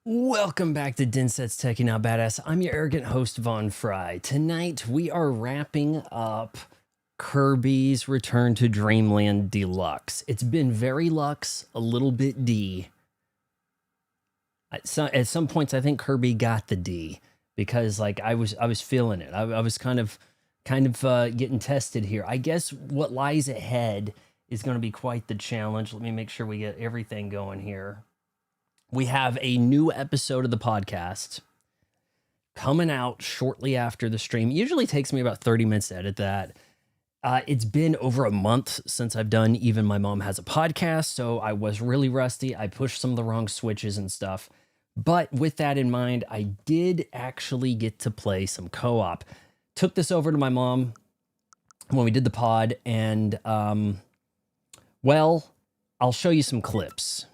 Welcome back to Dinset's Techie Now Badass. I'm your arrogant host, Von Fry. Tonight, we are wrapping up Kirby's Return to Dream Land Deluxe. It's been very luxe, a little bit D. At some points, I think Kirby got the D because, like, I was feeling it. I was kind of getting tested here. I guess what lies ahead is going to be quite the challenge. Let me make sure we get everything going here. We have a new episode of the podcast coming out shortly after the stream. It usually takes me about 30 minutes to edit that. It's been over a month since I've done Even My Mom Has a Podcast, so I was really rusty. I pushed some of the wrong switches and stuff. But with that in mind, I did actually get to play some co-op. Took this over to my mom when we did the pod, and, well, I'll show you some clips.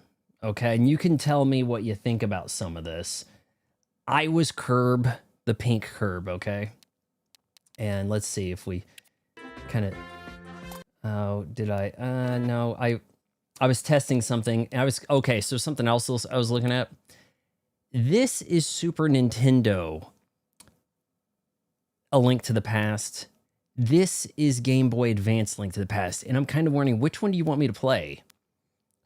Okay, and you can tell me what you think about some of this. I was Curb, the pink Curb, okay? And let's see if we kind of... Oh, did I? No, I was testing something. Okay, so something else I was looking at. This is Super Nintendo, A Link to the Past. This is Game Boy Advance Link to the Past. And I'm kind of wondering, which one do you want me to play?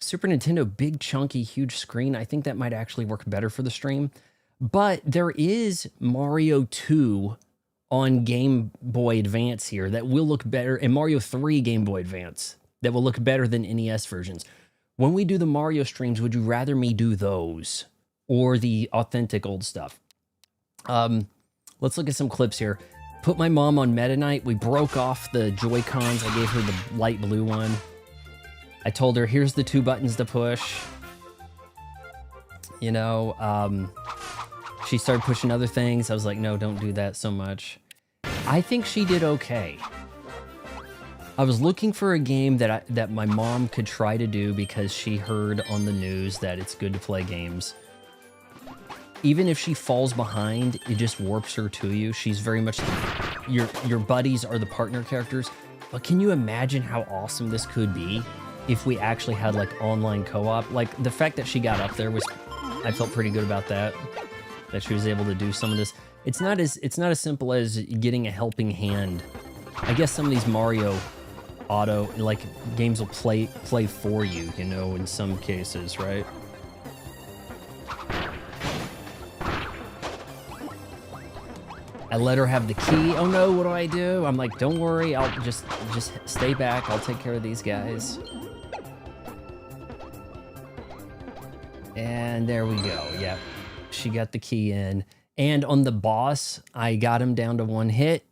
Super Nintendo, big, chunky, huge screen. I think that might actually work better for the stream. But there is Mario 2 on Game Boy Advance here that will look better, and Mario 3 Game Boy Advance that will look better than NES versions. When we do the Mario streams, would you rather me do those or the authentic old stuff? Let's look at some clips here. Put my mom on Meta Knight. We broke off the Joy-Cons. I gave her the light blue one. I told her, here's the 2 buttons to push. You know, she started pushing other things. I was like, no, don't do that so much. I think she did okay. I was looking for a game that my mom could try to do because she heard on the news that it's good to play games. Even if she falls behind, it just warps her to you. She's very much... Your buddies are the partner characters. But can you imagine how awesome this could be if we actually had like online co-op? Like the fact that she got up there was, I felt pretty good about that she was able to do some of this. It's not as simple as getting a helping hand. I guess some of these Mario auto like games will play for you, you know, in some cases, right? I let her have the key. Oh no, what do I do? I'm like, don't worry, I'll just stay back. I'll take care of these guys. And there we go. Yep. She got the key in. And on the boss, I got him down to 1 hit.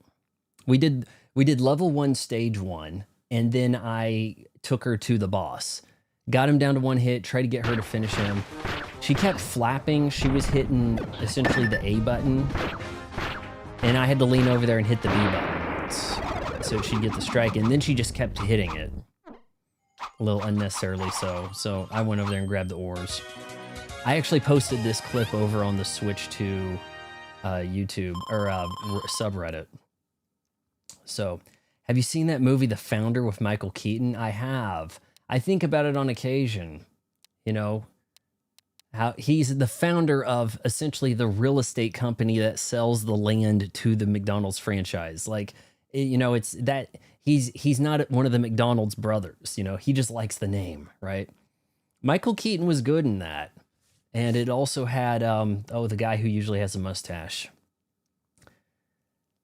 We did level 1, stage 1, and then I took her to the boss. Got him down to 1 hit, tried to get her to finish him. She kept flapping. She was hitting essentially the A button. And I had to lean over there and hit the B button so she'd get the strike. And then she just kept hitting it. A little unnecessarily so. So I went over there and grabbed the oars. I actually posted this clip over on the Switch to YouTube, or subreddit. So, have you seen that movie, The Founder, with Michael Keaton? I have. I think about it on occasion. You know, how he's the founder of essentially the real estate company that sells the land to the McDonald's franchise. Like, you know, it's that he's not one of the McDonald's brothers. You know, he just likes the name, right? Michael Keaton was good in that. And it also had, the guy who usually has a mustache.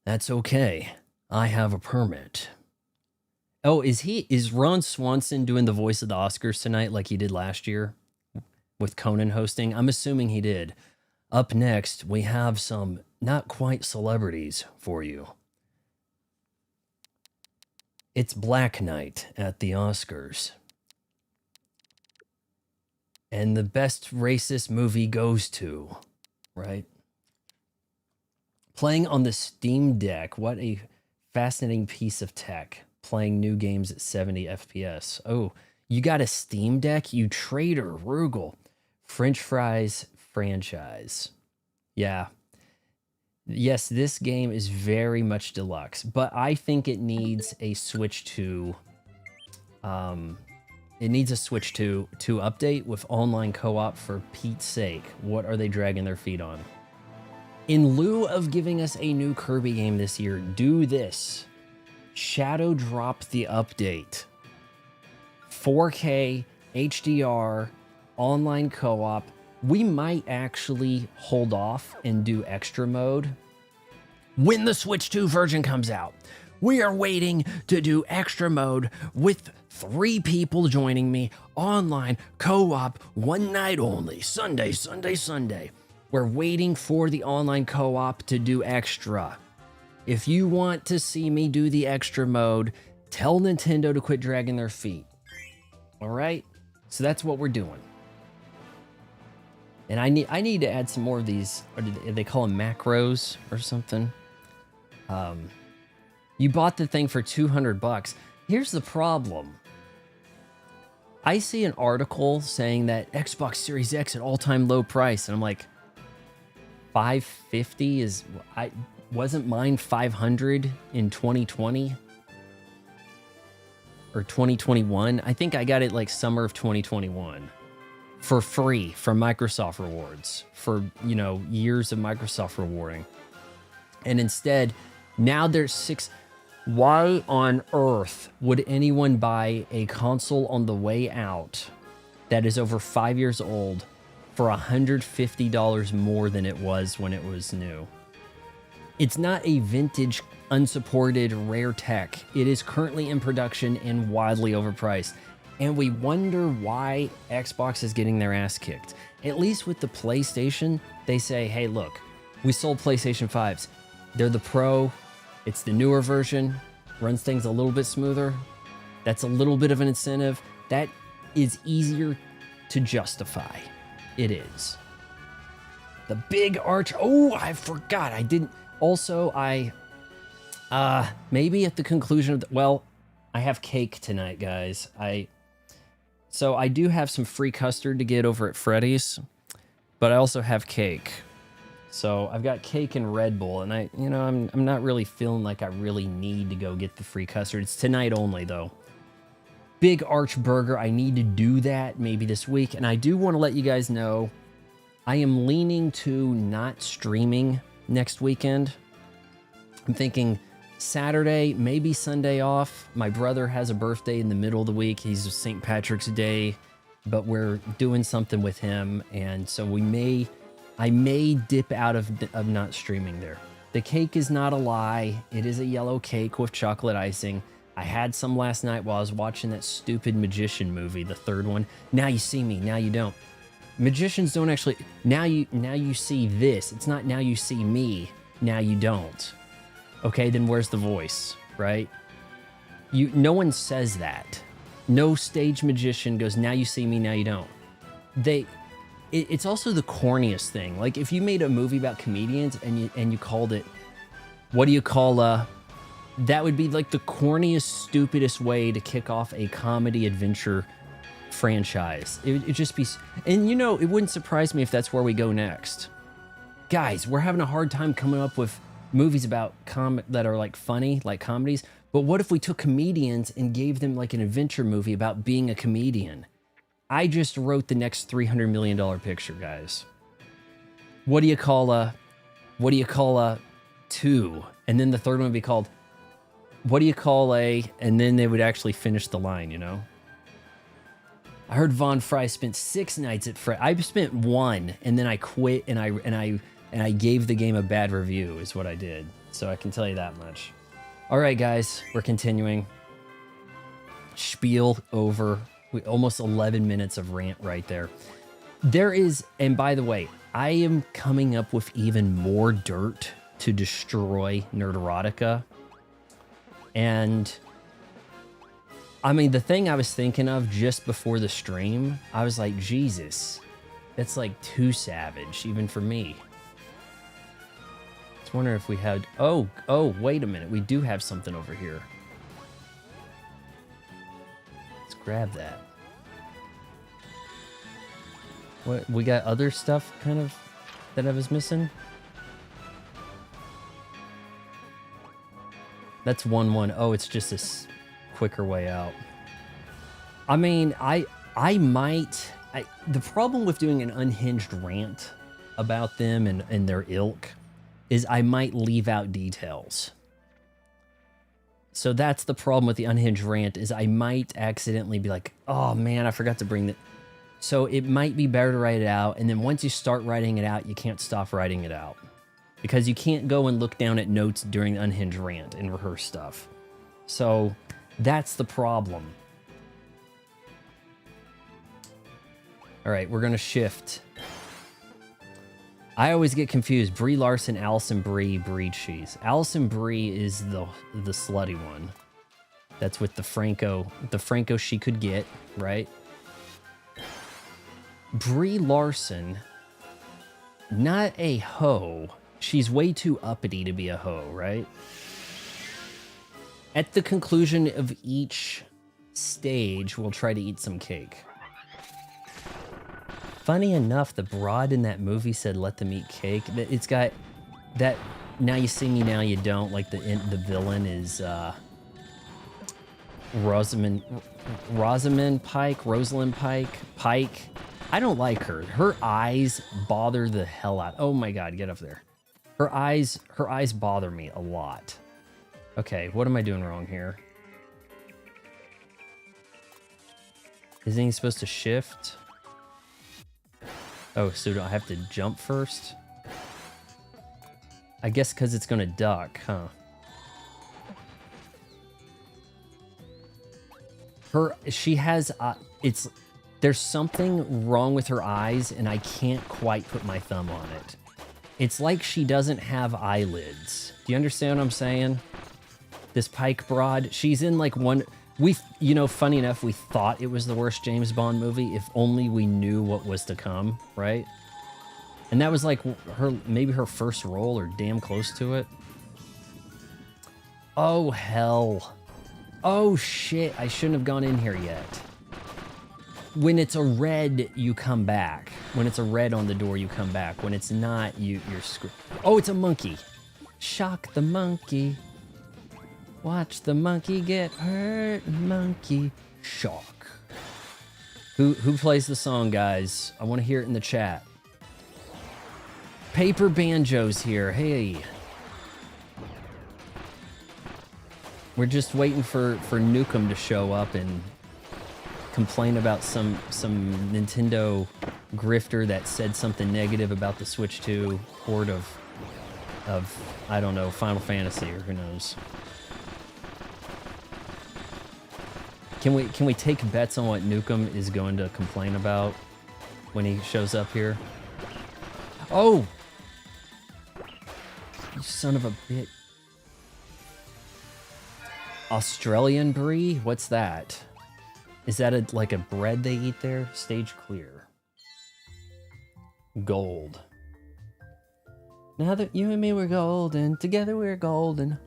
That's okay. I have a permit. Oh, is Ron Swanson doing the voice of the Oscars tonight like he did last year with Conan hosting? I'm assuming he did. Up next, we have some not quite celebrities for you. It's Black Night at the Oscars. And the best racist movie goes to, right? Playing on the Steam Deck. What a fascinating piece of tech. Playing new games at 70 FPS. Oh, you got a Steam Deck? You traitor, Rugal. French fries franchise. Yeah. Yes, this game is very much deluxe, but I think it needs a Switch 2 It needs a Switch 2 update with online co-op for Pete's sake. What are they dragging their feet on? In lieu of giving us a new Kirby game this year, do this. Shadow drop the update. 4K, HDR, online co-op. We might actually hold off and do extra mode when the Switch 2 version comes out. We are waiting to do extra mode with 3 people joining me, online, co-op, one night only, Sunday, Sunday, Sunday. We're waiting for the online co-op to do extra. If you want to see me do the extra mode, tell Nintendo to quit dragging their feet. All right? So that's what we're doing. And I need to add some more of these, or do they call them macros or something? You bought the thing for $200. Here's the problem. I see an article saying that Xbox Series X at all-time low price, and I'm like, $550 is... wasn't mine $500 in 2020? Or 2021? I think I got it like summer of 2021. For free from Microsoft Rewards. For, you know, years of Microsoft rewarding. And instead, now there's 6... Why on earth would anyone buy a console on the way out that is over 5 years old for $150 more than it was when it was new? It's not a vintage, unsupported, rare tech. It is currently in production and widely overpriced. And we wonder why Xbox is getting their ass kicked. At least with the PlayStation, they say, hey, look, we sold PlayStation 5s. They're the Pro. It's the newer version. Runs things a little bit smoother. That's a little bit of an incentive. That is easier to justify. It is. The big arch... Oh, I forgot. I didn't... Also, maybe at the conclusion of the... Well, I have cake tonight, guys. So I do have some free custard to get over at Freddy's, but I also have cake. So I've got cake and Red Bull, and I'm not really feeling like I really need to go get the free custard. It's tonight only, though. Big Arch Burger, I need to do that maybe this week, and I do want to let you guys know I am leaning to not streaming next weekend. I'm thinking Saturday, maybe Sunday off. My brother has a birthday in the middle of the week. He's St. Patrick's Day, but we're doing something with him, and so I may dip out of not streaming there. The cake is not a lie. It is a yellow cake with chocolate icing. I had some last night while I was watching that stupid Magician movie, the third one. Now you see me, now you don't. Magicians don't actually... Now you see this. It's not now you see me, now you don't. Okay, then where's the voice, right? No one says that. No stage magician goes, now you see me, now you don't. It's also the corniest thing. Like, if you made a movie about comedians and you called it, what do you call that would be like the corniest, stupidest way to kick off a comedy adventure franchise. It'd just be... And, it wouldn't surprise me if that's where we go next. Guys, we're having a hard time coming up with movies about that are, like, funny, like comedies. But what if we took comedians and gave them, like, an adventure movie about being a comedian? I just wrote the next $300 million picture, guys. What do you call a 2? And then the third one would be called... What do you call a... And then they would actually finish the line, I heard Von Fry spent 6 nights at Fred. I spent 1, and then I quit, and I gave the game a bad review, is what I did. So I can tell you that much. All right, guys, we're continuing. Spiel over. Almost 11 minutes of rant right there. There is, and by the way, I am coming up with even more dirt to destroy Nerderotica. And I mean, the thing I was thinking of just before the stream, I was like, Jesus, that's like too savage, even for me. I was wondering if we had... Oh, wait a minute. We do have something over here. Let's grab that. What, we got other stuff kind of that I was missing? That's 1-1. Oh, it's just a quicker way out. I mean, I might... the problem with doing an unhinged rant about them and their ilk is I might leave out details. So that's the problem with the unhinged rant, is I might accidentally be like, oh man, I forgot to bring that. So it might be better to write it out, and then once you start writing it out, you can't stop writing it out. Because you can't go and look down at notes during the unhinged rant and rehearse stuff. So that's the problem. All right, we're gonna shift. I always get confused. Brie Larson, Allison Brie, Brie Cheese. Allison Brie is the slutty one. That's with the Franco she could get, right? Brie Larson, not a hoe. She's way too uppity to be a hoe, right? At the conclusion of each stage, we'll try to eat some cake. Funny enough, the broad in that movie said, let them eat cake. It's got that, now you see me, now you don't, like the villain is Rosalind Pike. I don't like her. Her eyes bother the hell out. Oh my God, get up there. Her eyes bother me a lot. Okay, what am I doing wrong here? Isn't he supposed to shift? Oh, so do I have to jump first? I guess because it's gonna duck, huh? She has, there's something wrong with her eyes, and I can't quite put my thumb on it. It's like she doesn't have eyelids. Do you understand what I'm saying? This Pike broad, she's in like one... funny enough, we thought it was the worst James Bond movie if only we knew what was to come, right? And that was like maybe her first role or damn close to it. Oh, hell. Oh, shit. I shouldn't have gone in here yet. When it's a red, you come back. When it's a red on the door, you come back. When it's not, you're screwed. Oh, it's a monkey. Shock the monkey. Watch the monkey get hurt. Monkey shock. Who plays the song, guys? I want to hear it in the chat. Paper Banjo's here. Hey. We're just waiting for Nukem to show up and complain about some Nintendo grifter that said something negative about the Switch 2 port of I don't know, Final Fantasy or who knows. Can we take bets on what Nukem is going to complain about when he shows up here? Oh! You son of a bitch. Australian brie? What's that? Is that like a bread they eat there? Stage clear. Gold. Now that you and me were golden, together we're golden.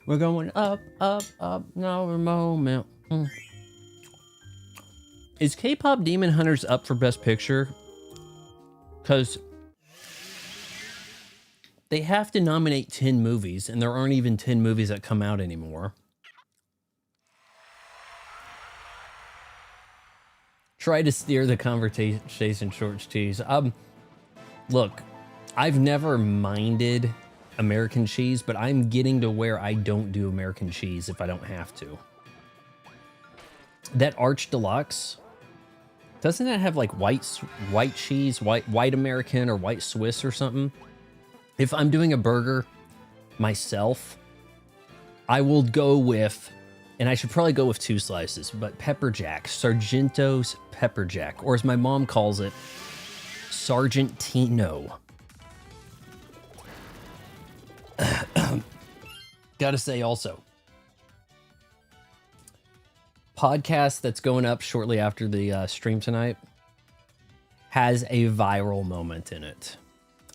We're going up, up, up, now we're moment. Is K-Pop Demon Hunters up for Best Picture? Because they have to nominate 10 movies, and there aren't even 10 movies that come out anymore. Try to steer the conversation, Shorts Cheese. Look, I've never minded American cheese, but I'm getting to where I don't do American cheese if I don't have to. That Arch Deluxe, doesn't that have like white cheese, white American or white Swiss or something? If I'm doing a burger myself, I will go with, and I should probably go with 2 slices, but pepper jack, Sargento's pepper jack, or as my mom calls it, Sargentino. Gotta say also, podcast that's going up shortly after the stream tonight has a viral moment in it.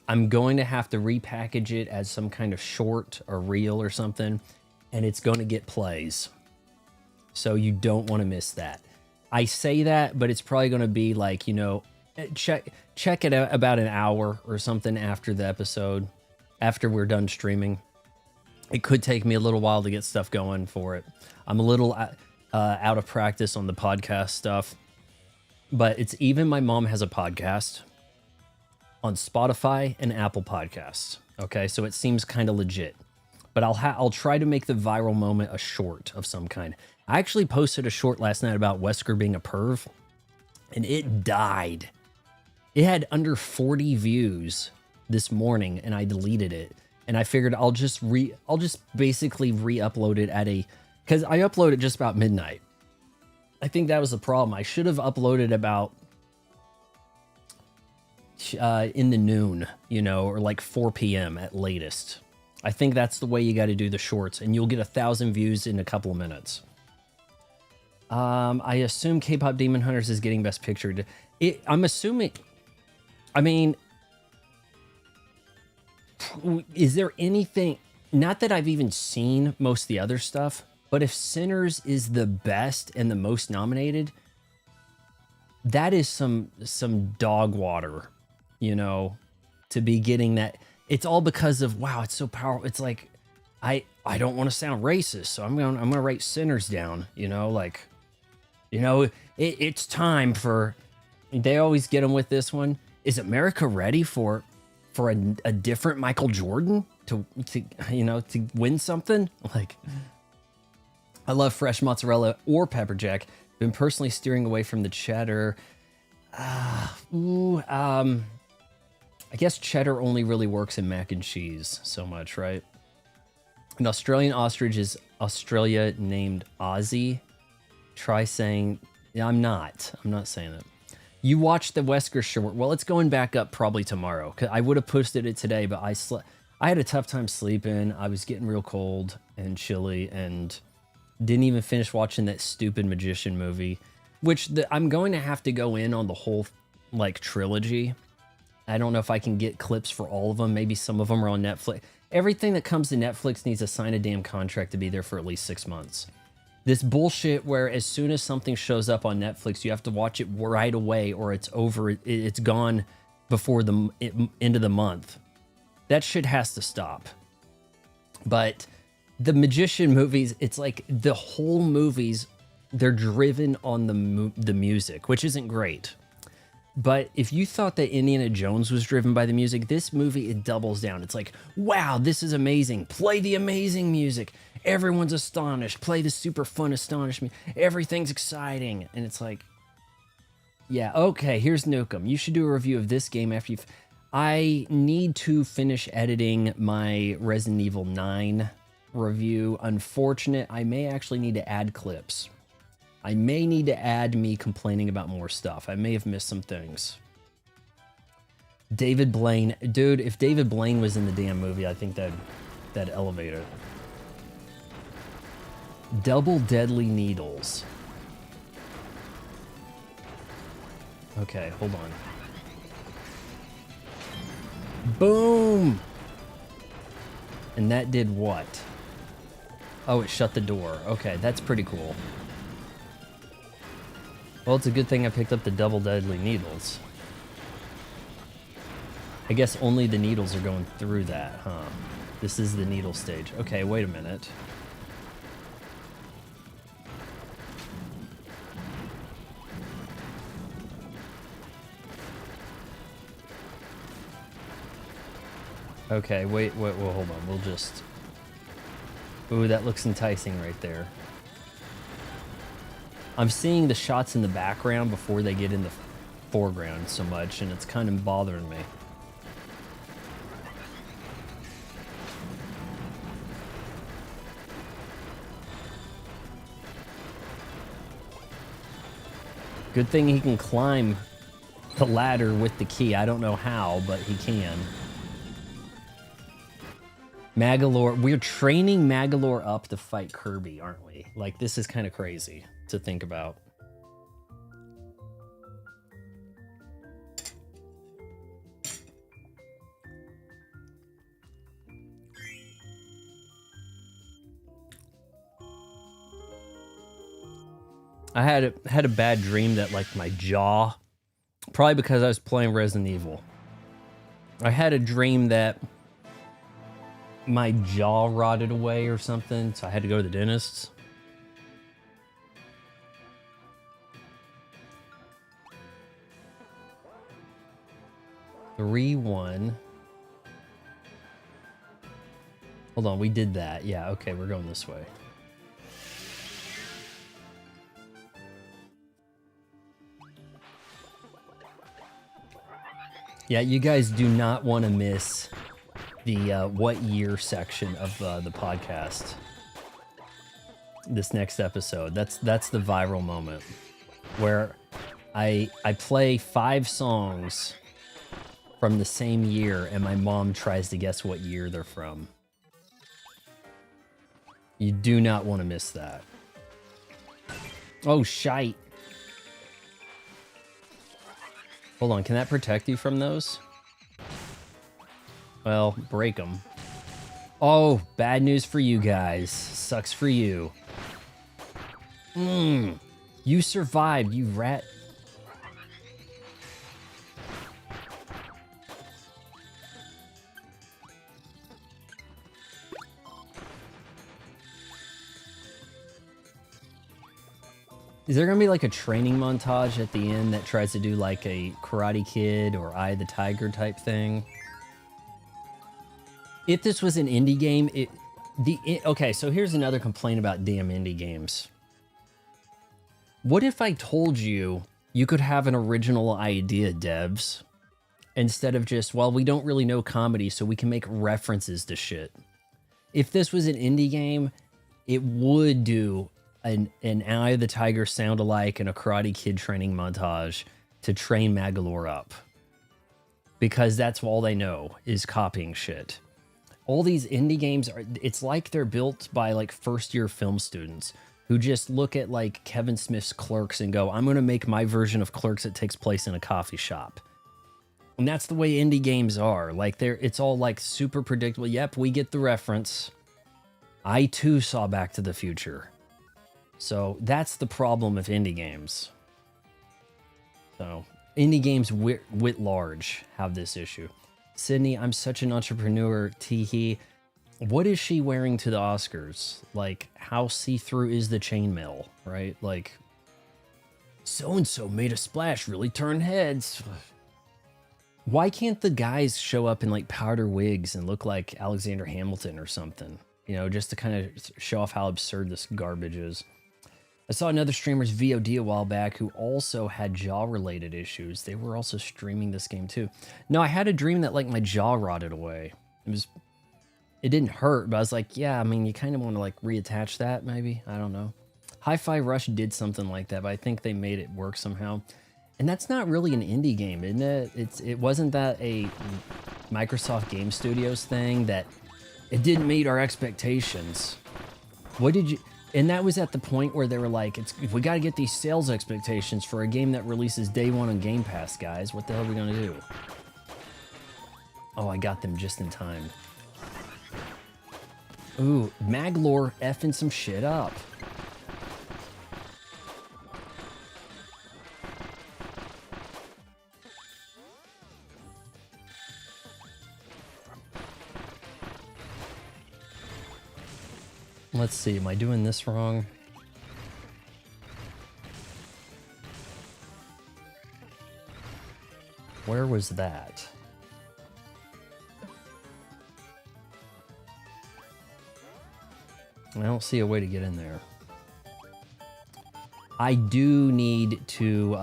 I'm going to have to repackage it as some kind of short or reel or something, and it's going to get plays. So you don't want to miss that. I say that, but it's probably going to be like, check it out about an hour or something after the episode, after we're done streaming. It could take me a little while to get stuff going for it. I'm a little, out of practice on the podcast stuff. But it's even my mom has a podcast on Spotify and Apple Podcasts. Okay, so it seems kind of legit. But I'll try to make the viral moment a short of some kind. I actually posted a short last night about Wesker being a perv, and it died. It had under 40 views this morning, and I deleted it. And I figured I'll just basically re-upload it because I uploaded just about midnight. I think that was the problem. I should have uploaded about in the noon, or like 4 p.m. at latest. I think that's the way you got to do the shorts, and you'll get 1,000 views in a couple of minutes. I assume K-pop Demon Hunters is getting Best Picture. I'm assuming. I mean, is there anything? Not that I've even seen most of the other stuff, but if Sinners is the best and the most nominated, that is some dog water, to be getting that. It's all because of, wow, it's so powerful. It's like, I don't want to sound racist, so I'm gonna write Sinners down, it's time for, they always get them with this one. Is America ready for a different Michael Jordan to win something? Like, I love fresh mozzarella or pepper jack. Been personally steering away from the cheddar. I guess cheddar only really works in mac and cheese so much, right? An Australian ostrich is Australia named Aussie. Try saying, yeah, I'm not saying it. You watched the Wesker short. Well, it's going back up probably tomorrow. I would have posted it today, but I had a tough time sleeping. I was getting real cold and chilly and didn't even finish watching that stupid magician movie, which I'm going to have to go in on the whole trilogy. I don't know if I can get clips for all of them. Maybe some of them are on Netflix. Everything that comes to Netflix needs to sign a damn contract to be there for at least 6 months. This bullshit where as soon as something shows up on Netflix, you have to watch it right away or it's over. It's gone before the end of the month. That shit has to stop. But the magician movies, it's like the whole movies, they're driven on the music, which isn't great. But if you thought that Indiana Jones was driven by the music, this movie, it doubles down. It's like, wow, this is amazing. Play the amazing music. Everyone's astonished. Play the super fun astonishment. Everything's exciting. And it's like, yeah, okay, here's Nukem. You should do a review of this game after you've... I need to finish editing my Resident Evil 9 review. Unfortunate, I may actually need to add clips. I may need to add me complaining about more stuff. I may have missed some things. David Blaine. Dude, if David Blaine was in the damn movie, I think that'd elevate it. Double Deadly Needles. Okay, hold on. Boom! And that did what? Oh, it shut the door. Okay, that's pretty cool. Well, it's a good thing I picked up the Double Deadly Needles. I guess only the needles are going through that, huh? This is the needle stage. Okay, wait a minute. Okay, wait, well, hold on. We'll just... Ooh, that looks enticing right there. I'm seeing the shots in the background before they get in the foreground so much, and it's kind of bothering me. Good thing he can climb the ladder with the key. I don't know how, but he can. Magolor, we're training Magolor up to fight Kirby, aren't we? Like, this is kind of crazy to think about. I had a bad dream that, like, my jaw, probably because I was playing Resident Evil. I had a dream that my jaw rotted away or something, so I had to go to the dentist. 3-1. Hold on, we did that. Yeah, okay, we're going this way. Yeah, you guys do not want to miss the what year section of the podcast. This next episode. That's the viral moment where I play 5 songs from the same year and my mom tries to guess what year they're from. You do not want to miss that. Oh, shite. Hold on, can that protect you from those? Well, break them. Oh, bad news for you guys. Sucks for you. You survived, you rat. Is there gonna be like a training montage at the end that tries to do like a Karate Kid or Eye of the Tiger type thing? If this was an indie game, okay, so here's another complaint about damn indie games. What if I told you you could have an original idea, devs, instead of just, well, we don't really know comedy, so we can make references to shit. If this was an indie game, it would do an Eye of the Tiger sound-alike and a Karate Kid training montage to train Magolor up. Because that's all they know, is copying shit. All these indie games, it's like they're built by like first-year film students who just look at like Kevin Smith's Clerks and go, I'm going to make my version of Clerks that takes place in a coffee shop. And that's the way indie games are. Like it's all like super predictable. Yep, we get the reference. I too saw Back to the Future. So that's the problem with indie games. So indie games writ large have this issue. Sydney, I'm such an entrepreneur, teehee. What is she wearing to the Oscars? Like, how see-through is the chainmail, right? Like, so-and-so made a splash, really turned heads. Why can't the guys show up in like powder wigs and look like Alexander Hamilton or something? You know, just to kind of show off how absurd this garbage is. I saw another streamer's VOD a while back who also had jaw-related issues. They were also streaming this game too. No, I had a dream that like my jaw rotted away. It didn't hurt, but I was like, yeah, I mean, you kind of want to like reattach that maybe. I don't know. Hi-Fi Rush did something like that, but I think they made it work somehow. And that's not really an indie game, isn't it? It wasn't that a Microsoft Game Studios thing that it didn't meet our expectations. What did you... And that was at the point where they were like, we got to get these sales expectations for a game that releases day one on Game Pass, guys. What the hell are we going to do? Oh, I got them just in time. Ooh, Magolor effing some shit up. Let's see, am I doing this wrong? Where was that? I don't see a way to get in there. I do need to,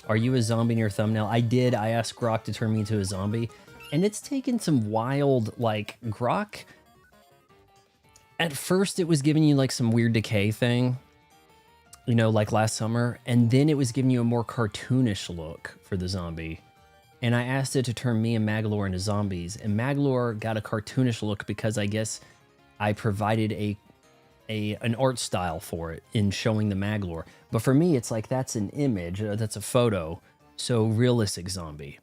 are you a zombie in your thumbnail? I did, I asked Grok to turn me into a zombie, and it's taken some wild, like, Grok... At first, it was giving you like some weird decay thing, you know, like last summer. And then it was giving you a more cartoonish look for the zombie. And I asked it to turn me and Magolor into zombies. And Magolor got a cartoonish look because I guess I provided an art style for it in showing the Magolor. But for me, it's like that's an image, that's a photo. So realistic zombie.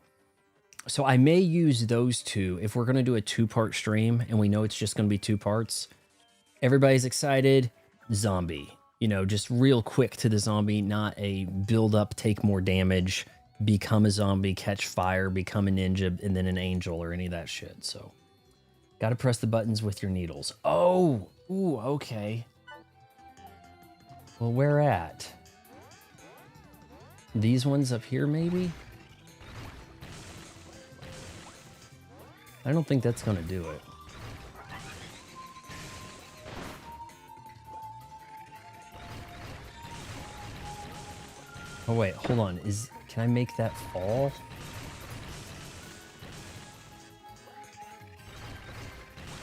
So I may use those two if we're going to do a 2-part stream and we know it's just going to be 2 parts. Everybody's excited, zombie. You know, just real quick to the zombie, not a build up, take more damage, become a zombie, catch fire, become a ninja, and then an angel or any of that shit. So, gotta press the buttons with your needles. Oh, ooh, okay. Well, where at? These ones up here, maybe? I don't think that's gonna do it. Oh wait, hold on. Can I make that fall?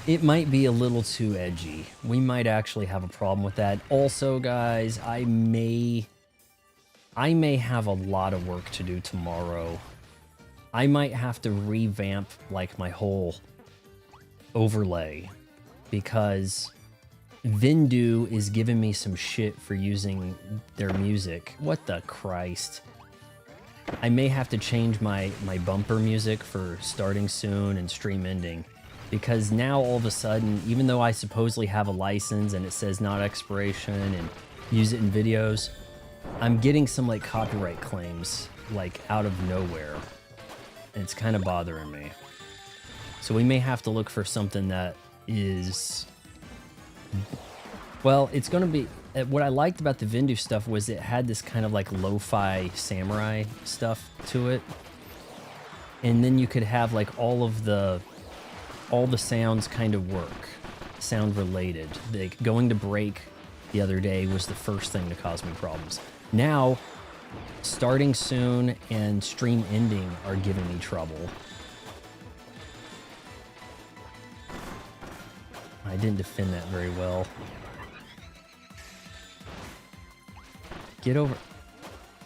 It might be a little too edgy. We might actually have a problem with that. Also, guys, I may have a lot of work to do tomorrow. I might have to revamp like my whole overlay because Vindu is giving me some shit for using their music. What the Christ? I may have to change my bumper music for starting soon and stream ending. Because now all of a sudden, even though I supposedly have a license and it says not expiration and use it in videos, I'm getting some like copyright claims like out of nowhere. And it's kind of bothering me. So we may have to look for something that is, well, it's going to be, what I liked about the Vindu stuff was it had this kind of like lo-fi samurai stuff to it. And then you could have like all the sounds kind of work, sound related. Like going to break the other day was the first thing to cause me problems. Now, starting soon and stream ending are giving me trouble. I didn't defend that very well. Get over.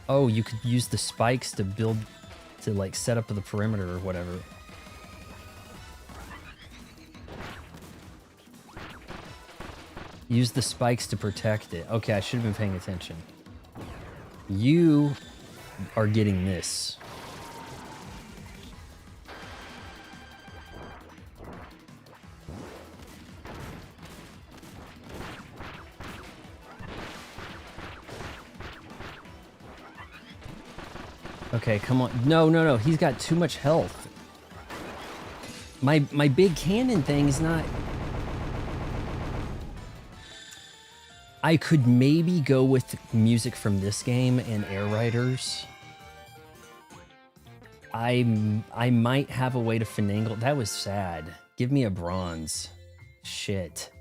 Oh, you could use the spikes to build, to like set up the perimeter or whatever. Use the spikes to protect it. Okay, I should have been paying attention. You are getting this. Okay, come on. No. He's got too much health. My big cannon thing is not... I could maybe go with music from this game and Air Riders. I might have a way to finagle. That was sad. Give me a bronze. Shit.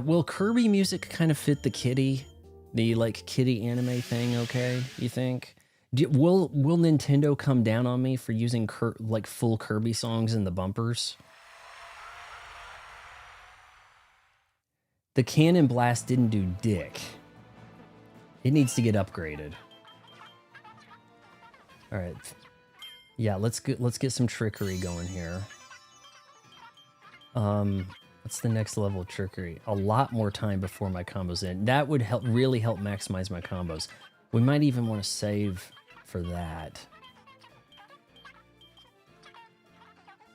Will Kirby music kind of fit the kitty? The like kitty anime thing, okay? You think? Will Nintendo come down on me for using like full Kirby songs in the bumpers? The Cannon Blast didn't do dick. It needs to get upgraded. All right. Yeah, let's get some trickery going here. What's the next level of trickery? A lot more time before my combos end. That would really help maximize my combos. We might even want to save for that.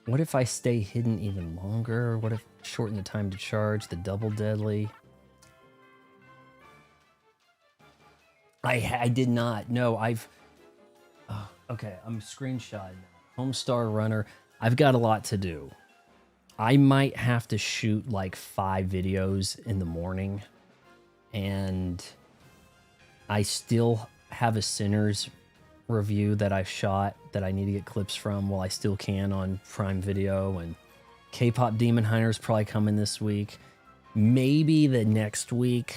What if I stay hidden even longer? What if shorten the time to charge, the double deadly? I did not. No, oh, okay, I'm screenshotting. Homestar Runner. I've got a lot to do. I might have to shoot like 5 videos in the morning. And I still have a Sinners review that I shot that I need to get clips from while I still can on Prime Video, and K-Pop Demon Hunter is probably coming this week. Maybe the next week,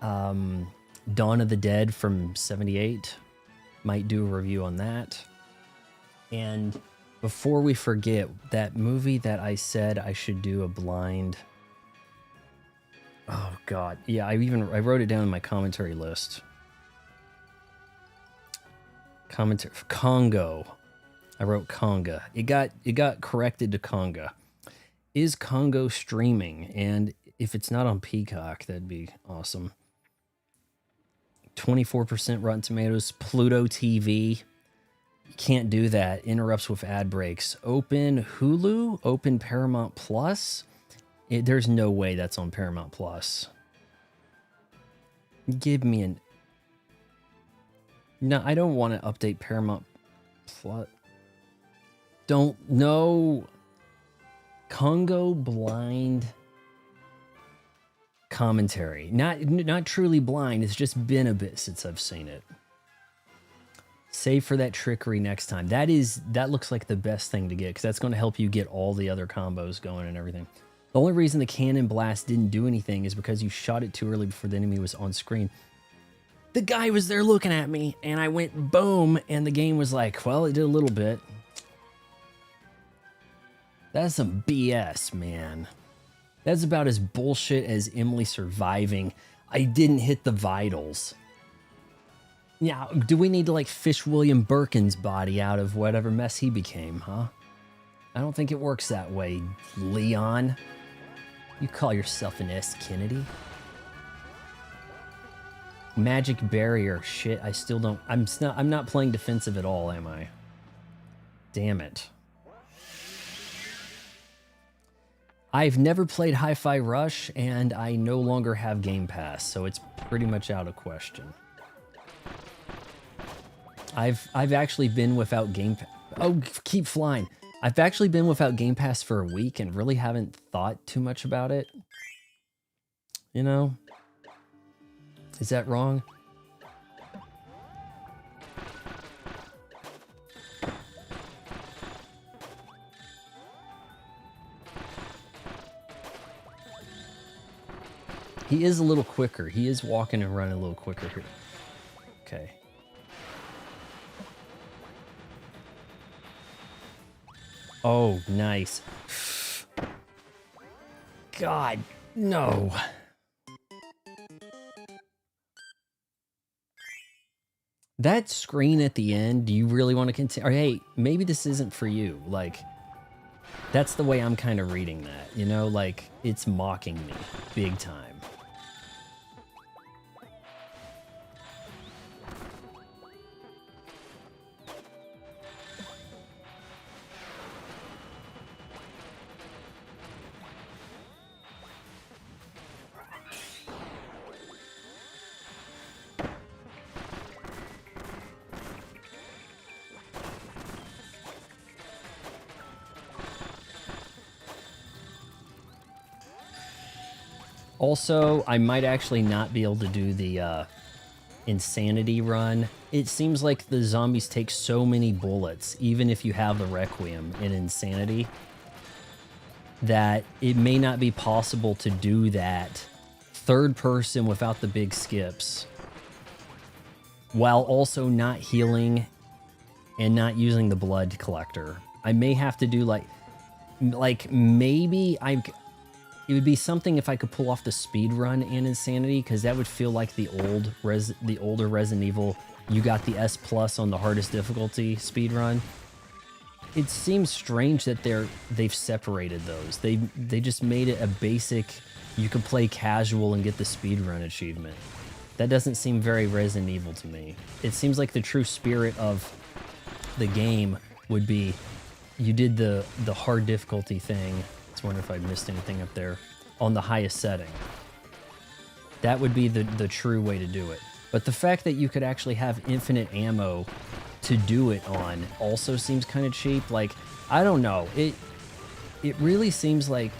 Dawn of the Dead from '78, might do a review on that. And before we forget, that movie that I said I should do a blind... Oh God, yeah, I wrote it down in my commentary list. Commentary Congo. I wrote Conga. It got corrected to Conga. Is Congo streaming? And if it's not on Peacock, that'd be awesome. 24% Rotten Tomatoes. Pluto TV. You can't do that. Interrupts with ad breaks. Open Hulu. Open Paramount Plus. There's no way that's on Paramount Plus. Give me an... No, I don't want to update Paramount Plus. Don't know. Congo blind commentary. Not truly blind. It's just been a bit since I've seen it. Save for that trickery next time. That looks like the best thing to get, because that's going to help you get all the other combos going and everything. The only reason the cannon blast didn't do anything is because you shot it too early before the enemy was on screen. The guy was there looking at me, and I went boom, and the game was like, well, it did a little bit. That's some BS, man. That's about as bullshit as Emily surviving. I didn't hit the vitals. Yeah, do we need to like fish William Birkin's body out of whatever mess he became, huh? I don't think it works that way, Leon. You call yourself an S. Kennedy? Magic barrier. Shit, I still don't... I'm not playing defensive at all, am I? Damn it. I've never played Hi-Fi Rush, and I no longer have Game Pass, so it's pretty much out of question. I've actually been without Game Pass. Oh, keep flying. I've actually been without Game Pass for a week and really haven't thought too much about it. You know? Is that wrong? He is a little quicker. He is walking and running a little quicker here. Okay. Oh, nice. God, no. That screen at the end, do you really want to continue? Or, hey, maybe this isn't for you. Like, that's the way I'm kind of reading that. You know, like, it's mocking me big time. Also, I might actually not be able to do the Insanity run. It seems like the zombies take so many bullets, even if you have the Requiem in Insanity, that it may not be possible to do that third person without the big skips, while also not healing and not using the blood collector. I may have to do like maybe it would be something if I could pull off the speed run and Insanity, because that would feel like the older Resident Evil. You got the S+ on the hardest difficulty speed run. It seems strange that they've separated those. They just made it a basic. You can play casual and get the speed run achievement. That doesn't seem very Resident Evil to me. It seems like the true spirit of the game would be you did the hard difficulty thing. I wonder if I missed anything up there on the highest setting. That would be the true way to do it. But the fact that you could actually have infinite ammo to do it on also seems kind of cheap. Like, I don't know. It really seems like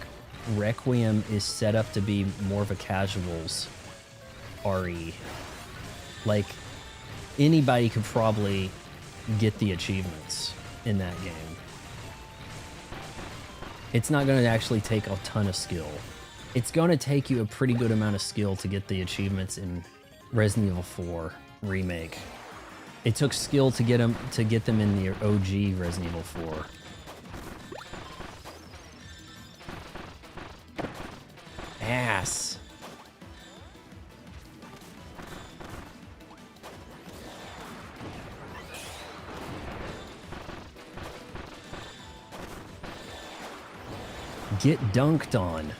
Requiem is set up to be more of a casuals RE. Like, anybody could probably get the achievements in that game. It's not going to actually take a ton of skill. It's going to take you a pretty good amount of skill to get the achievements in Resident Evil 4 Remake. It took skill to get them in the OG Resident Evil 4. Ass. Get dunked on.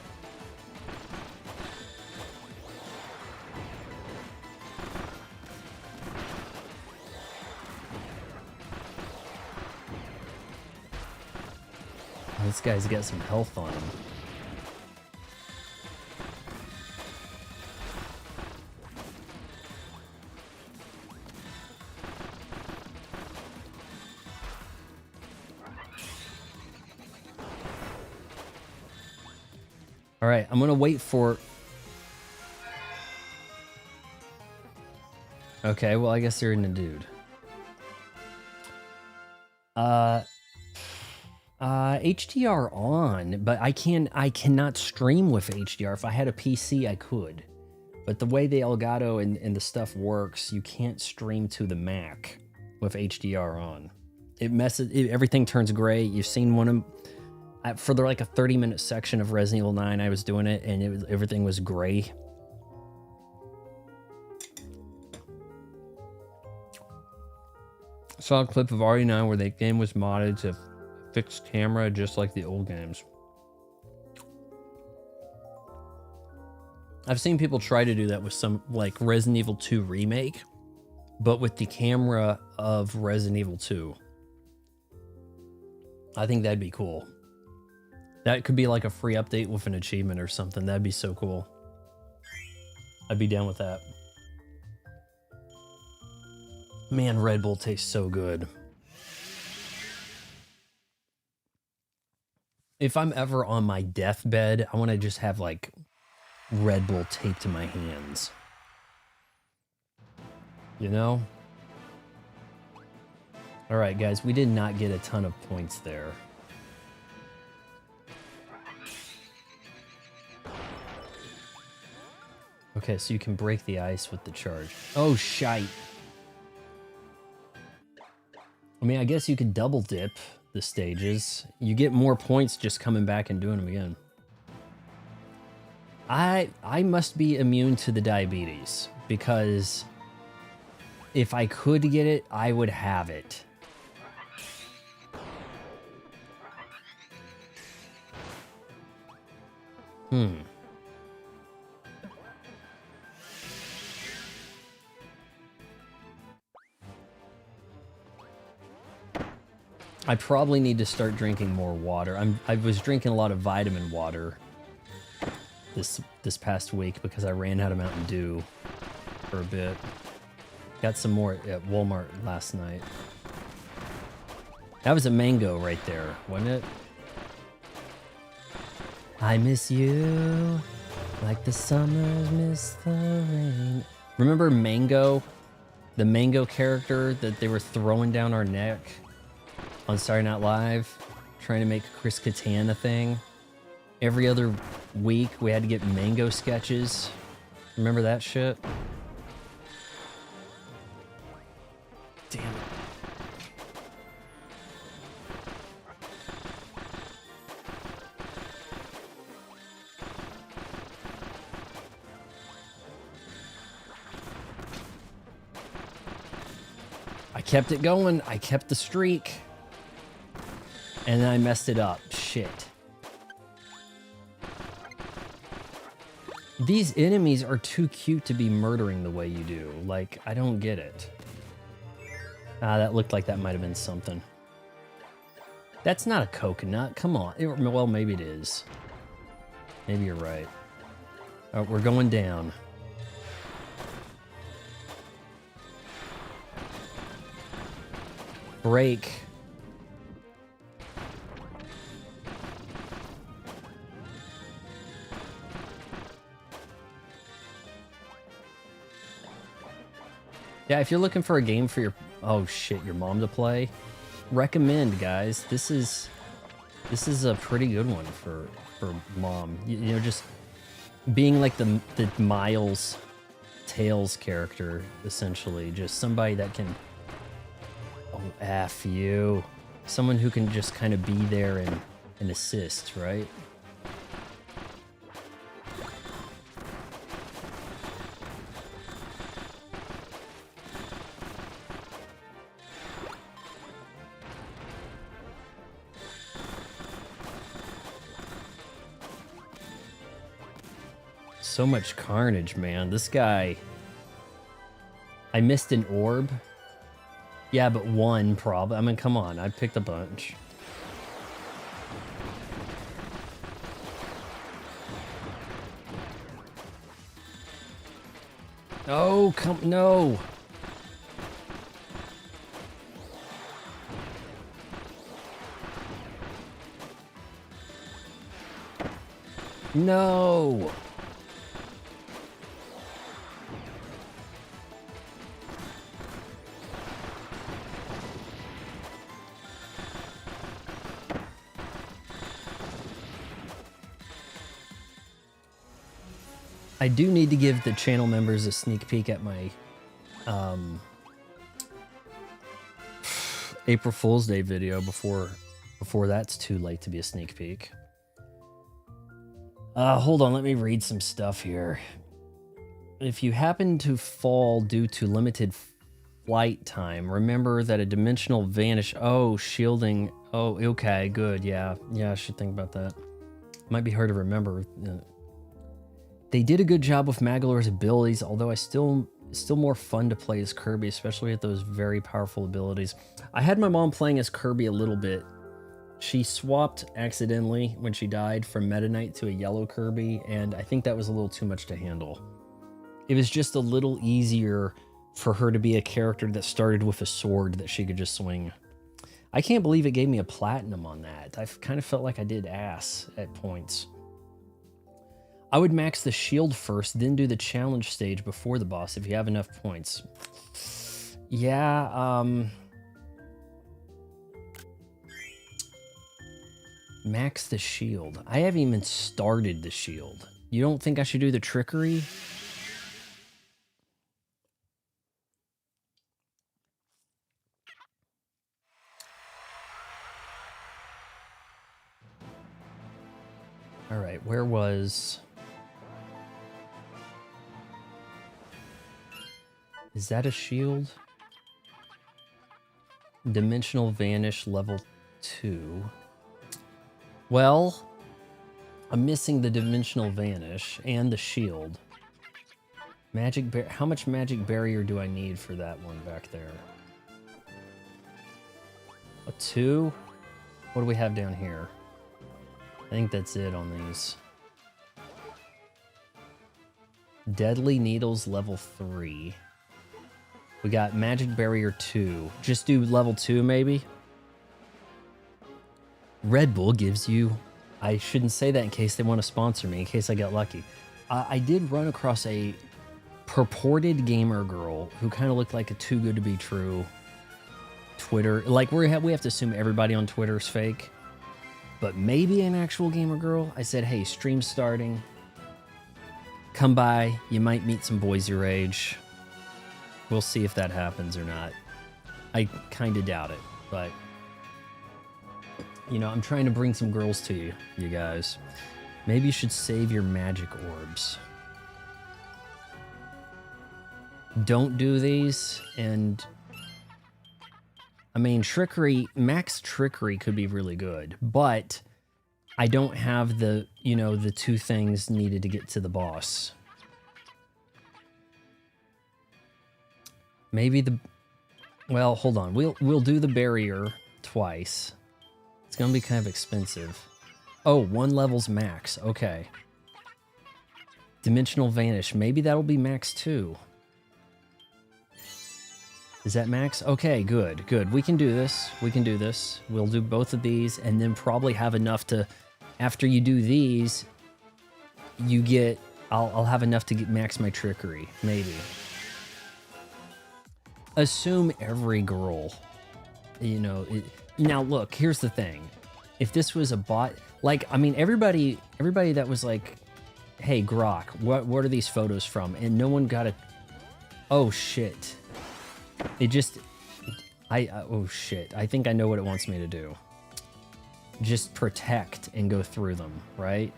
This guy's got some health on him. All right, I'm gonna wait for... Okay, well, I guess they're in a dude. Uh, HDR on, but I cannot stream with HDR. If I had a PC, I could. But the way the Elgato and the stuff works, you can't stream to the Mac with HDR on. It messes, everything turns gray. You've seen one of, for like a 30-minute section of Resident Evil 9, I was doing it, and everything was gray. I saw a clip of RE9 where the game was modded to fix camera just like the old games. I've seen people try to do that with some, like Resident Evil 2 Remake, but with the camera of Resident Evil 2. I think that'd be cool. That could be like a free update with an achievement or something. That'd be so cool. I'd be down with that. Man, Red Bull tastes so good. If I'm ever on my deathbed, I want to just have like Red Bull taped to my hands. You know? All right, guys, we did not get a ton of points there. Okay, so you can break the ice with the charge. Oh, shite. I mean, I guess you could double dip the stages. You get more points just coming back and doing them again. I must be immune to the diabetes, because if I could get it, I would have it. I probably need to start drinking more water. I was drinking a lot of vitamin water this past week because I ran out of Mountain Dew for a bit. Got some more at Walmart last night. That was a mango right there, wasn't it? I miss you like the summers miss the rain. Remember Mango? The Mango character that they were throwing down our neck on Saturday Night Live, trying to make Chris Kattan a thing. Every other week we had to get Mango sketches. Remember that shit? Damn it. I kept it going. I kept the streak. And then I messed it up. Shit. These enemies are too cute to be murdering the way you do. Like, I don't get it. Ah, that looked like that might have been something. That's not a coconut. Come on. Well, maybe it is. Maybe you're right. Oh, we're going down. Break. Yeah, if you're looking for a game for your your mom to play, recommend, guys. This is a pretty good one for mom. You know, just being like the Miles Tails character, essentially, just somebody that can F you. Someone who can just kind of be there and assist, right? So much carnage, man. This guy... I missed an orb. Yeah, but one probably. I mean, come on. I picked a bunch. Oh, no. No. I do need to give the channel members a sneak peek at my April Fool's Day video before that's too late to be a sneak peek. Hold on, let me read some stuff here. If you happen to fall due to limited flight time, remember that a dimensional vanish... Oh, shielding... Oh, okay, good, yeah. Yeah, I should think about that. Might be hard to remember. They did a good job with Magolor's abilities, although it's still more fun to play as Kirby, especially with those very powerful abilities. I had my mom playing as Kirby a little bit. She swapped accidentally when she died from Meta Knight to a yellow Kirby, and I think that was a little too much to handle. It was just a little easier for her to be a character that started with a sword that she could just swing. I can't believe it gave me a platinum on that. I kind of felt like I did ass at points. I would max the shield first, then do the challenge stage before the boss if you have enough points. Yeah, max the shield. I haven't even started the shield. You don't think I should do the trickery? All right, where was... Is that a shield? Dimensional Vanish level 2. Well, I'm missing the Dimensional Vanish and the shield. How much magic barrier do I need for that one back there? A 2? What do we have down here? I think that's it on these. Deadly Needles level 3. We got Magic Barrier 2. Just do level 2 maybe? Red Bull gives you... I shouldn't say that in case they want to sponsor me, in case I get lucky. I did run across a purported gamer girl who kind of looked like a too good to be true Twitter. Like, we have to assume everybody on Twitter is fake. But maybe an actual gamer girl. I said, hey, stream starting. Come by. You might meet some boys your age. We'll see if that happens or not. I kind of doubt it, but... You know, I'm trying to bring some girls to you, you guys. Maybe you should save your magic orbs. Don't do these, and... I mean, trickery, max trickery could be really good, but I don't have the, you know, the 2 things needed to get to the boss. Maybe the, well, hold on. We'll do the barrier twice. It's gonna be kind of expensive. Oh, 1 level's max. Okay. Dimensional Vanish. Maybe that'll be max 2. Is that max? Okay, good, good. We can do this. We can do this. We'll do both of these and then probably have enough to, after you do these, you get, I'll have enough to get max my trickery, maybe. Assume every girl, you know, now look, here's the thing. If this was a bot, like, I mean, everybody that was like, hey, Grok, what are these photos from? And no one got a, oh shit. It just, oh shit, I think I know what it wants me to do. Just protect and go through them, right?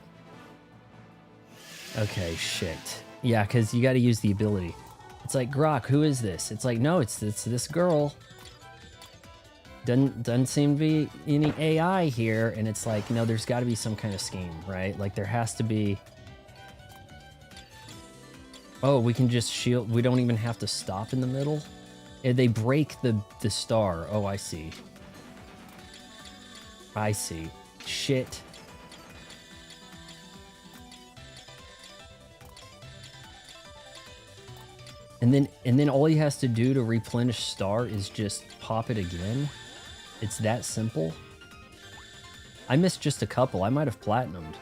Okay, shit. Yeah, because you got to use the ability. It's like, Grok, who is this? It's like, no, it's this girl. Doesn't seem to be any AI here, and it's like, no, there's got to be some kind of scheme, right? Like, there has to be... Oh, we can just shield, we don't even have to stop in the middle? They break the star. Oh, I see. I see. Shit. And then all he has to do to replenish star is just pop it again. It's that simple. I missed just a couple. I might have platinumed.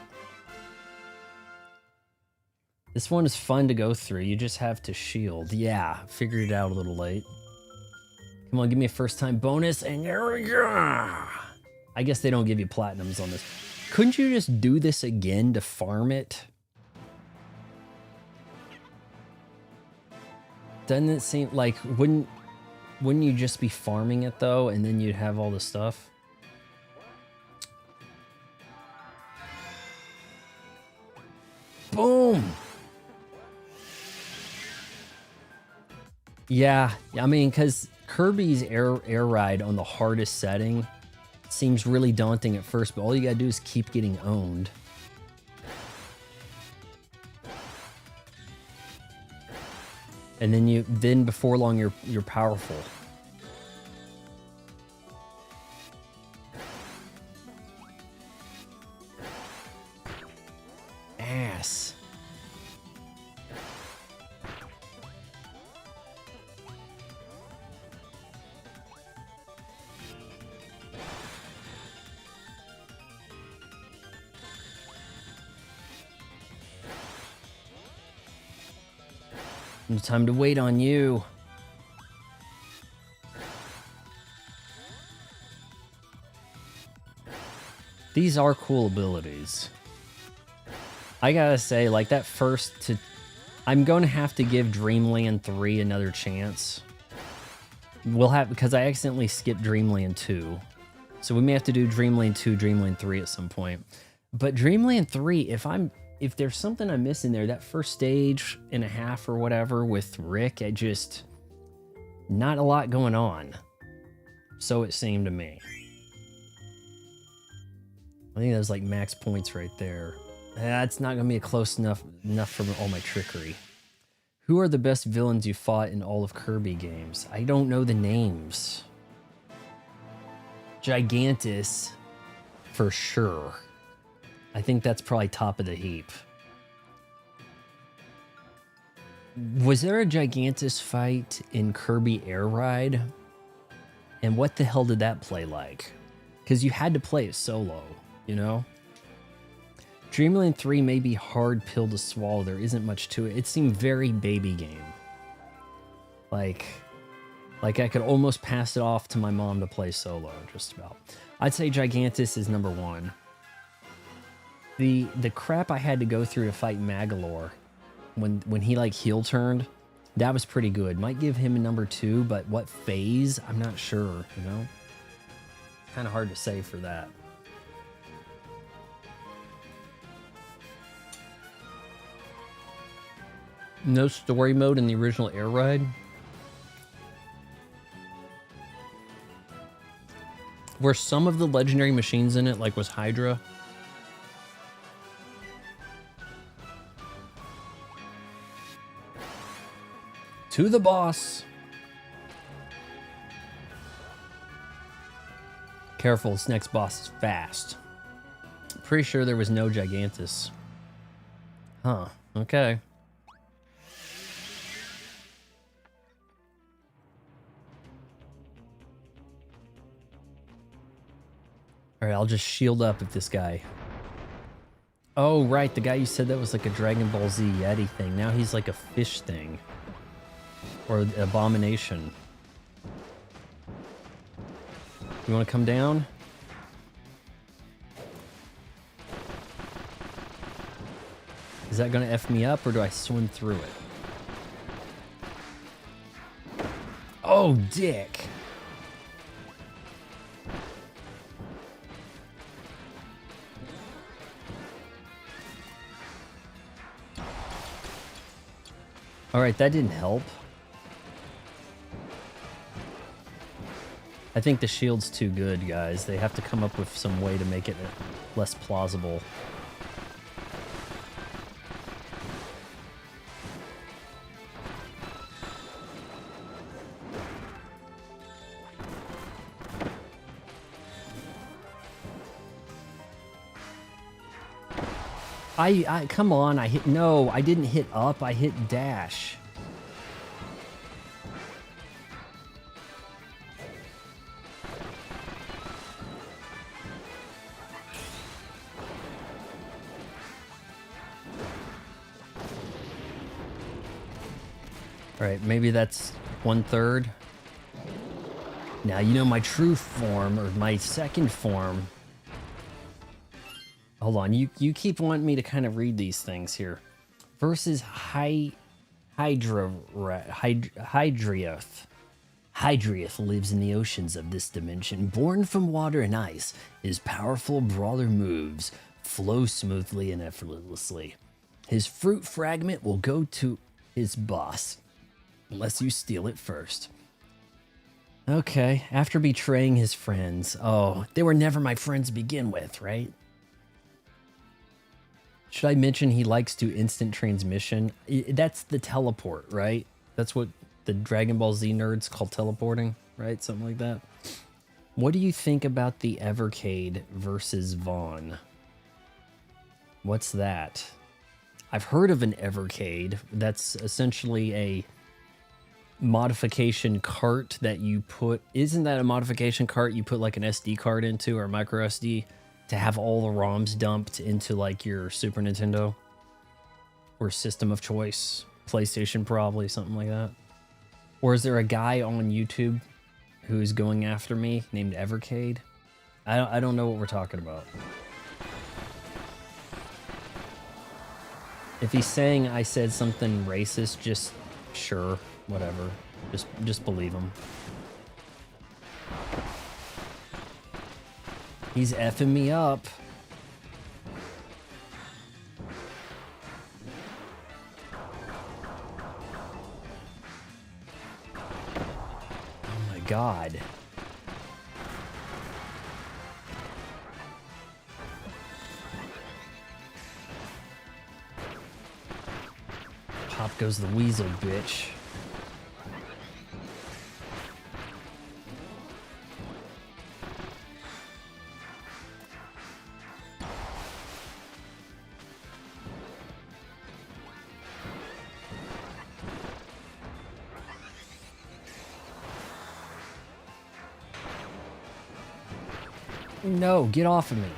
This one is fun to go through. You just have to shield. Yeah, figured it out a little late. Come on, give me a first time bonus, and there we go. I guess they don't give you platinums on this. Couldn't you just do this again to farm it? Doesn't it seem like, wouldn't you just be farming it though, and then you'd have all the stuff? Boom! Yeah, I mean, because Kirby's air ride on the hardest setting seems really daunting at first, but all you gotta do is keep getting owned. And then before long you're powerful. Ass. No time to wait on you. These are cool abilities. I gotta say, like that I'm going to have to give Dreamland 3 another chance. We'll have, because I accidentally skipped Dreamland 2. So we may have to do Dreamland 2, Dreamland 3 at some point. But Dreamland 3, if there's something I'm missing there, that first stage and a half or whatever with Rick, not a lot going on. So it seemed to me. I think that was like max points right there. That's not gonna be close enough for all my trickery. Who are the best villains you fought in all of Kirby games? I don't know the names. Gigantus, for sure. I think that's probably top of the heap. Was there a Gigantus fight in Kirby Air Ride? And what the hell did that play like? Because you had to play it solo, you know? Dreamland 3 may be hard pill to swallow. There isn't much to it. It seemed very baby game. Like I could almost pass it off to my mom to play solo, just about. I'd say Gigantus is number 1. The crap I had to go through to fight Magolor when he like heel turned, that was pretty good. Might give him a number 2, but what phase? I'm not sure, you know? Kind of hard to say for that. No story mode in the original Air Ride? Were some of the legendary machines in it, like was Hydra? To the boss. Careful, this next boss is fast. Pretty sure there was no Gigantus. Huh, okay. Alright, I'll just shield up if this guy... Oh, right, the guy you said that was like a Dragon Ball Z Yeti thing. Now he's like a fish thing. Or abomination. You want to come down? Is that going to F me up, or do I swim through it? Oh, dick! Alright, that didn't help. I think the shield's too good, guys. They have to come up with some way to make it less plausible. Come on, no, I didn't hit up, I hit dash. Alright, maybe that's 1/3. Now you know my true form, or my second form. Hold on, you keep wanting me to kind of read these things here. Versus Hydra Hydrioth. Hydrioth lives in the oceans of this dimension. Born from water and ice, his powerful brawler moves flow smoothly and effortlessly. His fruit fragment will go to his boss, unless you steal it first. Okay, after betraying his friends. Oh, they were never my friends to begin with, right? Should I mention he likes to instant transmission? That's the teleport, right? That's what the Dragon Ball Z nerds call teleporting, right? Something like that. What do you think about the Evercade versus Vaughn? What's that? I've heard of an Evercade. That's essentially a modification cart that you put. Isn't that a modification cart you put like an SD card into, or a micro SD, to have all the ROMs dumped into like your Super Nintendo or system of choice, PlayStation probably, something like that? Or is there a guy on YouTube who's going after me named Evercade? I don't know what we're talking about. If he's saying I said something racist, just sure, whatever. Just believe him. He's effing me up. Oh my god. Pop goes the weasel, bitch. No, get off of me.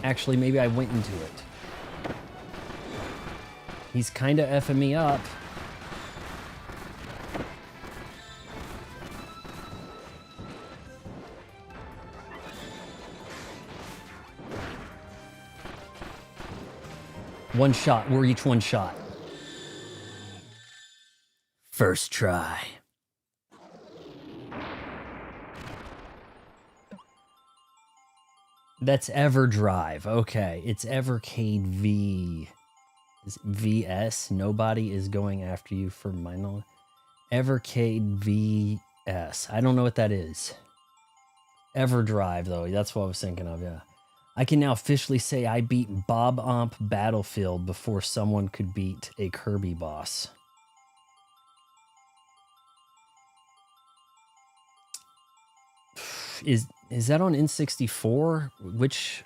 Actually, maybe I went into it. He's kind of effing me up. One shot. We're each one shot. First try. That's EverDrive. Okay, it's Evercade V. VS. Nobody is going after you for my knowledge. Evercade VS. I don't know what that is. EverDrive, though. That's what I was thinking of, yeah. I can now officially say I beat Bob Omp Battlefield before someone could beat a Kirby boss. Is that on N64? Which...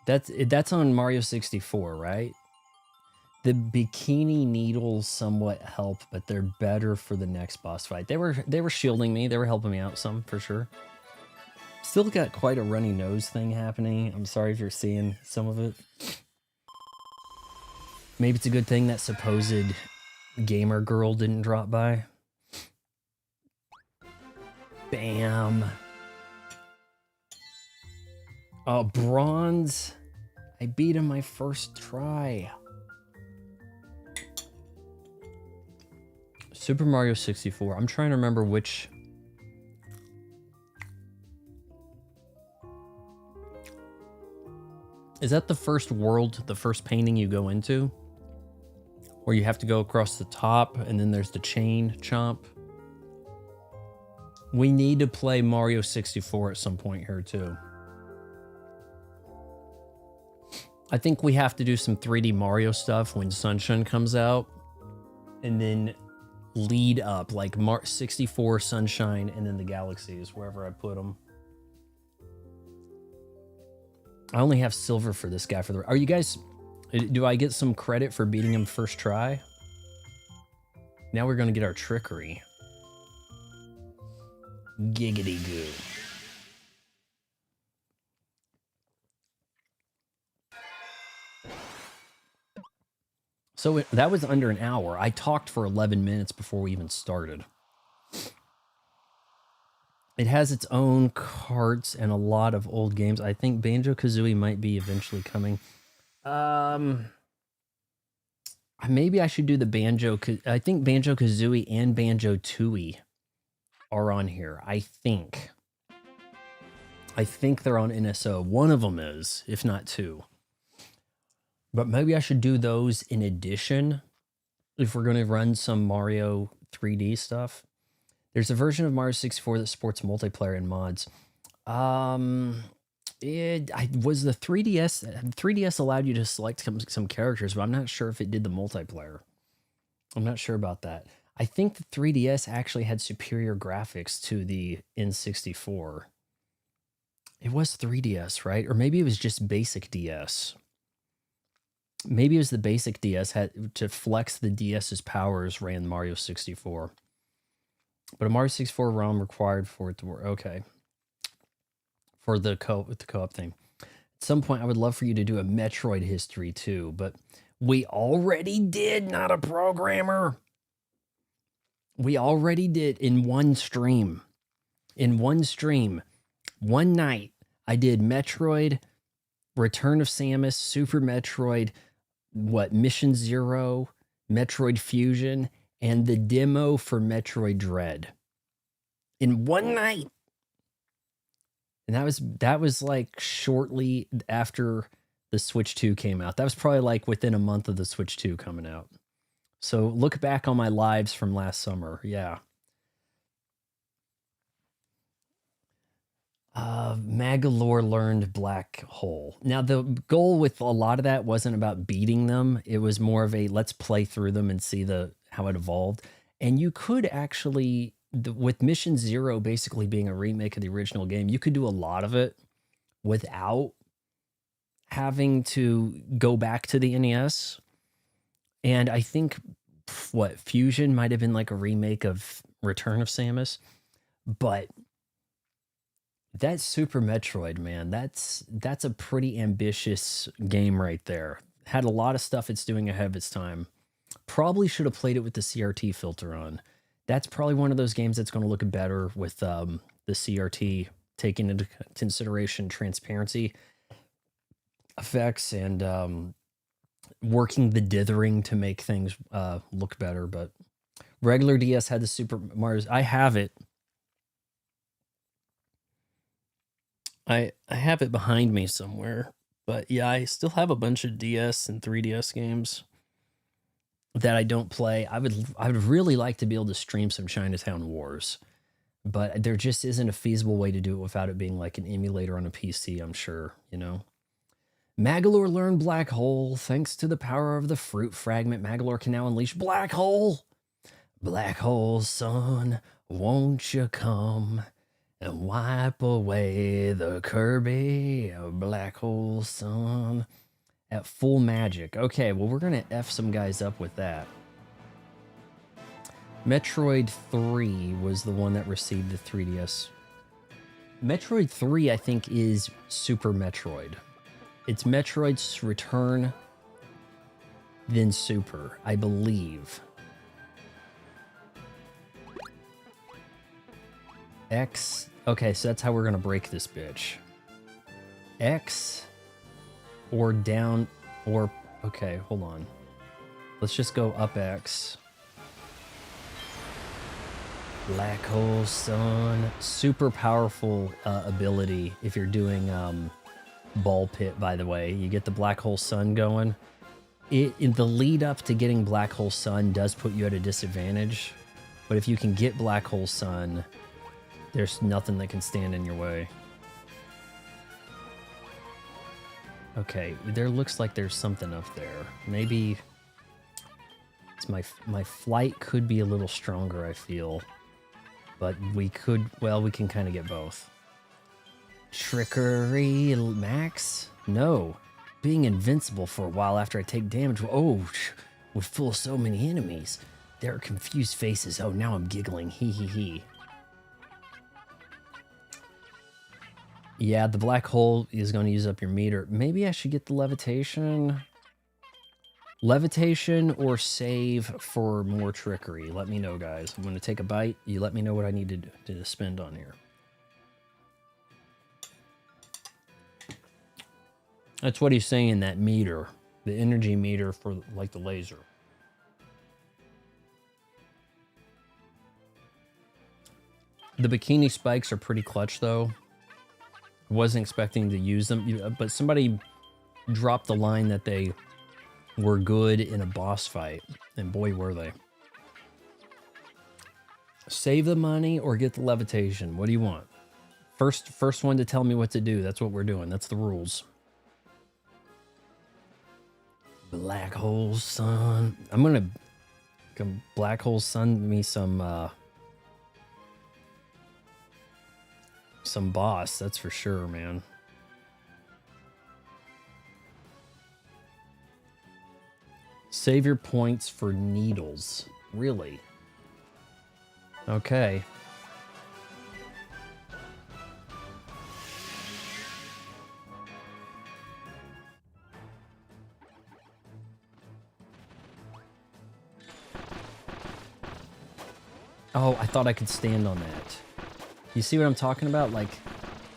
That's on Mario 64, right? The bikini needles somewhat help, but they're better for the next boss fight. They were shielding me. They were helping me out some, for sure. Still got quite a runny nose thing happening. I'm sorry if you're seeing some of it. Maybe it's a good thing that supposed gamer girl didn't drop by. Bam. Oh, bronze. I beat him my first try. Super Mario 64. I'm trying to remember which... Is that the first world, the first painting you go into? Where you have to go across the top, and then there's the chain chomp? We need to play Mario 64 at some point here, too. I think we have to do some 3D Mario stuff when Sunshine comes out. And then lead up, like 64, Sunshine, and then the Galaxies, wherever I put them. I only have silver for this guy. Are you guys... Do I get some credit for beating him first try? Now we're going to get our trickery. Giggity goo. So that was under an hour. I talked for 11 minutes before we even started. It has its own carts and a lot of old games. I think Banjo-Kazooie might be eventually coming. Um, maybe I should do the Banjo. I think Banjo Kazooie and Banjo Tooie are on here. I think they're on NSO. One of them is, if not two. But maybe I should do those in addition if we're going to run some Mario 3D stuff. There's a version of Mario 64 that supports multiplayer and mods. Was the 3DS. 3DS allowed you to select some characters, but I'm not sure if it did the multiplayer. I'm not sure about that. I think the 3DS actually had superior graphics to the N64. It was 3DS, right? Or maybe it was just basic DS. Maybe it was the basic DS had to flex the DS's powers ran Mario 64. But a Mario 64 ROM required for it to work. Okay. For the co-op thing. At some point, I would love for you to do a Metroid history too, but we already did, not a programmer. We already did in one stream. In one stream. One night, I did Metroid, Return of Samus, Super Metroid, Mission Zero, Metroid Fusion, and the demo for Metroid Dread. In one night. And that was like shortly after the Switch 2 came out. That was probably like within a month of the Switch 2 coming out. So look back on my lives from last summer. Yeah. Magolor learned Black Hole. Now, the goal with a lot of that wasn't about beating them. It was more of a let's play through them and see how it evolved. And you could actually, with Mission Zero basically being a remake of the original game, you could do a lot of it without having to go back to the NES. And I think, Fusion might have been like a remake of Return of Samus. But that Super Metroid, man, that's a pretty ambitious game right there. Had a lot of stuff it's doing ahead of its time. Probably should have played it with the CRT filter on. That's probably one of those games that's going to look better with the CRT taking into consideration transparency effects and working the dithering to make things look better. But regular DS had the Super Mario. I have it. I have it behind me somewhere, but yeah, I still have a bunch of DS and 3DS games that I don't play. I would really like to be able to stream some Chinatown Wars, but there just isn't a feasible way to do it without it being like an emulator on a PC, I'm sure, Magolor learned Black Hole. Thanks to the power of the fruit fragment, Magolor can now unleash Black Hole. Black Hole, son, won't you come and wipe away the Kirby, Black Hole, son, at full magic. Okay, well, we're going to F some guys up with that. Metroid 3 was the one that received the 3DS. Metroid 3, I think, is Super Metroid. It's Metroid's Return, then Super, I believe. X. Okay, so that's how we're going to break this bitch. X or down or... Okay, hold on. Let's just go up X. Black Hole, son. Super powerful ability if you're doing Ball Pit, by the way. You get the Black Hole Sun going. In the lead up to getting Black Hole Sun does put you at a disadvantage. But if you can get Black Hole Sun, there's nothing that can stand in your way. Okay, there looks like there's something up there. Maybe it's my flight could be a little stronger, I feel. But we can kind of get both. Trickery max? No. Being invincible for a while after I take damage. Oh, we're full of so many enemies. There are confused faces. Oh, now I'm giggling. Hee hee hee. Yeah, the black hole is going to use up your meter. Maybe I should get the levitation. Levitation or save for more trickery. Let me know, guys. I'm going to take a bite. You let me know what I need to spend on here. That's what he's saying, that meter. The energy meter for like the laser. The bikini spikes are pretty clutch though. Wasn't expecting to use them, but somebody dropped the line that they were good in a boss fight, and boy were they. Save the money or get the levitation. What do you want? First one to tell me what to do. That's what we're doing. That's the rules. Black hole sun. I'm gonna black hole sun me some boss. That's for sure, man. Save your points for needles. Really? Okay. Oh, I thought I could stand on that. You see what I'm talking about? Like,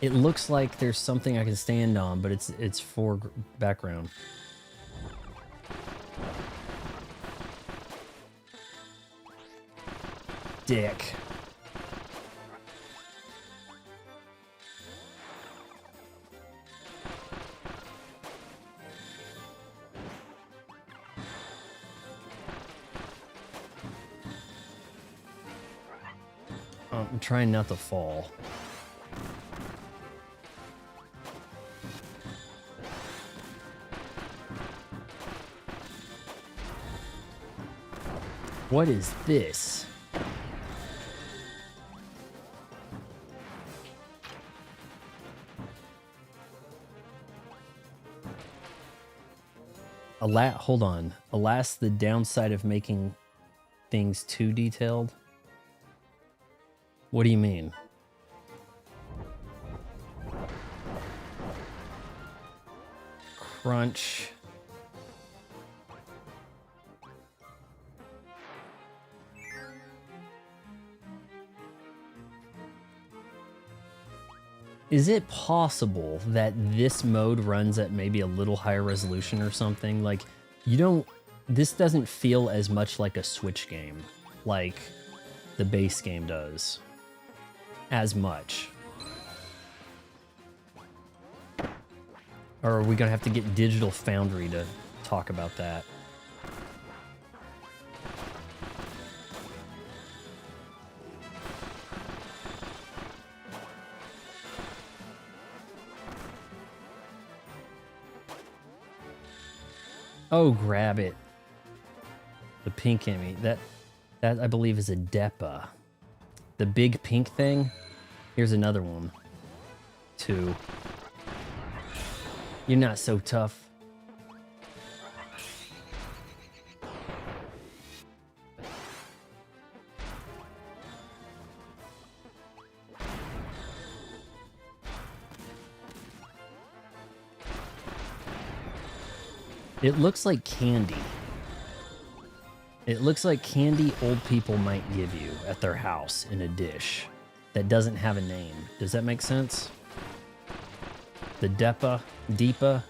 it looks like there's something I can stand on, but it's for background. Dick. I'm trying not to fall. What is this? Hold on. Alas, the downside of making things too detailed. What do you mean? Crunch. Is it possible that this mode runs at maybe a little higher resolution or something? Like, this doesn't feel as much like a Switch game, like the base game does. As much. Or are we gonna have to get Digital Foundry to talk about that? Oh, grab it. The pink enemy. That I believe is a Depa. The big pink thing. Here's another one. 2. You're not so tough. It looks like candy. It looks like candy old people might give you at their house in a dish that doesn't have a name. Does that make sense? The Depa? I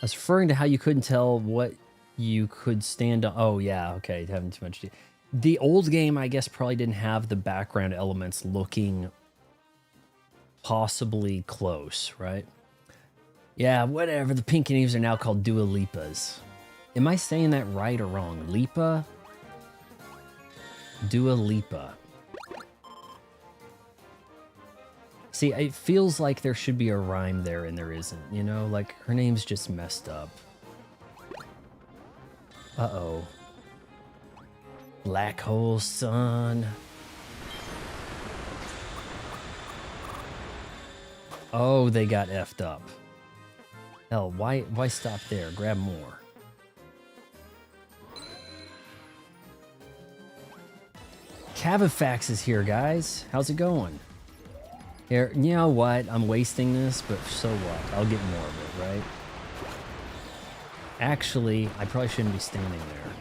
was referring to how you couldn't tell what you could stand on. Oh, yeah, okay, having too much. The old game, I guess, probably didn't have the background elements looking possibly close, right? Yeah, whatever. The pink enemies are now called Dua Lipas. Am I saying that right or wrong? Lipa? Dua Lipa. See, it feels like there should be a rhyme there and there isn't, you know? Like, her name's just messed up. Uh-oh. Black hole sun. Oh, they got effed up. Hell, why stop there? Grab more. Cavifax is here, guys. How's it going? Here, you know what? I'm wasting this, but so what? I'll get more of it, right? Actually, I probably shouldn't be standing there.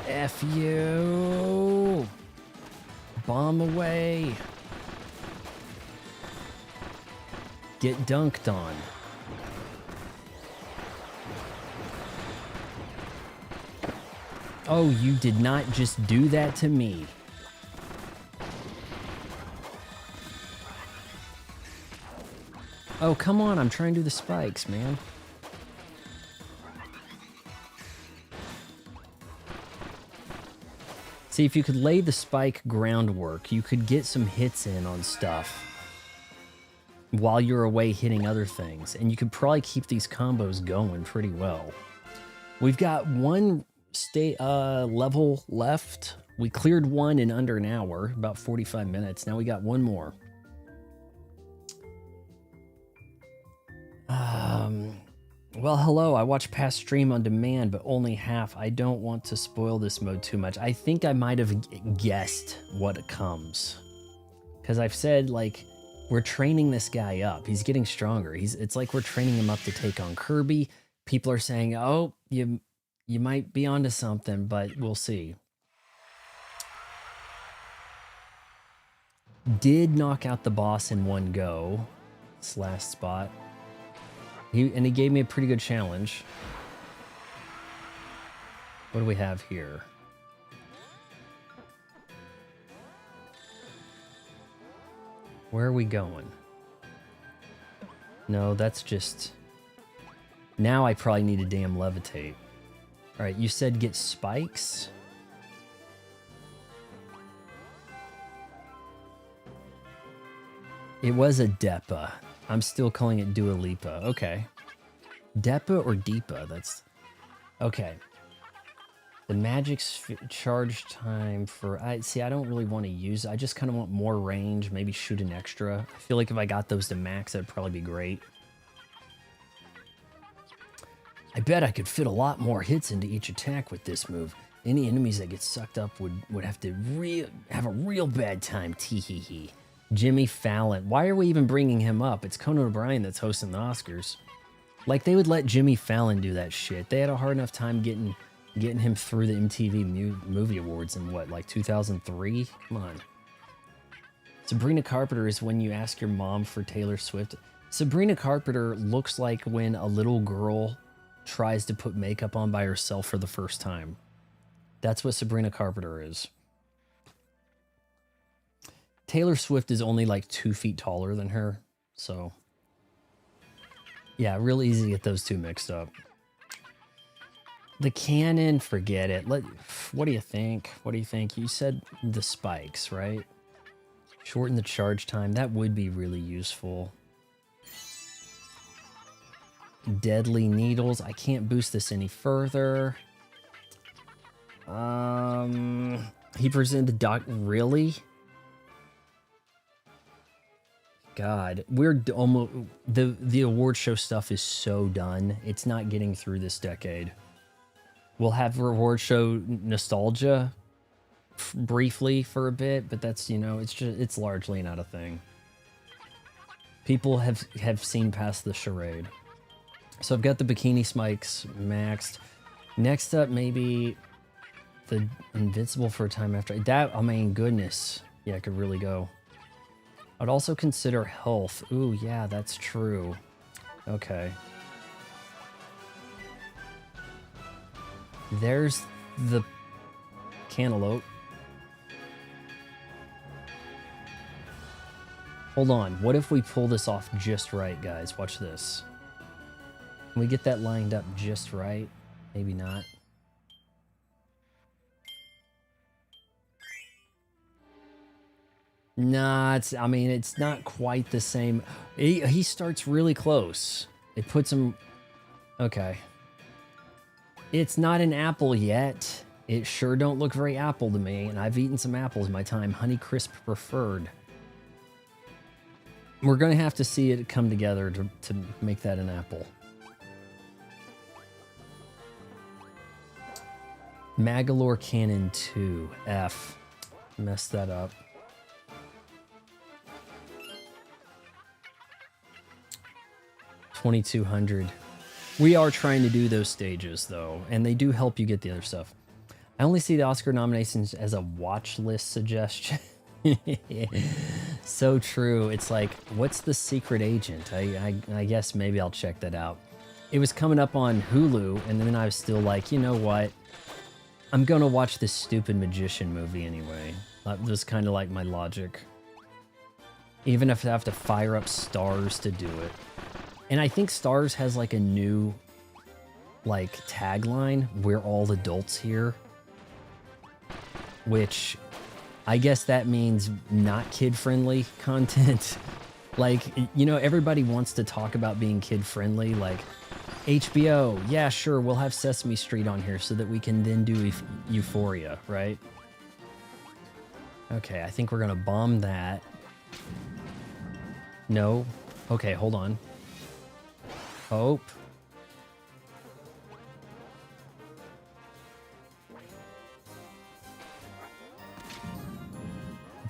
F you. Bomb away. Get dunked on. Oh, you did not just do that to me. Oh, come on. I'm trying to do the spikes, man. See, if you could lay the spike groundwork, you could get some hits in on stuff while you're away hitting other things, and you could probably keep these combos going pretty well. We've got one level left. We cleared one in under an hour, about 45 minutes. Now we got one more. Well, hello. I watch past stream on demand, but only half. I don't want to spoil this mode too much. I think I might have guessed what comes, because I've said, like, we're training this guy up. He's getting stronger. It's like we're training him up to take on Kirby. People are saying, oh, you might be onto something, but we'll see. Did knock out the boss in one go. This last spot. He gave me a pretty good challenge. What do we have here? Where are we going? No, that's just... Now I probably need to damn levitate. Alright, you said get spikes? It was a Depa. I'm still calling it Dua Lipa. Okay. Depa or Deepa? That's... Okay. The magic's charge time for... I don't really want to use... I just kind of want more range, maybe shoot an extra. I feel like if I got those to max, that'd probably be great. I bet I could fit a lot more hits into each attack with this move. Any enemies that get sucked up would have to have a real bad time. Tee-hee-hee. Jimmy Fallon. Why are we even bringing him up? It's Conan O'Brien that's hosting the Oscars. Like, they would let Jimmy Fallon do that shit. They had a hard enough time getting him through the MTV Movie Awards in, what, like 2003? Come on. Sabrina Carpenter is when you ask your mom for Taylor Swift. Sabrina Carpenter looks like when a little girl tries to put makeup on by herself for the first time. That's what Sabrina Carpenter is. Taylor Swift is only like 2 feet taller than her, so yeah, real easy to get those two mixed up. The cannon, forget it. What do you think? What do you think? You said the spikes, right? Shorten the charge time. That would be really useful. Deadly needles. I can't boost this any further. He presented Doc. Really? God, we're almost... The award show stuff is so done. It's not getting through this decade. We'll have award show nostalgia briefly for a bit, but that's, you know, it's largely not a thing. People have seen past the charade. So I've got the bikini spikes maxed. Next up, maybe the invincible for a time after that. I mean, goodness, yeah, I could really go. I'd also consider health. Ooh, yeah, that's true. Okay. There's the cantaloupe. Hold on. What if we pull this off just right, guys? Watch this. Can we get that lined up just right? Maybe not. Nah, I mean, it's not quite the same. He starts really close. It puts him... Okay. It's not an apple yet. It sure don't look very apple to me, and I've eaten some apples in my time. Honeycrisp preferred. We're going to have to see it come together to make that an apple. Magolor Cannon 2. F. Messed that up. $2,200. We are trying to do those stages, though, and they do help you get the other stuff. I only see the Oscar nominations as a watch list suggestion. So true. It's like, what's The Secret Agent? I guess maybe I'll check that out. It was coming up on Hulu, and then I was still like, you know what? I'm gonna watch this stupid magician movie anyway. That was kind of like my logic. Even if I have to fire up Stars to do it. And I think Stars has like a new like tagline, "We're all adults here." Which I guess that means not kid-friendly content. Like, you know, everybody wants to talk about being kid-friendly, like HBO, yeah, sure, we'll have Sesame Street on here so that we can then do Euphoria, right? Okay, I think we're gonna bomb that. No. Okay, hold on. Hope.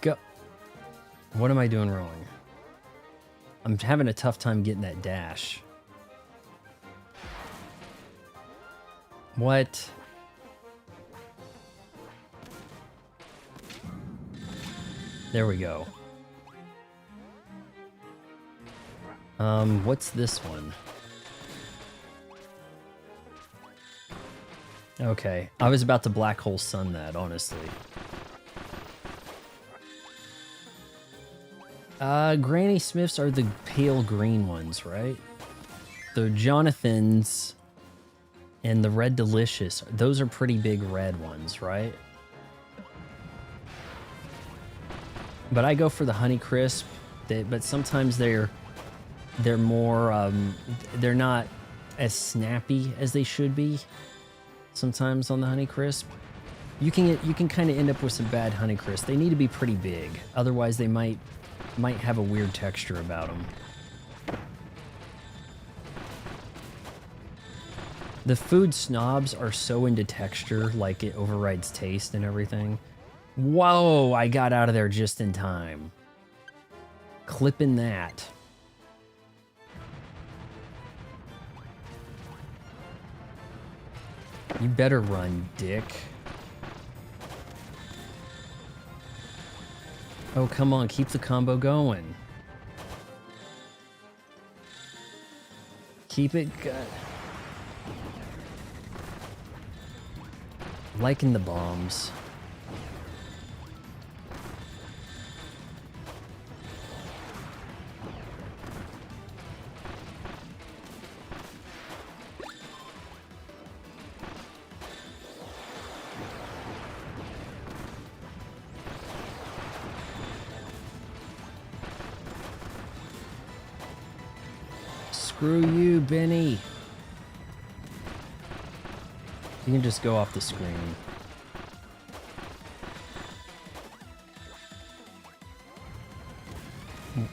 Go. What am I doing wrong? I'm having a tough time getting that dash. What? There we go. What's this one? Okay, I was about to black hole sun that, honestly. Granny Smiths are the pale green ones, right? The Jonathans and the Red Delicious, those are pretty big red ones, right? But I go for the Honey Crisp, but sometimes they're more, they're not as snappy as they should be. Sometimes on the Honey Crisp, you can kind of end up with some bad Honey Crisp. They need to be pretty big, otherwise they might have a weird texture about them. The food snobs are so into texture, like it overrides taste and everything. Whoa, I got out of there just in time. Clipping that. You better run, dick. Oh, come on, keep the combo going. Keep it good. Liking the bombs. Screw you, Benny. You can just go off the screen.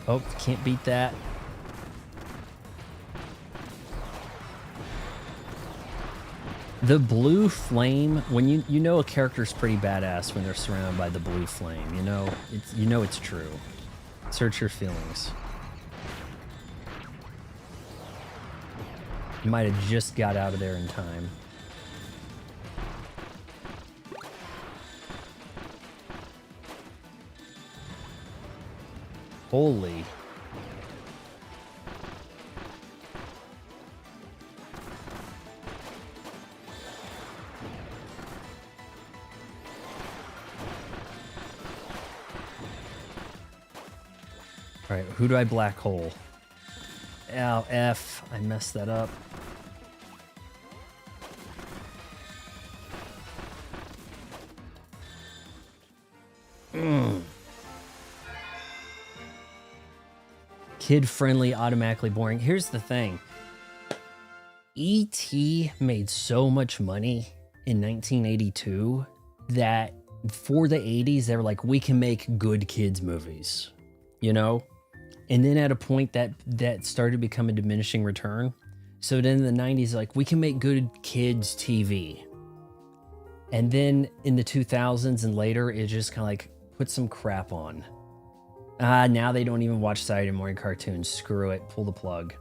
Oh, can't beat that. The blue flame, when you know a character's pretty badass when they're surrounded by the blue flame, you know it's true. Search your feelings. You might have just got out of there in time. Holy. All right, who do I black hole? Ow, F. I messed that up. Kid-friendly, automatically boring. Here's the thing. E.T. made so much money in 1982 that for the 80s, they were like, we can make good kids movies, you know? And then at a point that started to become a diminishing return. So then in the 90s, like, we can make good kids TV. And then in the 2000s and later, it just kind of like put some crap on. Now they don't even watch Saturday morning cartoons. Screw it. Pull the plug.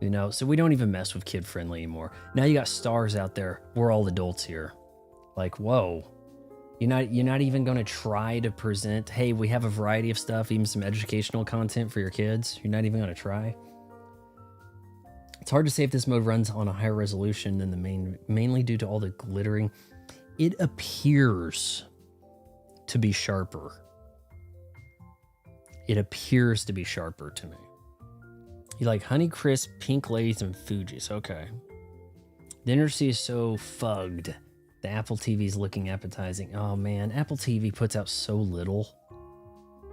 You know, so we don't even mess with kid-friendly anymore. Now you got Stars out there. We're all adults here. Like, whoa. You're not even going to try to present, hey, we have a variety of stuff, even some educational content for your kids. You're not even going to try. It's hard to say if this mode runs on a higher resolution than the main, mainly due to all the glittering. It appears to be sharper. It appears to be sharper to me. You like Honeycrisp, Pink Lays, and Fuji's. Okay. The interseam is so fugged. The Apple TV's looking appetizing. Oh man, Apple TV puts out so little.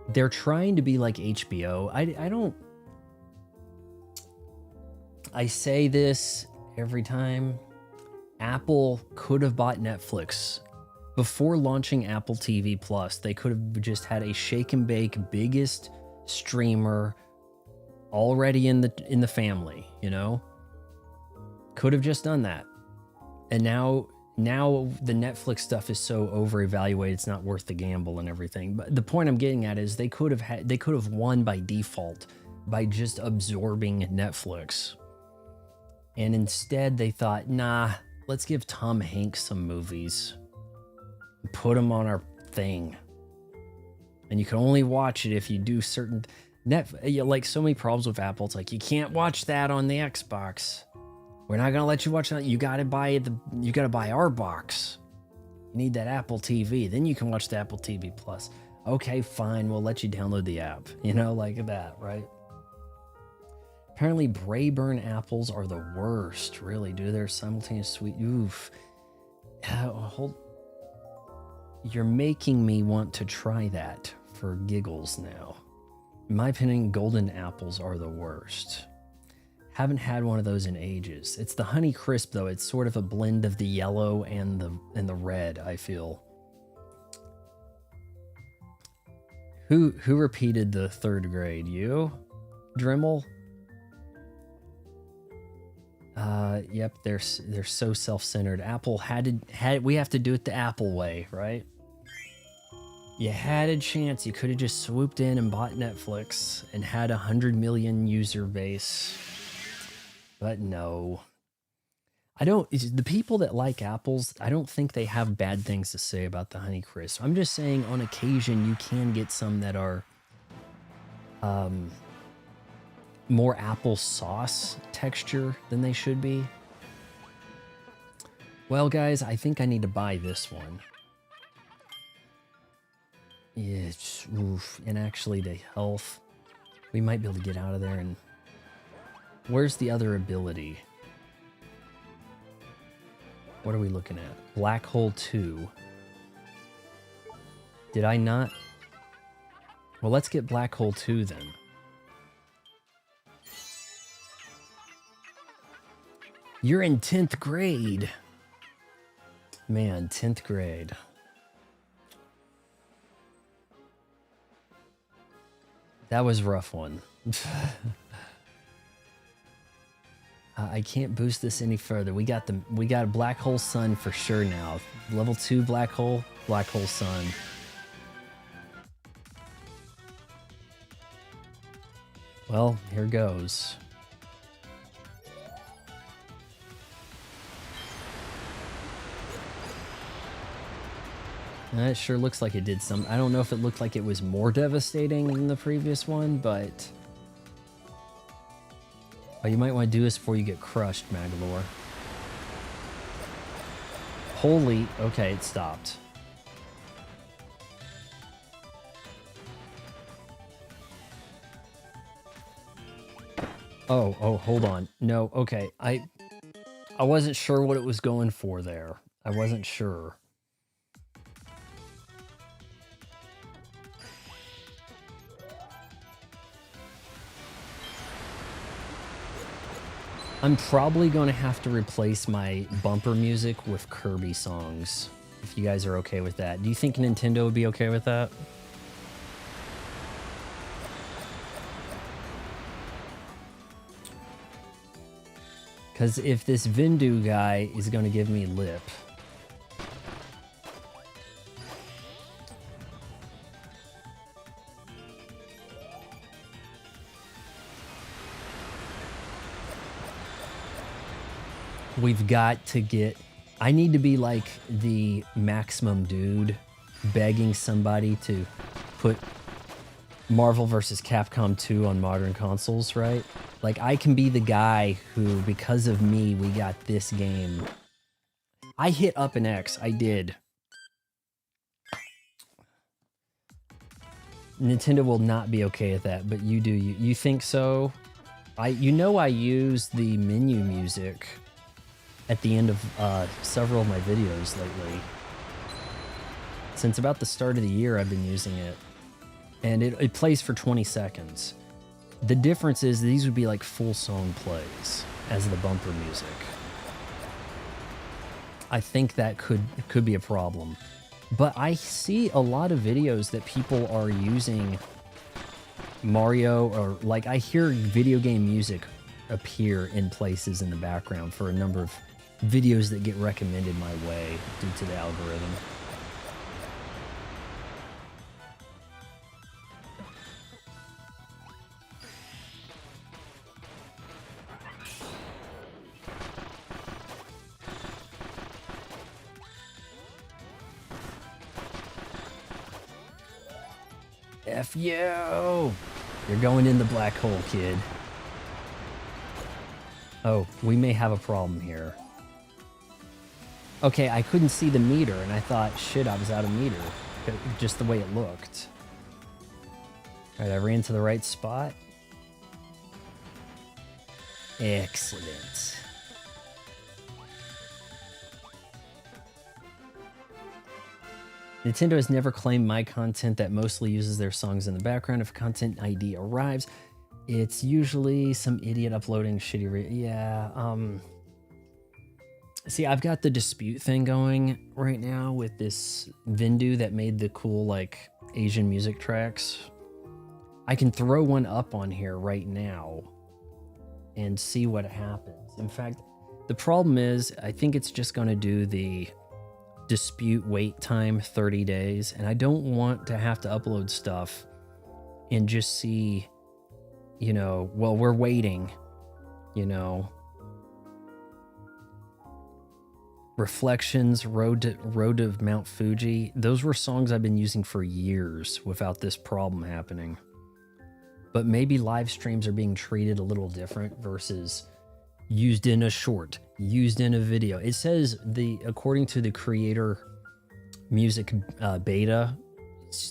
They're trying to be like HBO. I say this every time. Apple could have bought Netflix. Before launching Apple TV Plus, they could have just had a shake and bake biggest streamer already in the family, you know? Could have just done that. And now the Netflix stuff is so over-evaluated, it's not worth the gamble and everything. But the point I'm getting at is they could have won by default by just absorbing Netflix. And instead they thought, nah, let's give Tom Hanks some movies. Put them on our thing. And you can only watch it if you do certain like so many problems with Apple. It's like, you can't watch that on the Xbox. We're not gonna let you watch that. You gotta buy our box. You need that Apple TV. Then you can watch the Apple TV Plus. Okay, fine. We'll let you download the app. You know, like that, right? Apparently, Brayburn apples are the worst. Really, dude. They're simultaneous sweet. Oof. You're making me want to try that for giggles now. In my opinion, golden apples are the worst. Haven't had one of those in ages. It's the Honey Crisp though. It's sort of a blend of the yellow and the red, I feel. Who repeated the 3rd grade? You? Dremel? Yep, they're so self-centered. Apple we have to do it the Apple way, right? You had a chance. You could have just swooped in and bought Netflix and had 100 million user base. But no. The people that like apples, I don't think they have bad things to say about the Honeycrisp. I'm just saying on occasion you can get some that are more applesauce texture than they should be. Well, guys, I think I need to buy this one. Yeah, oof. And actually the health, we might be able to get out of there. And where's the other ability? What are we looking at? Black Hole 2. Did I not? Well, let's get Black Hole 2 then. You're in 10th grade. Man, 10th grade. That was a rough one. I can't boost this any further. We got a Black Hole Sun for sure now. Level 2 Black Hole Sun. Well, here goes. It sure looks like it did some. I don't know if it looked like it was more devastating than the previous one, but... Oh, you might want to do this before you get crushed, Magolor. Holy... Okay, it stopped. Oh, hold on. No, okay. I wasn't sure what it was going for there. I wasn't sure. I'm probably going to have to replace my bumper music with Kirby songs, if you guys are okay with that. Do you think Nintendo would be okay with that? Because if this Vindu guy is going to give me lip... We've got to get I need to be like the maximum dude begging somebody to put Marvel vs. Capcom 2 on modern consoles, right? Like, I can be the guy who, because of me, we got this game. I hit up an X. I did. Nintendo will not be okay at that, but you do. You think so? You know I use the menu music at the end of several of my videos lately. Since about the start of the year, I've been using it. And it plays for 20 seconds. The difference is these would be like full song plays as the bumper music. I think that could be a problem. But I see a lot of videos that people are using Mario, or like I hear video game music appear in places in the background for a number of videos that get recommended my way due to the algorithm. F you! You're going in the black hole, kid. Oh, we may have a problem here. Okay, I couldn't see the meter, and I thought, shit, I was out of meter. Just the way it looked. Alright, I ran to the right spot. Excellent. Nintendo has never claimed my content that mostly uses their songs in the background. If content ID arrives, it's usually some idiot uploading shitty see, I've got the dispute thing going right now with this Vindu that made the cool, like, Asian music tracks. I can throw one up on here right now and see what happens. In fact, the problem is, I think it's just going to do the dispute wait time 30 days, and I don't want to have to upload stuff and just see, you know, well, we're waiting, you know. Reflections, Road to Mount Fuji, those were songs I've been using for years without this problem happening. But maybe live streams are being treated a little different versus used in a short, used in a video. It says according to the creator music beta,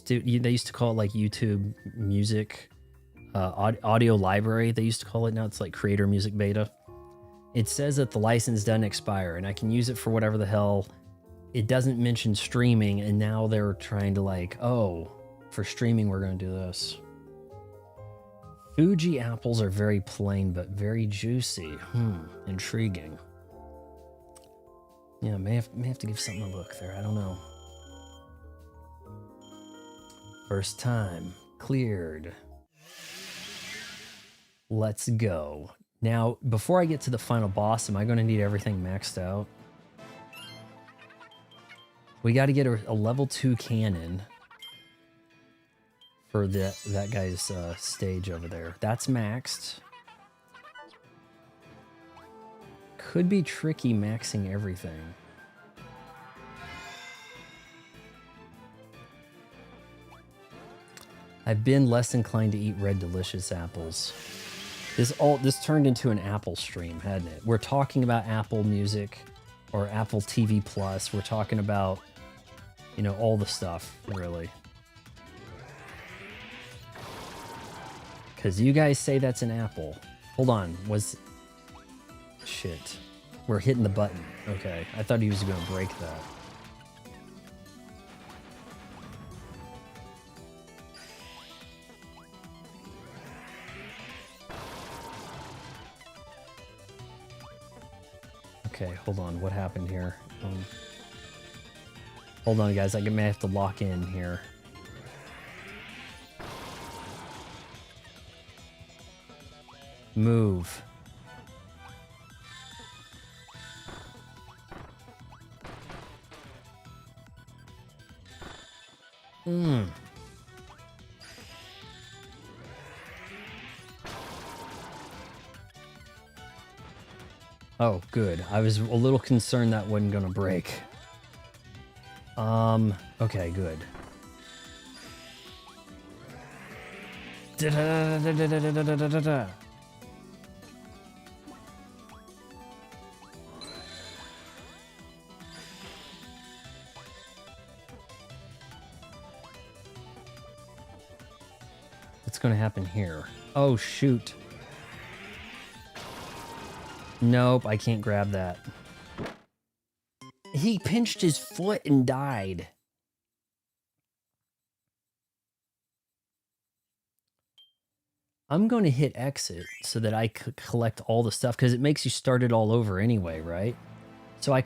they used to call it like YouTube music audio library. They used to call it. Now it's like creator music beta. It says that the license doesn't expire and I can use it for whatever the hell. It doesn't mention streaming, and now they're trying to like, oh, for streaming we're going to do this. Fuji apples are very plain but very juicy. Intriguing. Yeah, may have to give something a look there. I don't know. First time cleared. Let's go. Now, before I get to the final boss, am I going to need everything maxed out? We got to get a level 2 cannon for that guy's stage over there. That's maxed. Could be tricky maxing everything. I've been less inclined to eat red delicious apples. This turned into an Apple stream, hadn't it? We're talking about Apple Music or Apple TV Plus. We're talking about, you know, all the stuff, really. Because you guys say that's an apple. Hold on, shit. We're hitting the button. Okay, I thought he was going to break that. Okay, hold on. What happened here? Hold on, guys. I may have to lock in here. Move. Oh, good. I was a little concerned that wasn't gonna break. Okay, good. Da-da-da-da-da-da-da-da-da-da. What's gonna happen here? Oh, shoot. Nope, I can't grab that. He pinched his foot and died. I'm going to hit exit so that I could collect all the stuff, because it makes you start it all over anyway, right? So I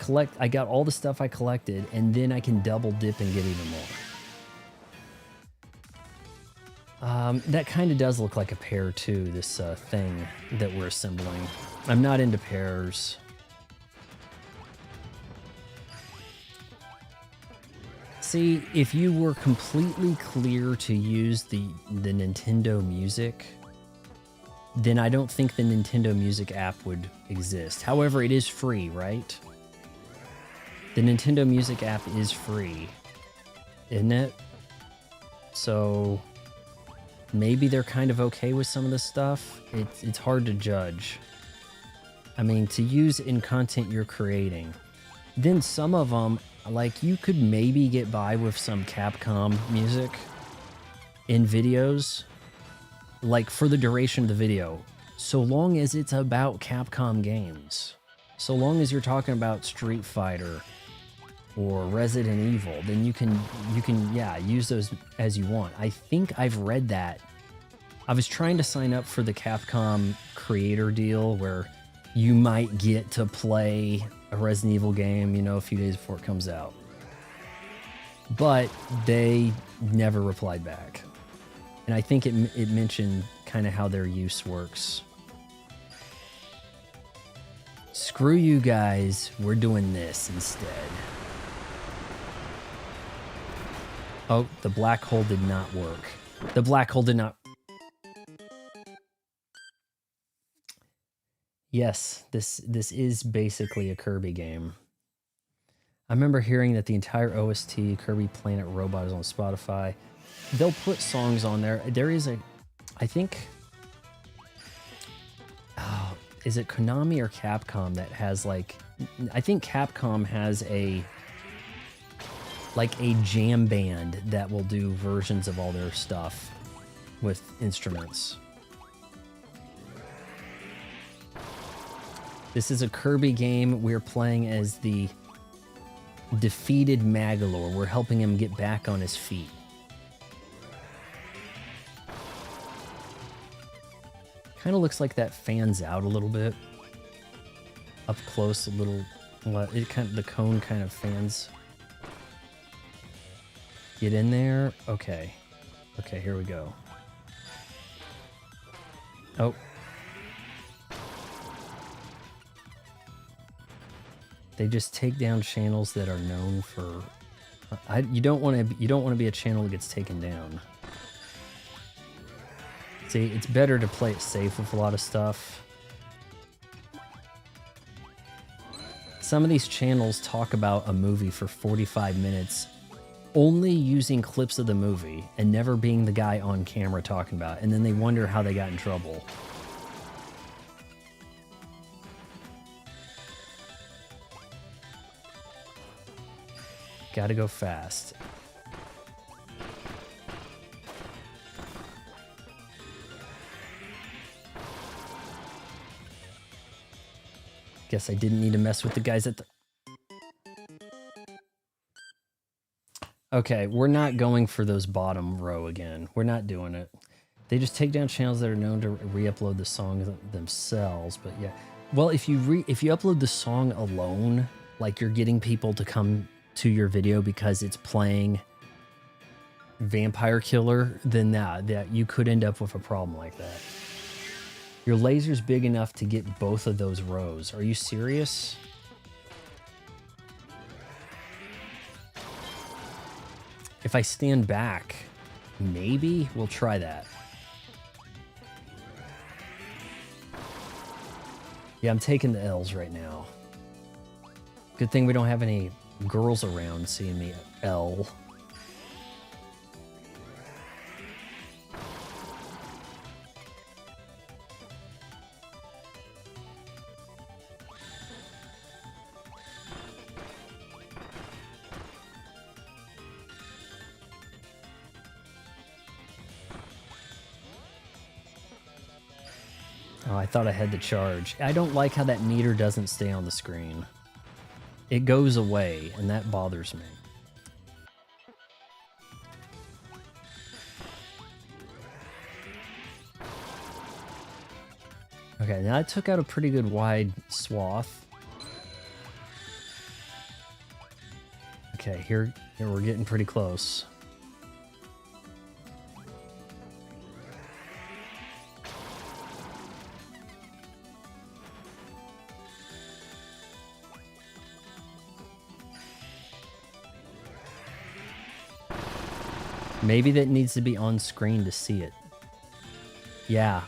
got all the stuff I collected, and then I can double dip and get even more. That kind of does look like a pair too, this thing that we're assembling. I'm not into pairs. See, if you were completely clear to use the Nintendo Music, then I don't think the Nintendo Music app would exist. However, it is free, right? The Nintendo Music app is free, isn't it? So maybe they're kind of okay with some of this stuff. It's hard to judge. I mean, to use in content you're creating. Then some of them, like, you could maybe get by with some Capcom music in videos, like for the duration of the video, so long as it's about Capcom games. So long as you're talking about Street Fighter or Resident Evil, then you can yeah, use those as you want. I think I've read that. I was trying to sign up for the Capcom creator deal where you might get to play a Resident Evil game, you know, a few days before it comes out. But they never replied back. And I think it mentioned kind of how their use works. Screw you guys, we're doing this instead. Oh, the black hole did not work. The black hole did not... Yes, this is basically a Kirby game. I remember hearing that the entire OST, Kirby Planet Robot, is on Spotify. They'll put songs on there. There is a... I think... Oh, is it Konami or Capcom that has, like... I think Capcom has a... like a jam band that will do versions of all their stuff with instruments. This is a Kirby game. We're playing as the defeated Magolor. We're helping him get back on his feet. Kind of looks like that fans out a little bit. Up close a little. Well, it kind of, the cone kind of fans. Get in there. Okay. Okay, here we go. Oh. They just take down channels that are known for... you don't want to be a channel that gets taken down. See, it's better to play it safe with a lot of stuff. Some of these channels talk about a movie for 45 minutes, only using clips of the movie and never being the guy on camera talking about it, and then they wonder how they got in trouble. Gotta go fast. Guess I didn't need to mess with the guys at the... Okay, we're not going for those bottom row again. We're not doing it. They just take down channels that are known to re-upload the songs themselves, but yeah. Well, if you upload the song alone, like you're getting people to come to your video because it's playing Vampire Killer, then that you could end up with a problem like that. Your laser's big enough to get both of those rows. Are you serious? If I stand back, maybe we'll try that. Yeah, I'm taking the L's right now. Good thing we don't have any girls around seeing me L. Oh, I thought I had to charge. I don't like how that meter doesn't stay on the screen. It goes away, and that bothers me. Okay, now I took out a pretty good wide swath. Okay, here we're getting pretty close. Maybe that needs to be on screen to see it. Yeah.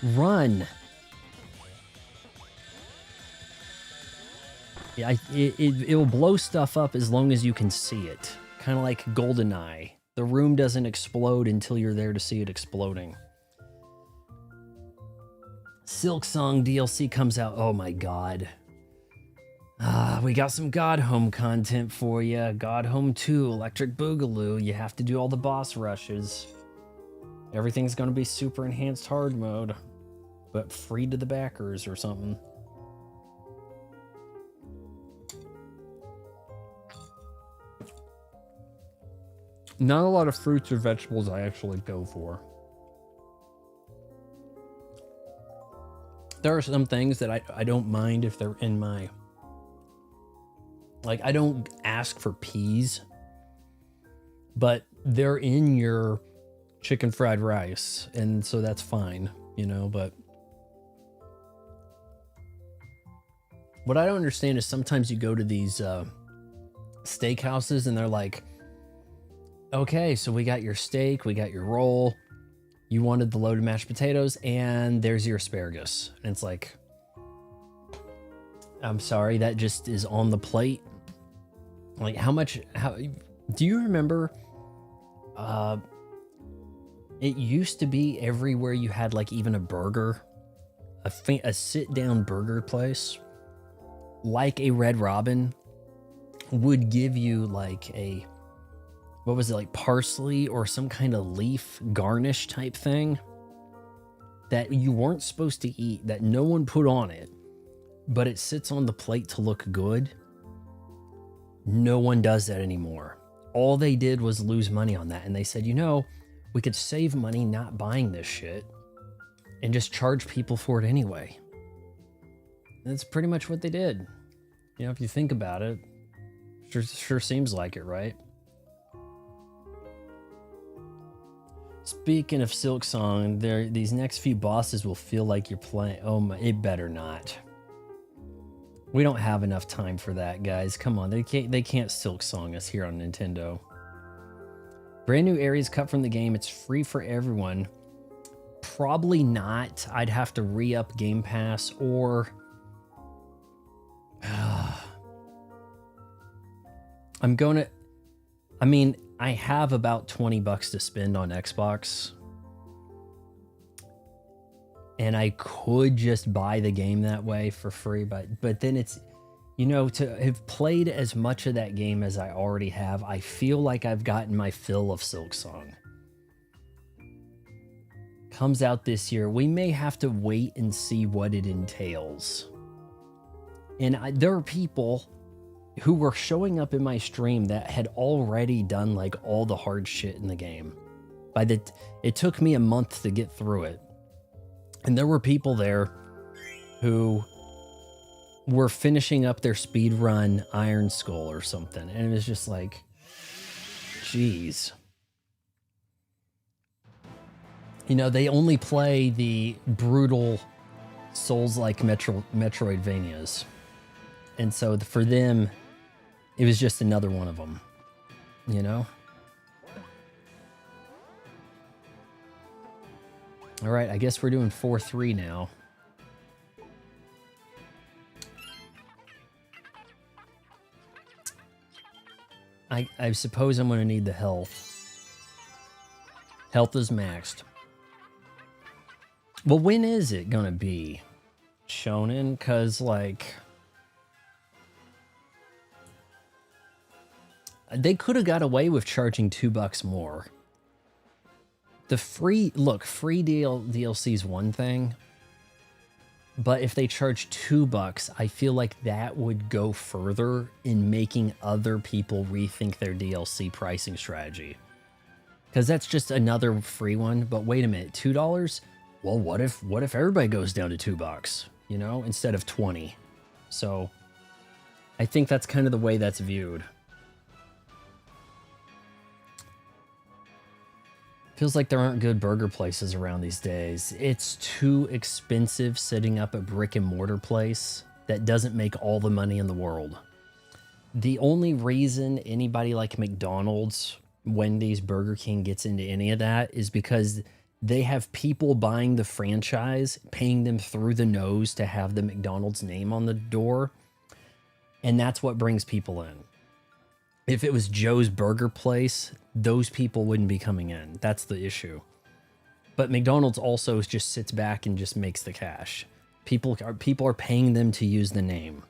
Run. Yeah, it will blow stuff up as long as you can see it. Kind of like GoldenEye. The room doesn't explode until you're there to see it exploding. Silksong DLC comes out. Oh my god. We got some God Home content for you. God Home 2, Electric Boogaloo. You have to do all the boss rushes. Everything's going to be super enhanced hard mode, but free to the backers or something. Not a lot of fruits or vegetables I actually go for. There are some things that I don't mind if they're in my... Like, I don't ask for peas, but they're in your chicken fried rice, and so that's fine, you know, but... What I don't understand is sometimes you go to these steakhouses and they're like, okay, so we got your steak, we got your roll, you wanted the loaded mashed potatoes, and there's your asparagus. And it's like, I'm sorry, that just is on the plate. Like, how do you remember, it used to be everywhere you had, like, even a burger, a sit-down burger place, like a Red Robin, would give you, like, a, what was it, like parsley or some kind of leaf garnish type thing that you weren't supposed to eat, that no one put on it, but it sits on the plate to look good. No one does that anymore. All they did was lose money on that. And they said, you know, we could save money not buying this shit and just charge people for it anyway. And that's pretty much what they did. You know, if you think about it, sure seems like it, right? Speaking of Silksong, these next few bosses will feel like you're playing. Oh my, it better not. We don't have enough time for that, guys. Come on, they can't Silksong us here on Nintendo. Brand new areas cut from the game. It's free for everyone. Probably not. I'd have to re-up Game Pass or... I mean, I have about 20 bucks to spend on Xbox. And I could just buy the game that way for free, but then it's, you know, to have played as much of that game as I already have, I feel like I've gotten my fill of Silksong. Comes out this year. We may have to wait and see what it entails. And there are people who were showing up in my stream that had already done like all the hard shit in the game. It took me a month to get through it. And there were people there who were finishing up their speed run Iron Skull or something. And it was just like, geez. You know, they only play the brutal Souls-like Metroidvanias. And so for them, it was just another one of them, you know? All right, I guess we're doing 4-3 now. I suppose I'm going to need the health. Health is maxed. Well, when is it going to be shonen? Because, like, they could have got away with charging $2 more. The free DLC is one thing, but if they charge $2, I feel like that would go further in making other people rethink their DLC pricing strategy. Because that's just another free one. But wait a minute, $2? Well, what if everybody goes down to $2, you know, instead of 20? So I think that's kind of the way that's viewed. Feels like there aren't good burger places around these days. It's too expensive setting up a brick and mortar place that doesn't make all the money in the world. The only reason anybody like McDonald's, Wendy's, Burger King gets into any of that is because they have people buying the franchise, paying them through the nose to have the McDonald's name on the door. And that's what brings people in. If it was Joe's Burger Place, those people wouldn't be coming in. That's the issue. But McDonald's also just sits back and just makes the cash. People are paying them to use the name.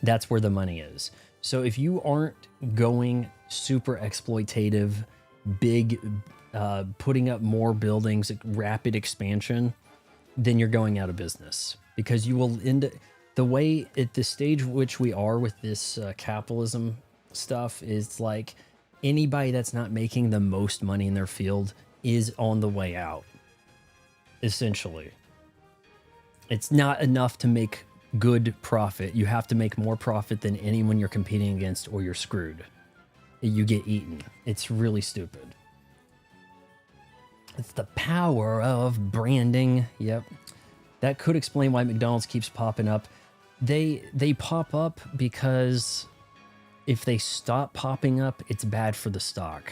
That's where the money is. So if you aren't going super exploitative, big, putting up more buildings, rapid expansion, then you're going out of business. Because you will end the way at the stage which we are with this capitalism stuff is like anybody that's not making the most money in their field is on the way out. Essentially, it's not enough to make good profit. You have to make more profit than anyone you're competing against, or you're screwed. You get eaten. It's really stupid. It's the power of branding. Yep, that could explain why McDonald's keeps popping up. They pop up because if they stop popping up, it's bad for the stock.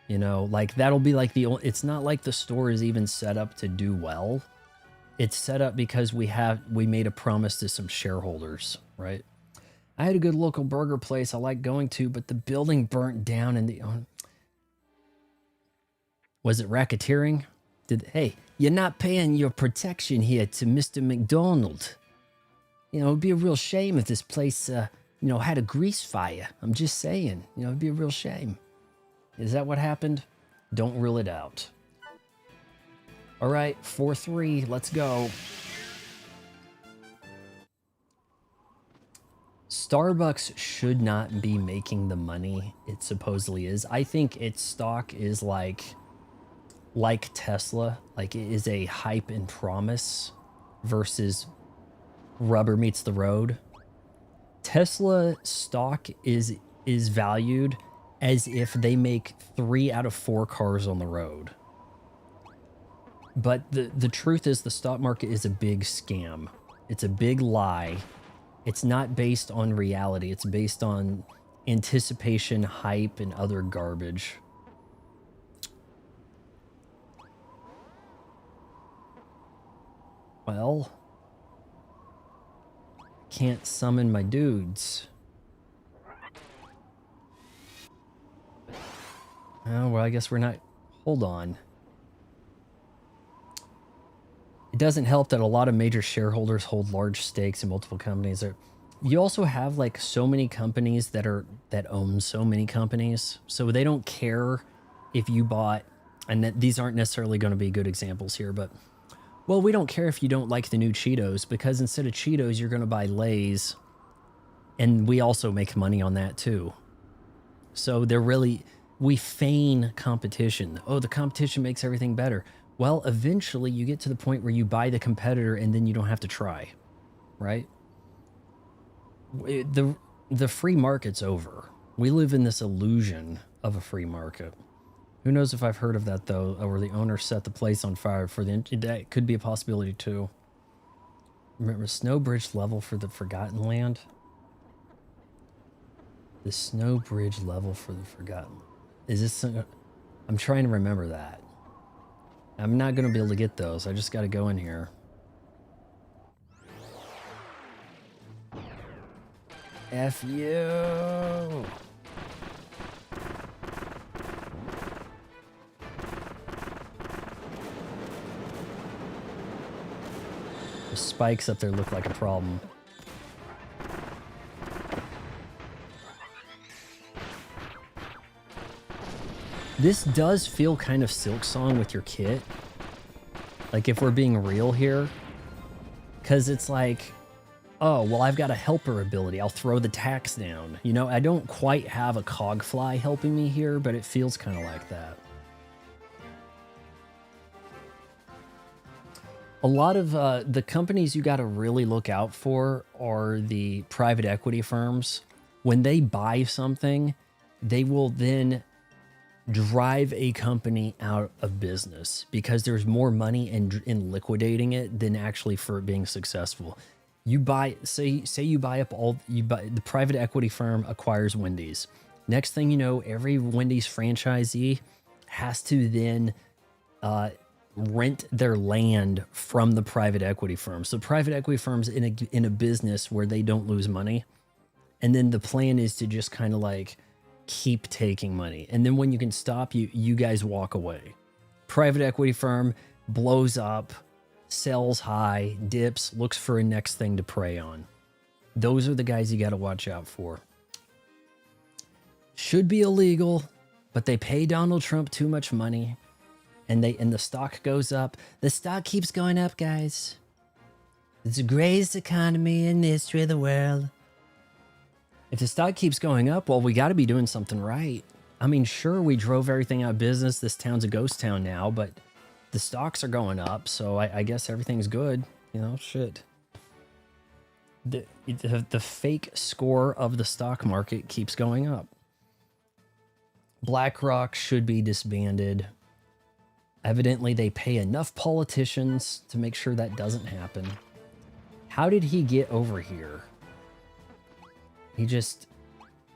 You know, like that'll be like it's not like the store is even set up to do well. It's set up because we made a promise to some shareholders, right? I had a good local burger place I like going to, but the building burnt down and was it racketeering? Hey, you're not paying your protection here to Mr. McDonald. You know, it'd be a real shame if this place had a grease fire. I'm just saying, it'd be a real shame. Is that what happened? Don't rule it out. All right, 4-3, let's go. Starbucks should not be making the money it supposedly is. I think its stock is like Tesla, like it is a hype and promise versus rubber meets the road. Tesla stock is valued as if they make 3 out of 4 cars on the road. But the truth is the stock market is a big scam. It's a big lie. It's not based on reality. It's based on anticipation, hype, and other garbage. Well, can't summon my dudes. Oh, well, I guess we're not... Hold on. It doesn't help that a lot of major shareholders hold large stakes in multiple companies. You also have like so many companies that own so many companies, so they don't care if you bought, and these aren't necessarily going to be good examples here, but well, we don't care if you don't like the new Cheetos, because instead of Cheetos, you're going to buy Lay's, and we also make money on that too. So we feign competition. Oh, the competition makes everything better. Well, eventually you get to the point where you buy the competitor and then you don't have to try, right? The free market's over. We live in this illusion of a free market. Who knows if I've heard of that, though, or the owner set the place on fire for that could be a possibility, too. Remember, Snow Bridge level for the Forgotten Land? The Snow Bridge level for the Forgotten... Is this... I'm trying to remember that. I'm not going to be able to get those. I just got to go in here. F you. The spikes up there look like a problem. This does feel kind of Silk Song with your kit. Like, if we're being real here. Because it's like, oh, well, I've got a helper ability. I'll throw the tax down. You know, I don't quite have a Cogfly helping me here, but it feels kind of like that. A lot of the companies you got to really look out for are the private equity firms. When they buy something, they will then drive a company out of business because there's more money in liquidating it than actually for it being successful. You buy, say you buy up the private equity firm acquires Wendy's. Next thing you know, every Wendy's franchisee has to then rent their land from the private equity firm. So private equity firms in a business where they don't lose money. And then the plan is to just kind of like keep taking money. And then when you can stop, you guys walk away. Private equity firm blows up, sells high, dips, looks for a next thing to prey on. Those are the guys you got to watch out for. Should be illegal, but they pay Donald Trump too much money, and the stock goes up. The stock keeps going up, guys. It's the greatest economy in the history of the world. If the stock keeps going up, well, we got to be doing something right. I mean, sure, we drove everything out of business. This town's a ghost town now, but the stocks are going up, so I guess everything's good. You know, shit. The fake score of the stock market keeps going up. BlackRock should be disbanded. Evidently, they pay enough politicians to make sure that doesn't happen. How did he get over here? It just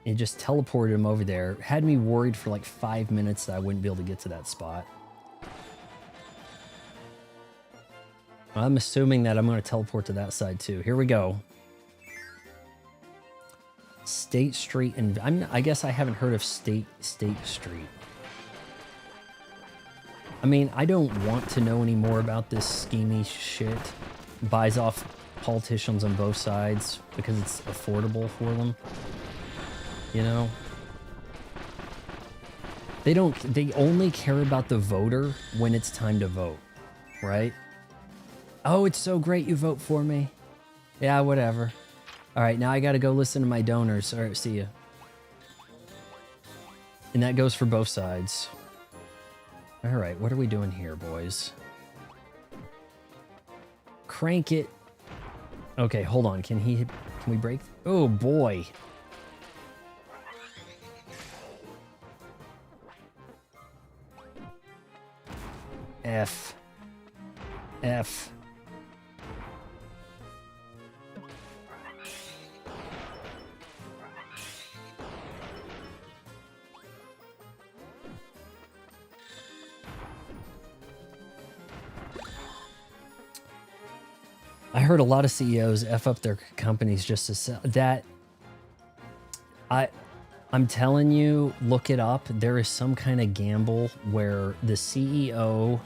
teleported him over there. Had me worried for like 5 minutes that I wouldn't be able to get to that spot. I'm assuming that I'm going to teleport to that side too. Here we go. State Street, and I guess I haven't heard of State Street. I mean, I don't want to know any more about this schemy shit. Buys off politicians on both sides because it's affordable for them. You know? They only care about the voter when it's time to vote, right? Oh, it's so great you vote for me. Yeah, whatever. All right, now I got to go listen to my donors. All right, see ya. And that goes for both sides. All right, what are we doing here, boys? Crank it. Okay, hold on. Can we break? Oh, boy. F. I heard a lot of CEOs F up their companies just to sell that. I'm telling you, look it up. There is some kind of gamble where the CEO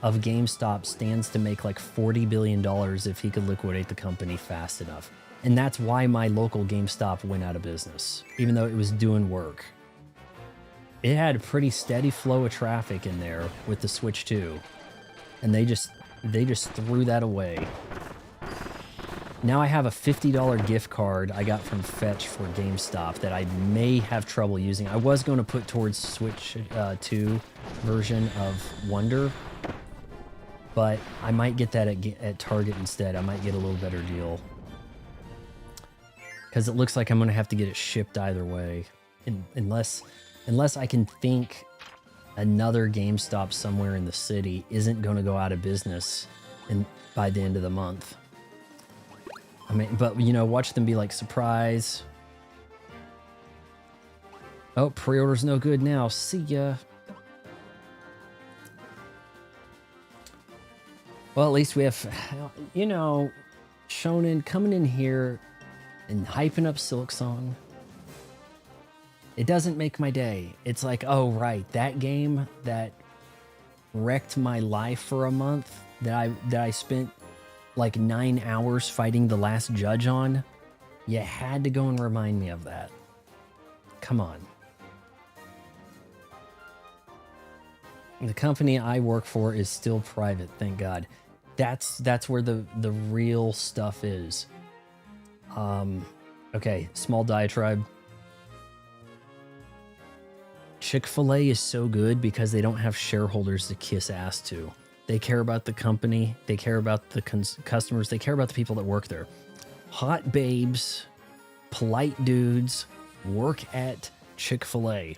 of GameStop stands to make like $40 billion if he could liquidate the company fast enough. And that's why my local GameStop went out of business, even though it was doing work. It had a pretty steady flow of traffic in there with the Switch 2. And they just threw that away. Now I have a $50 gift card I got from Fetch for GameStop that I may have trouble using. I was going to put towards Switch 2 version of Wonder, but I might get that at Target instead. I might get a little better deal. Because it looks like I'm going to have to get it shipped either way. Unless I can think another GameStop somewhere in the city isn't going to go out of business by the end of the month. I mean, but, you know, watch them be like, surprise. Oh, pre-order's no good now. See ya. Well, at least we have, you know, Shonen coming in here and hyping up Silk Song. It doesn't make my day. It's like, oh, right, that game that wrecked my life for a month that I spent like 9 hours fighting the last judge on. You had to go and remind me of that. Come on. The company I work for is still private, thank God. That's where the real stuff is. Okay, small diatribe. Chick-fil-A is so good because they don't have shareholders to kiss ass to. They care about the company, they care about the customers, they care about the people that work there. Hot babes, polite dudes work at Chick-fil-A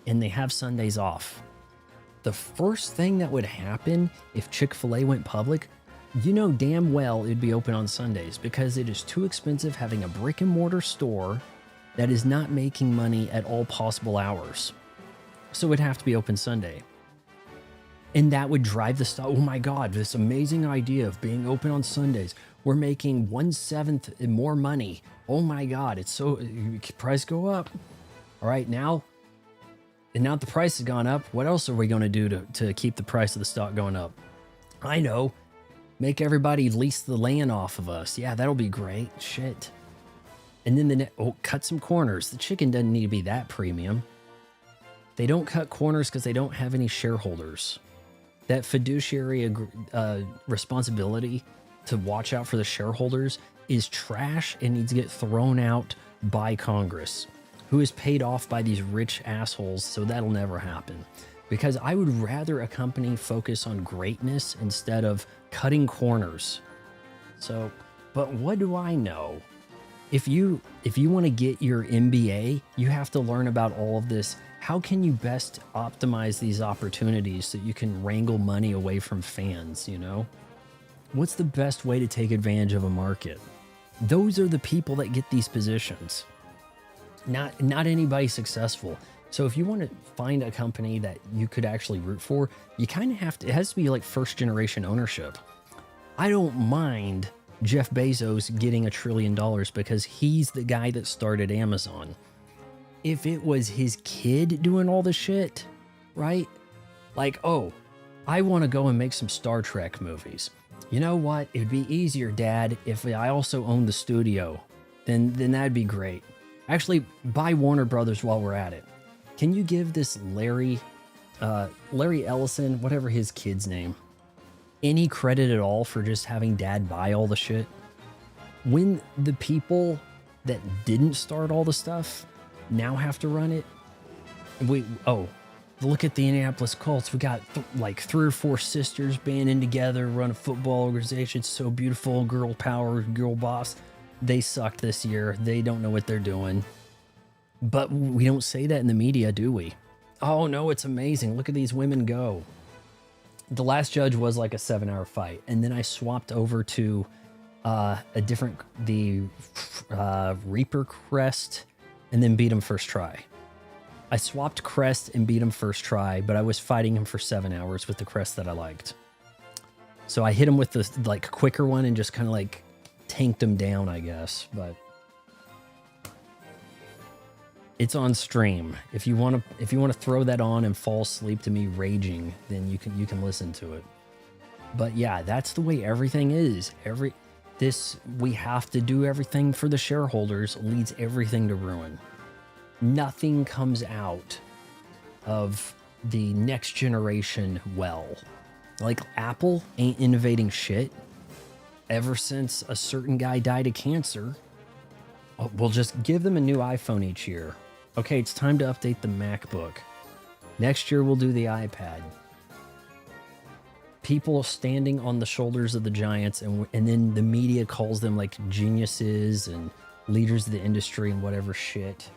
and they have Sundays off. The first thing that would happen if Chick-fil-A went public, you know damn well it'd be open on Sundays because it is too expensive having a brick and mortar store that is not making money at all possible hours. So it'd have to be open Sunday. And that would drive the stock. Oh my God, this amazing idea of being open on Sundays. We're making 1/7 more money. Oh my God, it's so, price go up. All right, now the price has gone up. What else are we going to do to keep the price of the stock going up? I know, make everybody lease the land off of us. Yeah, that'll be great. Shit. And then cut some corners. The chicken doesn't need to be that premium. They don't cut corners because they don't have any shareholders. That fiduciary responsibility to watch out for the shareholders is trash and needs to get thrown out by Congress, who is paid off by these rich assholes, so that'll never happen. Because I would rather a company focus on greatness instead of cutting corners. So, but what do I know? If you want to get your MBA, you have to learn about all of this. How can you best optimize these opportunities so you can wrangle money away from fans, you know? What's the best way to take advantage of a market? Those are the people that get these positions. Not anybody successful. So if you want to find a company that you could actually root for, you kind of have to, it has to be like first generation ownership. I don't mind Jeff Bezos getting $1 trillion because he's the guy that started Amazon. If it was his kid doing all the shit, right? Like, oh, I want to go and make some Star Trek movies. You know what? It'd be easier, Dad, if I also owned the studio. Then that'd be great. Actually, buy Warner Brothers while we're at it. Can you give this Larry Ellison, whatever his kid's name, any credit at all for just having Dad buy all the shit? When the people that didn't start all the stuff now have to run it. Look at the Indianapolis Colts. We got like 3 or 4 sisters banding together, run a football organization. It's so beautiful. Girl power, girl boss. They sucked this year. They don't know what they're doing. But we don't say that in the media, do we? Oh no, it's amazing. Look at these women go. The last judge was like a 7-hour fight. And then I swapped over to the Reaper Crest and then beat him first try. I swapped Crest and beat him first try, but I was fighting him for 7 hours with the Crest that I liked. So I hit him with the like quicker one and just kind of like tanked him down, I guess. But it's on stream. If you want to throw that on and fall asleep to me raging, then you can listen to it. But yeah, that's the way everything is. We have to do everything for the shareholders, leads everything to ruin. Nothing comes out of the next generation well. Like Apple ain't innovating shit. Ever since a certain guy died of cancer, we'll just give them a new iPhone each year. Okay, it's time to update the MacBook. Next year we'll do the iPad. People standing on the shoulders of the giants, and then the media calls them like geniuses and leaders of the industry and whatever shit.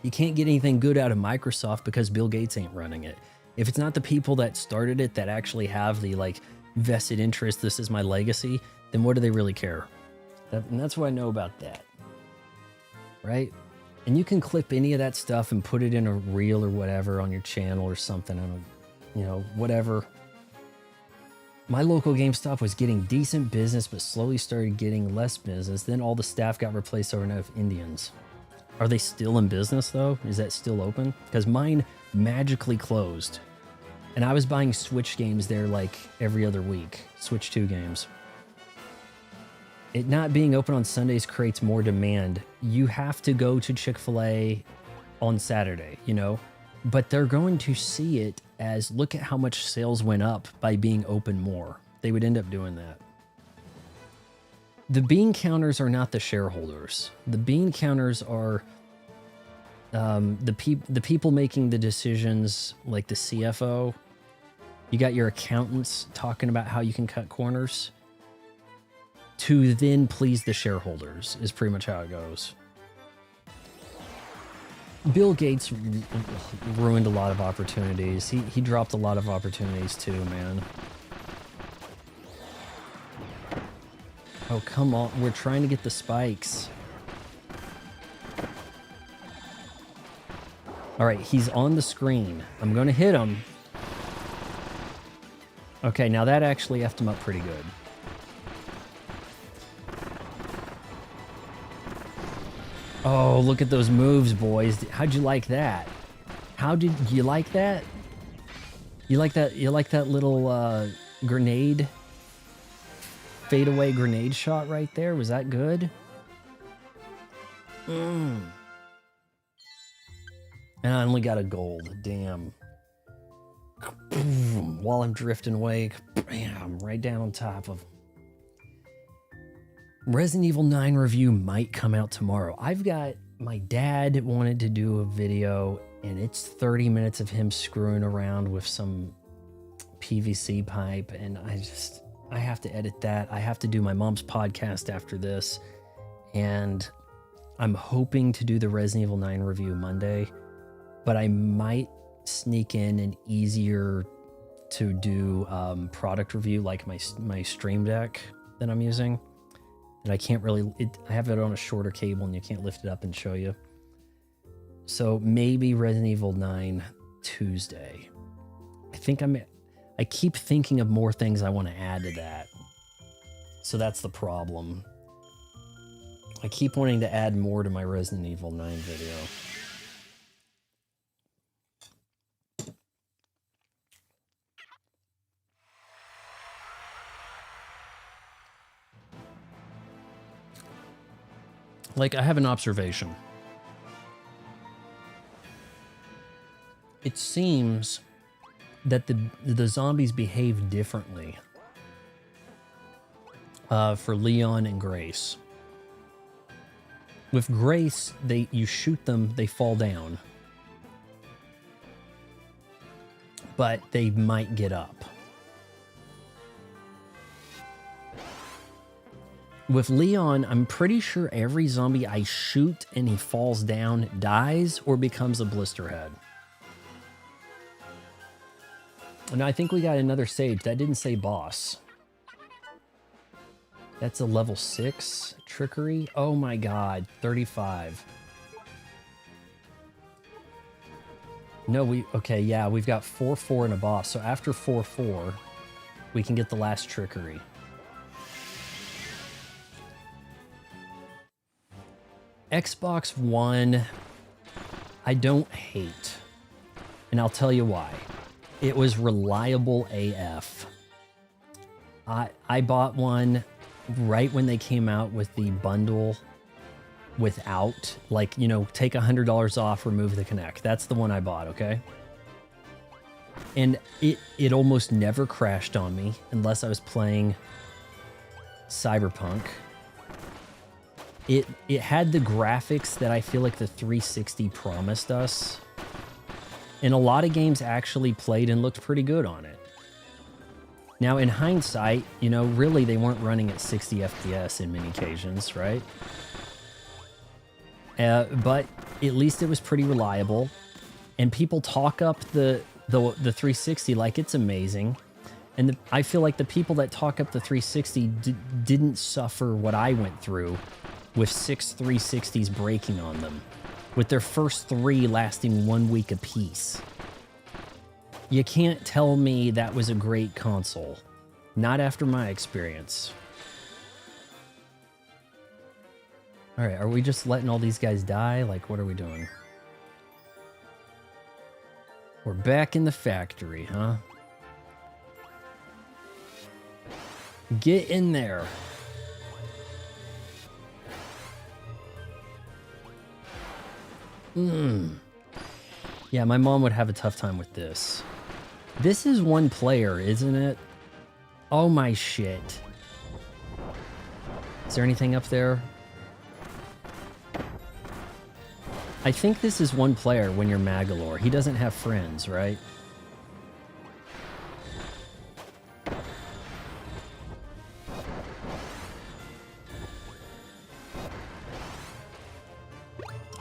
You can't get anything good out of Microsoft because Bill Gates ain't running it. If it's not the people that started it that actually have the like vested interest, this is my legacy, then what do they really care? And that's what I know about that. Right? And you can clip any of that stuff and put it in a reel or whatever on your channel or something. I don't, whatever. My local GameStop was getting decent business, but slowly started getting less business. Then all the staff got replaced overnight with Indians. Are they still in business, though? Is that still open? Because mine magically closed. And I was buying Switch games there like every other week. Switch 2 games. It not being open on Sundays creates more demand. You have to go to Chick-fil-A on Saturday, you know? But they're going to see it as, look at how much sales went up by being open more. They would end up doing that. The bean counters are not the shareholders. The bean counters are the people making the decisions, like the CFO. You got your accountants talking about how you can cut corners to then please the shareholders is pretty much how it goes. Bill Gates ruined a lot of opportunities. He dropped a lot of opportunities too, man. Oh, come on. We're trying to get the spikes. All right, he's on the screen. I'm going to hit him. Okay, now that actually effed him up pretty good. Oh, look at those moves, boys. How'd you like that? How did you like that? You like that little grenade? Fadeaway grenade shot right there? Was that good? And I only got a gold. Damn. While I'm drifting away, bam, right down on top of him. Resident Evil 9 review might come out tomorrow. My dad wanted to do a video, and it's 30 minutes of him screwing around with some PVC pipe, and I have to edit that. I have to do my mom's podcast after this, and I'm hoping to do the Resident Evil 9 review Monday, but I might sneak in an easier to do product review, like my Stream Deck that I'm using. And I can't really, I have it on a shorter cable and you can't lift it up and show you. So maybe Resident Evil 9 Tuesday. I keep thinking of more things I want to add to that. So that's the problem. I keep wanting to add more to my Resident Evil 9 video. Like, I have an observation. It seems that the zombies behave differently for Leon and Grace. With Grace, you shoot them, they fall down. But they might get up. With Leon, I'm pretty sure every zombie I shoot and he falls down dies or becomes a blister head. And I think we got another sage. That didn't say boss. That's a level 6 trickery. Oh my god, 35. No, okay, yeah, we've got 4-4 and a boss. So after 4-4, we can get the last trickery. Xbox One, I don't hate, and I'll tell you why. It was reliable AF. I bought one right when they came out with the bundle without, like, you know, take $100 off, remove the Kinect. That's the one I bought, okay? And it almost never crashed on me unless I was playing Cyberpunk. It had the graphics that I feel like the 360 promised us. And a lot of games actually played and looked pretty good on it. Now, in hindsight, you know, really they weren't running at 60 FPS in many occasions, right? But at least it was pretty reliable. And people talk up the 360 like it's amazing. And I feel like the people that talk up the 360 didn't suffer what I went through with 6 360s breaking on them, with their first 3 lasting 1 week apiece. You can't tell me that was a great console. Not after my experience. All right, are we just letting all these guys die? Like, what are we doing? We're back in the factory, huh? Get in there. Yeah, my mom would have a tough time with this. This is one player, isn't it? Oh my shit. Is there anything up there? I think this is one player when you're Magolor. He doesn't have friends, right? I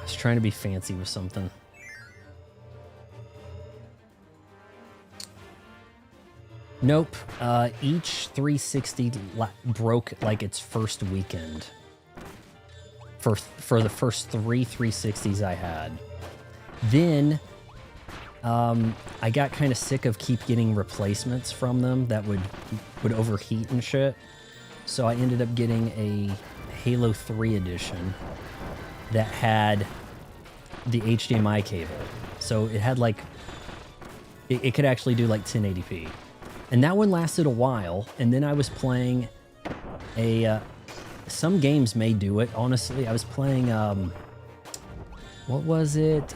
was trying to be fancy with something. Nope. Each 360 broke like its first weekend. For the first 3 360s I had. Then I got kind of sick of keep getting replacements from them that would overheat and shit. So I ended up getting a Halo 3 edition that had the HDMI cable. So it had like it could actually do like 1080p. And that one lasted a while, and then I was playing a some games may do it, honestly. I was playing what was it?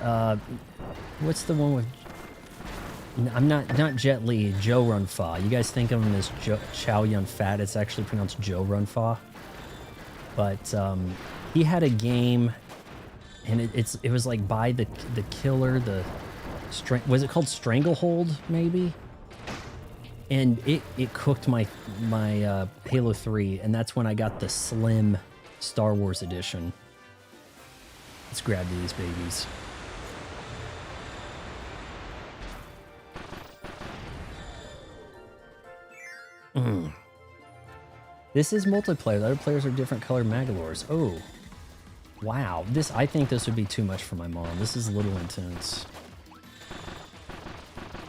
What's the one with I'm not Jet Li, Joe Run Fa. You guys think of him as Chow Yun Fat. It's actually pronounced Joe Run Fa. But he had a game, and it was like by the killer, was it called Stranglehold maybe? And it cooked my Halo 3, and that's when I got the Slim Star Wars edition. Let's grab these babies. This is multiplayer. The other players are different colored Magolors. Oh, wow. I think this would be too much for my mom. This is a little intense.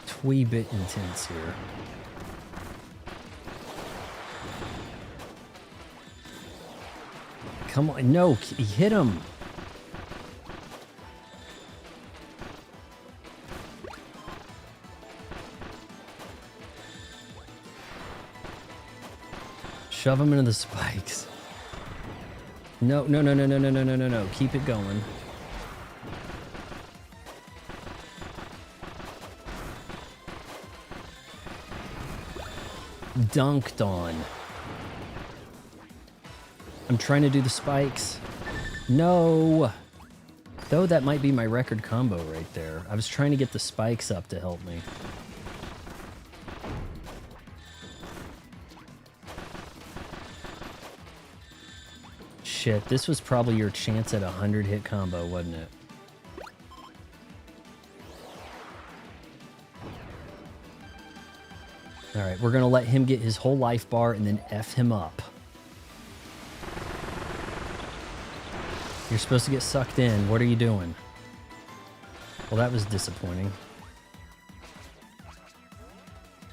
Twee bit intense here. Come on, no, hit him. Shove him into the spikes. No. Keep it going. Dunked on. I'm trying to do the spikes. No. Though that might be my record combo right there. I was trying to get the spikes up to help me. Shit, this was probably your chance at a 100-hit combo, wasn't it? Alright, we're gonna let him get his whole life bar and then F him up. You're supposed to get sucked in. What are you doing? Well, that was disappointing.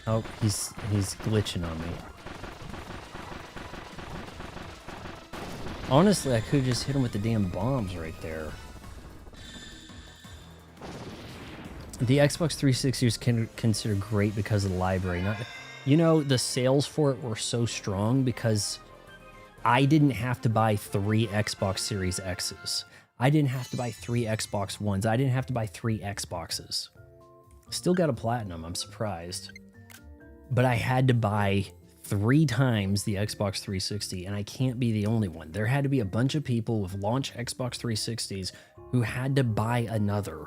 Oh, he's glitching on me. Honestly, I could have just hit him with the damn bombs right there. The Xbox 360 is considered great because of the library. You know, the sales for it were so strong because I didn't have to buy 3 Xbox Series X's. I didn't have to buy 3 Xbox Ones. I didn't have to buy 3 Xboxes. Still got a Platinum, I'm surprised. But I had to buy 3 times the Xbox 360, and I can't be the only one. There had to be a bunch of people with launch Xbox 360s who had to buy another,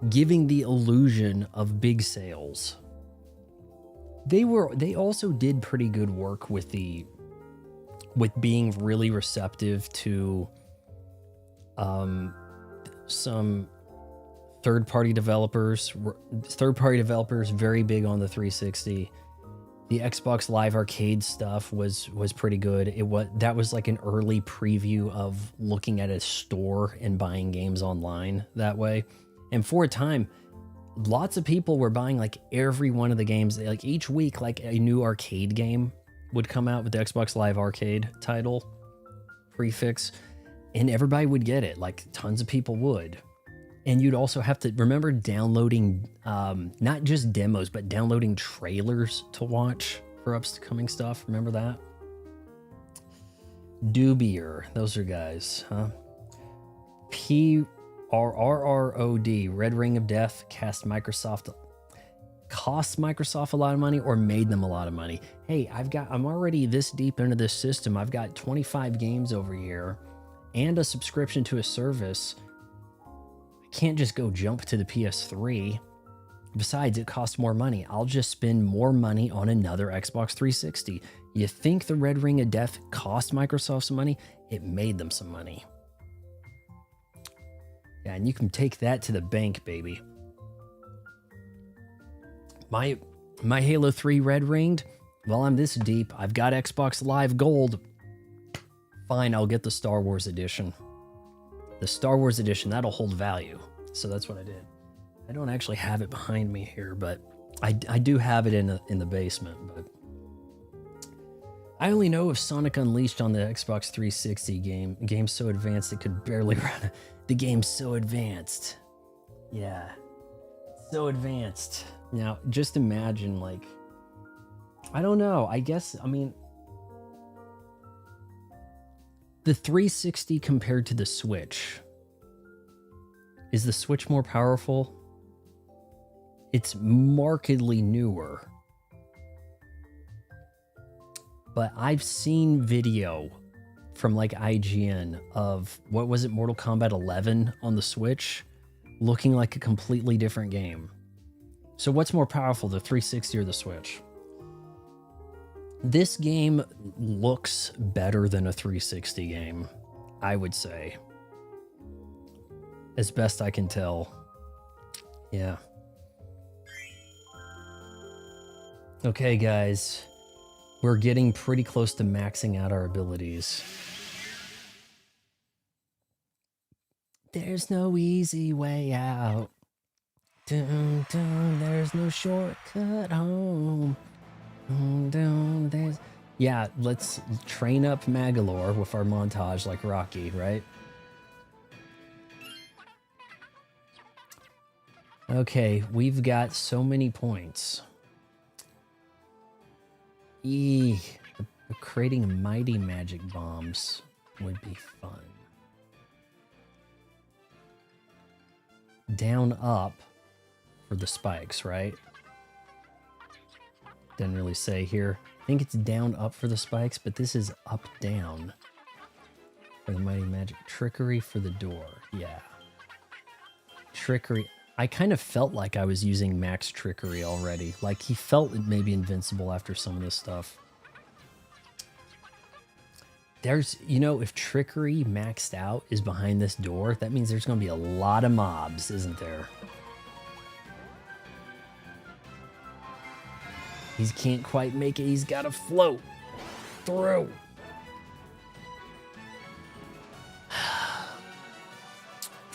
giving the illusion of big sales. They also did pretty good work with being really receptive to some third-party developers. Third-party developers very big on the 360. The Xbox Live Arcade stuff was pretty good. That was like an early preview of looking at a store and buying games online that way. And for a time, lots of people were buying like every one of the games. Like each week, like a new arcade game would come out with the Xbox Live Arcade title prefix, and everybody would get it. Like tons of people would. And you'd also have to remember downloading not just demos, but downloading trailers to watch for upcoming stuff. Remember that? Dubier, those are guys, huh? PRRROD, Red Ring of Death, cost Microsoft a lot of money or made them a lot of money. Hey, I'm already this deep into this system. I've got 25 games over here and a subscription to a service. I can't just go jump to the PS3. Besides, it costs more money. I'll just spend more money on another Xbox 360. You think the Red Ring of Death cost Microsoft some money? It made them some money. Yeah, and you can take that to the bank, baby. My Halo 3 red ringed, well, I'm this deep. I've got Xbox Live Gold. Fine, I'll get the Star Wars edition. The Star Wars edition, that'll hold value. So that's what I did. I don't actually have it behind me here, but I do have it in the basement. But I only know of Sonic Unleashed on the Xbox 360 game. The game's so advanced it could barely run. The game's so advanced. Yeah, so advanced. Now, just imagine, like, I don't know. I mean, the 360 compared to the Switch. Is the Switch more powerful? It's markedly newer. But I've seen video from like IGN of, what was it, Mortal Kombat 11 on the Switch, looking like a completely different game. So what's more powerful, the 360 or the Switch? This game looks better than a 360 game, I would say. As best I can tell. Yeah. Okay, guys. We're getting pretty close to maxing out our abilities. There's no easy way out. Dun, dun, there's no shortcut home. Dun, dun, there's... Yeah, let's train up Magolor with our montage like Rocky, right? Okay, we've got so many points. Creating mighty magic bombs would be fun. Down, up for the spikes, right? Didn't really say here. I think it's down, up for the spikes, but this is up, down for the mighty magic. Trickery for the door. Yeah. Trickery. I kind of felt like I was using max trickery already. Like he felt maybe invincible after some of this stuff. There's, you know, if trickery maxed out is behind this door, that means there's going to be a lot of mobs, isn't there? He can't quite make it. He's got to float through.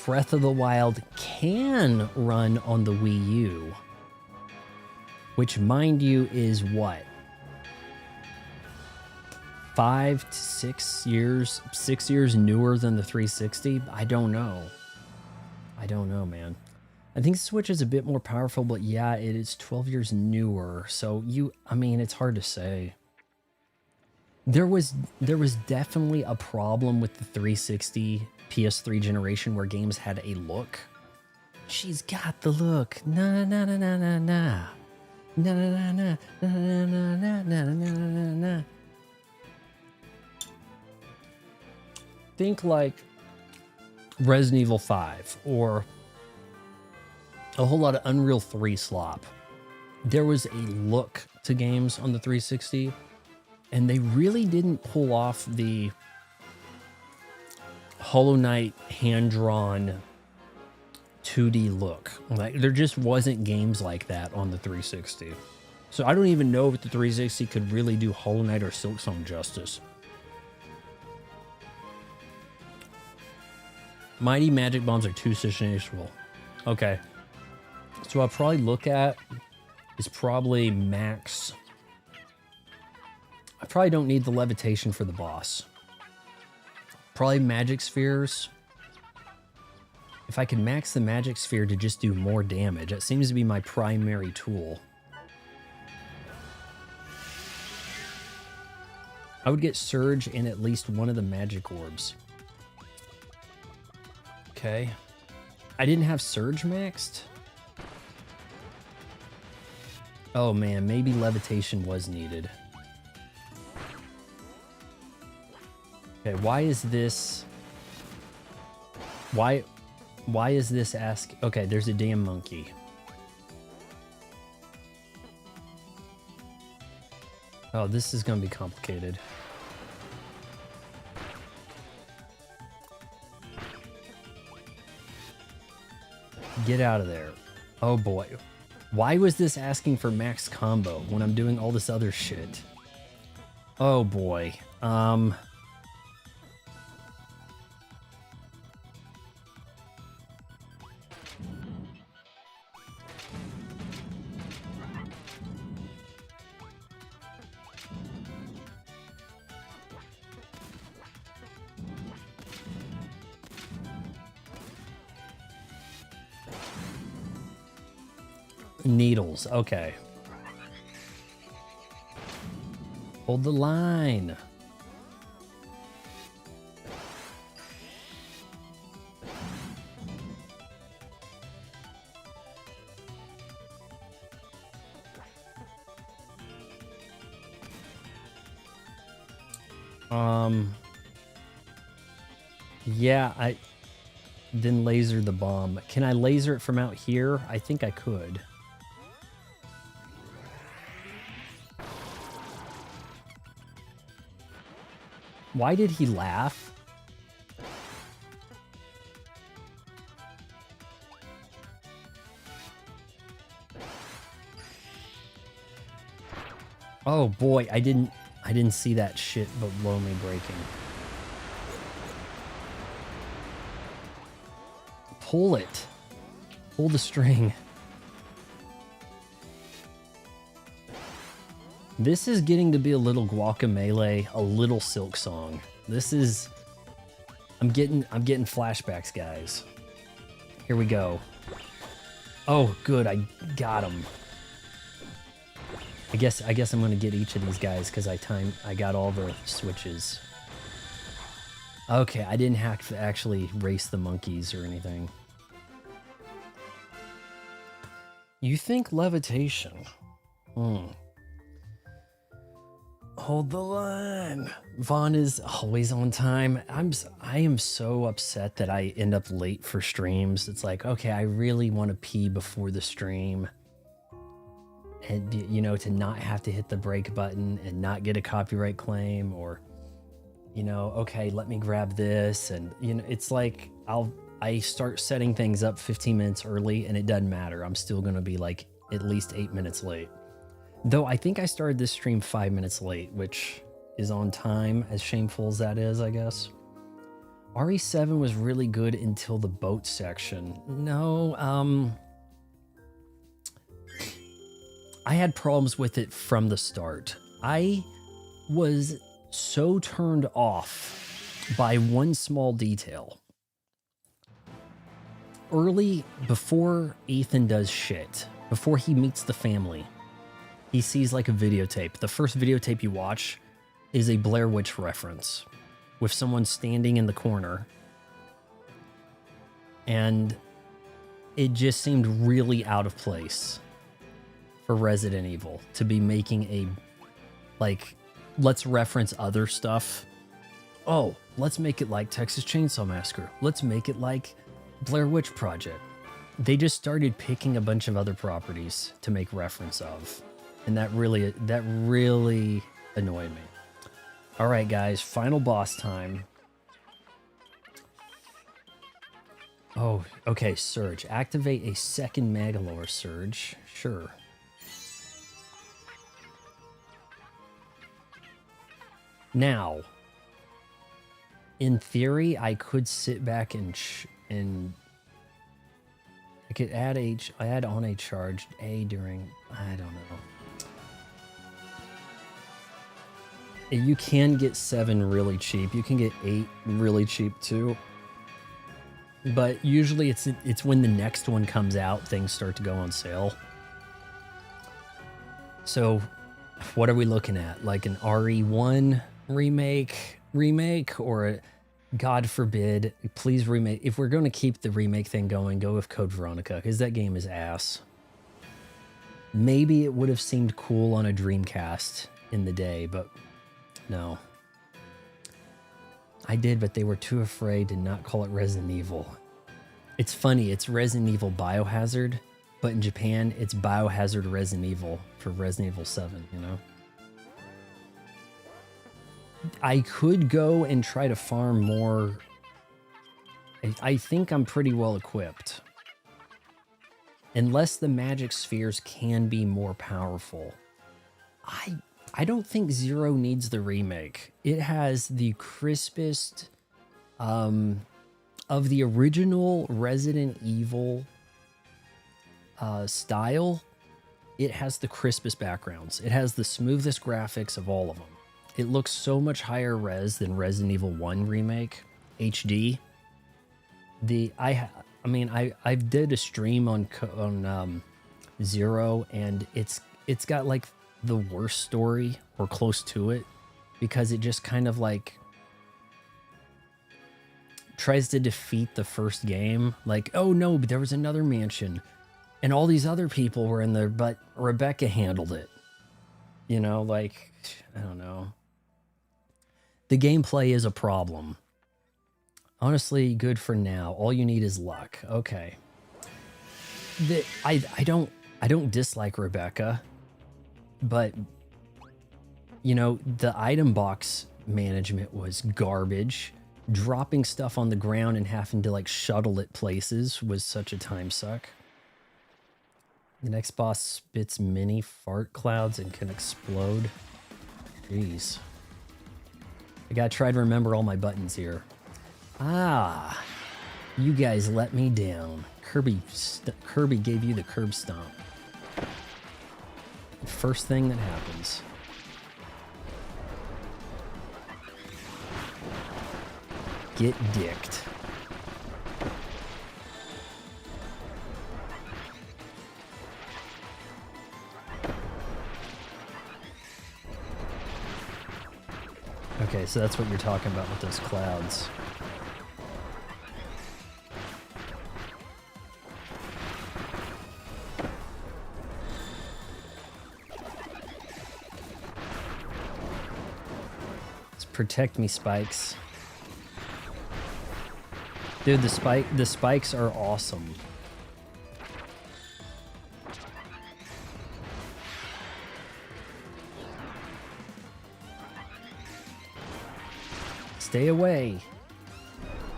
Breath of the Wild can run on the Wii U, which, mind you, is what? 5 to 6 years, 6 years newer than the 360? I don't know. I don't know, man. I think Switch is a bit more powerful, but yeah, it is 12 years newer. So I mean, it's hard to say. There was definitely a problem with the 360 PS3 generation where games had a look. She's got the look. Na na na na na na. Na na na na na na na na na na. Think like Resident Evil 5 or a whole lot of Unreal 3 slop. There was a look to games on the 360, and they really didn't pull off the Hollow Knight hand-drawn 2D look. Like, there just wasn't games like that on the 360. So I don't even know if the 360 could really do Hollow Knight or Silksong justice. Mighty magic bombs are too situational. Okay. So I'll probably look at is probably max. I probably don't need the levitation for the boss. Probably magic spheres. If I can max the magic sphere to just do more damage, that seems to be my primary tool. I would get Surge in at least one of the magic orbs. Okay. I didn't have Surge maxed? Oh man, maybe levitation was needed. Okay, why is this... Why is this ask... Okay, there's a damn monkey. Oh, this is gonna be complicated. Get out of there. Oh boy. Why was this asking for max combo when I'm doing all this other shit? Oh boy. Needles, okay. Hold the line. Yeah, I then laser the bomb. Can I laser it from out here? I think I could. Why did he laugh? Oh boy, I didn't see that shit below me breaking. Pull it. Pull the string. This is getting to be a little Guacamelee, a little Silk Song. This is... I'm getting flashbacks, guys. Here we go. Oh, good, I got him. I guess I'm gonna get each of these guys because I got all the switches. Okay, I didn't have to actually race the monkeys or anything. You think levitation? Hold the line. Vaughn is always on time. I am so upset that I end up late for streams. It's like, okay, I really want to pee before the stream. And, you know, to not have to hit the break button and not get a copyright claim, or, you know, okay, let me grab this. And, you know, it's like I start setting things up 15 minutes early and it doesn't matter. I'm still going to be like at least 8 minutes late. Though I think I started this stream 5 minutes late, which is on time, as shameful as that is, I guess. RE7 was really good until the boat section. No, I had problems with it from the start. I was so turned off by one small detail. Early, before Ethan does shit, before he meets the family, he sees like a videotape. The first videotape you watch is a Blair Witch reference with someone standing in the corner. And it just seemed really out of place for Resident Evil to be making a, like, let's reference other stuff. Oh, let's make it like Texas Chainsaw Massacre. Let's make it like Blair Witch Project. They just started picking a bunch of other properties to make reference of. And that really annoyed me. All right, guys, final boss time. Oh, okay, Surge. Activate a second Magolor Surge. Sure. Now, in theory, I could sit back and I could add add on a charged A during, I don't know. You can get 7 really cheap. You can get 8 really cheap too. But usually it's when the next one comes out, things start to go on sale. So what are we looking at? Like an RE1 remake or a, God forbid, please remake. If we're going to keep the remake thing going, go with Code Veronica, because that game is ass. Maybe it would have seemed cool on a Dreamcast in the day, but no. I did, but they were too afraid to not call it Resident Evil. It's funny, it's Resident Evil Biohazard, but in Japan, it's Biohazard Resident Evil for Resident Evil 7, you know? I could go and try to farm more. I think I'm pretty well equipped. Unless the magic spheres can be more powerful. I don't think Zero needs the remake. It has the crispest of the original Resident Evil style. It has the crispest backgrounds. It has the smoothest graphics of all of them. It looks so much higher res than Resident Evil 1 remake HD. I did a stream on Zero, and it's got like the worst story or close to it, because it just kind of like tries to defeat the first game. Like, oh no, but there was another mansion and all these other people were in there, but Rebecca handled it. You know, like, I don't know. The gameplay is a problem. Honestly, good for now. All you need is luck. Okay. I don't dislike Rebecca, but you know, the item box management was garbage. Dropping stuff on the ground and having to like shuttle it places was such a time suck. The next boss spits mini fart clouds and can explode. Jeez. I gotta try to remember all my buttons here. Ah, you guys let me down. Kirby gave you the curb stomp. First thing that happens. Get dicked. Okay, so that's what you're talking about with those clouds. Let's protect me, spikes. Dude, the spikes are awesome. Stay away.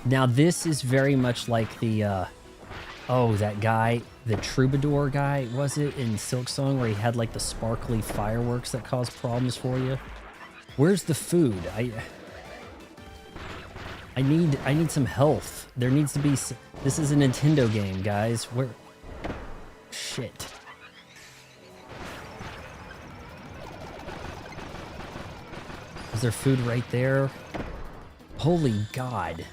Now this is very much like the, oh, that guy, the troubadour guy, was it, in Silk Song, where he had like the sparkly fireworks that caused problems for you? Where's the food? I need some health. There needs to be... This is a Nintendo game, guys. Where... Shit. Is there food right there? Holy God.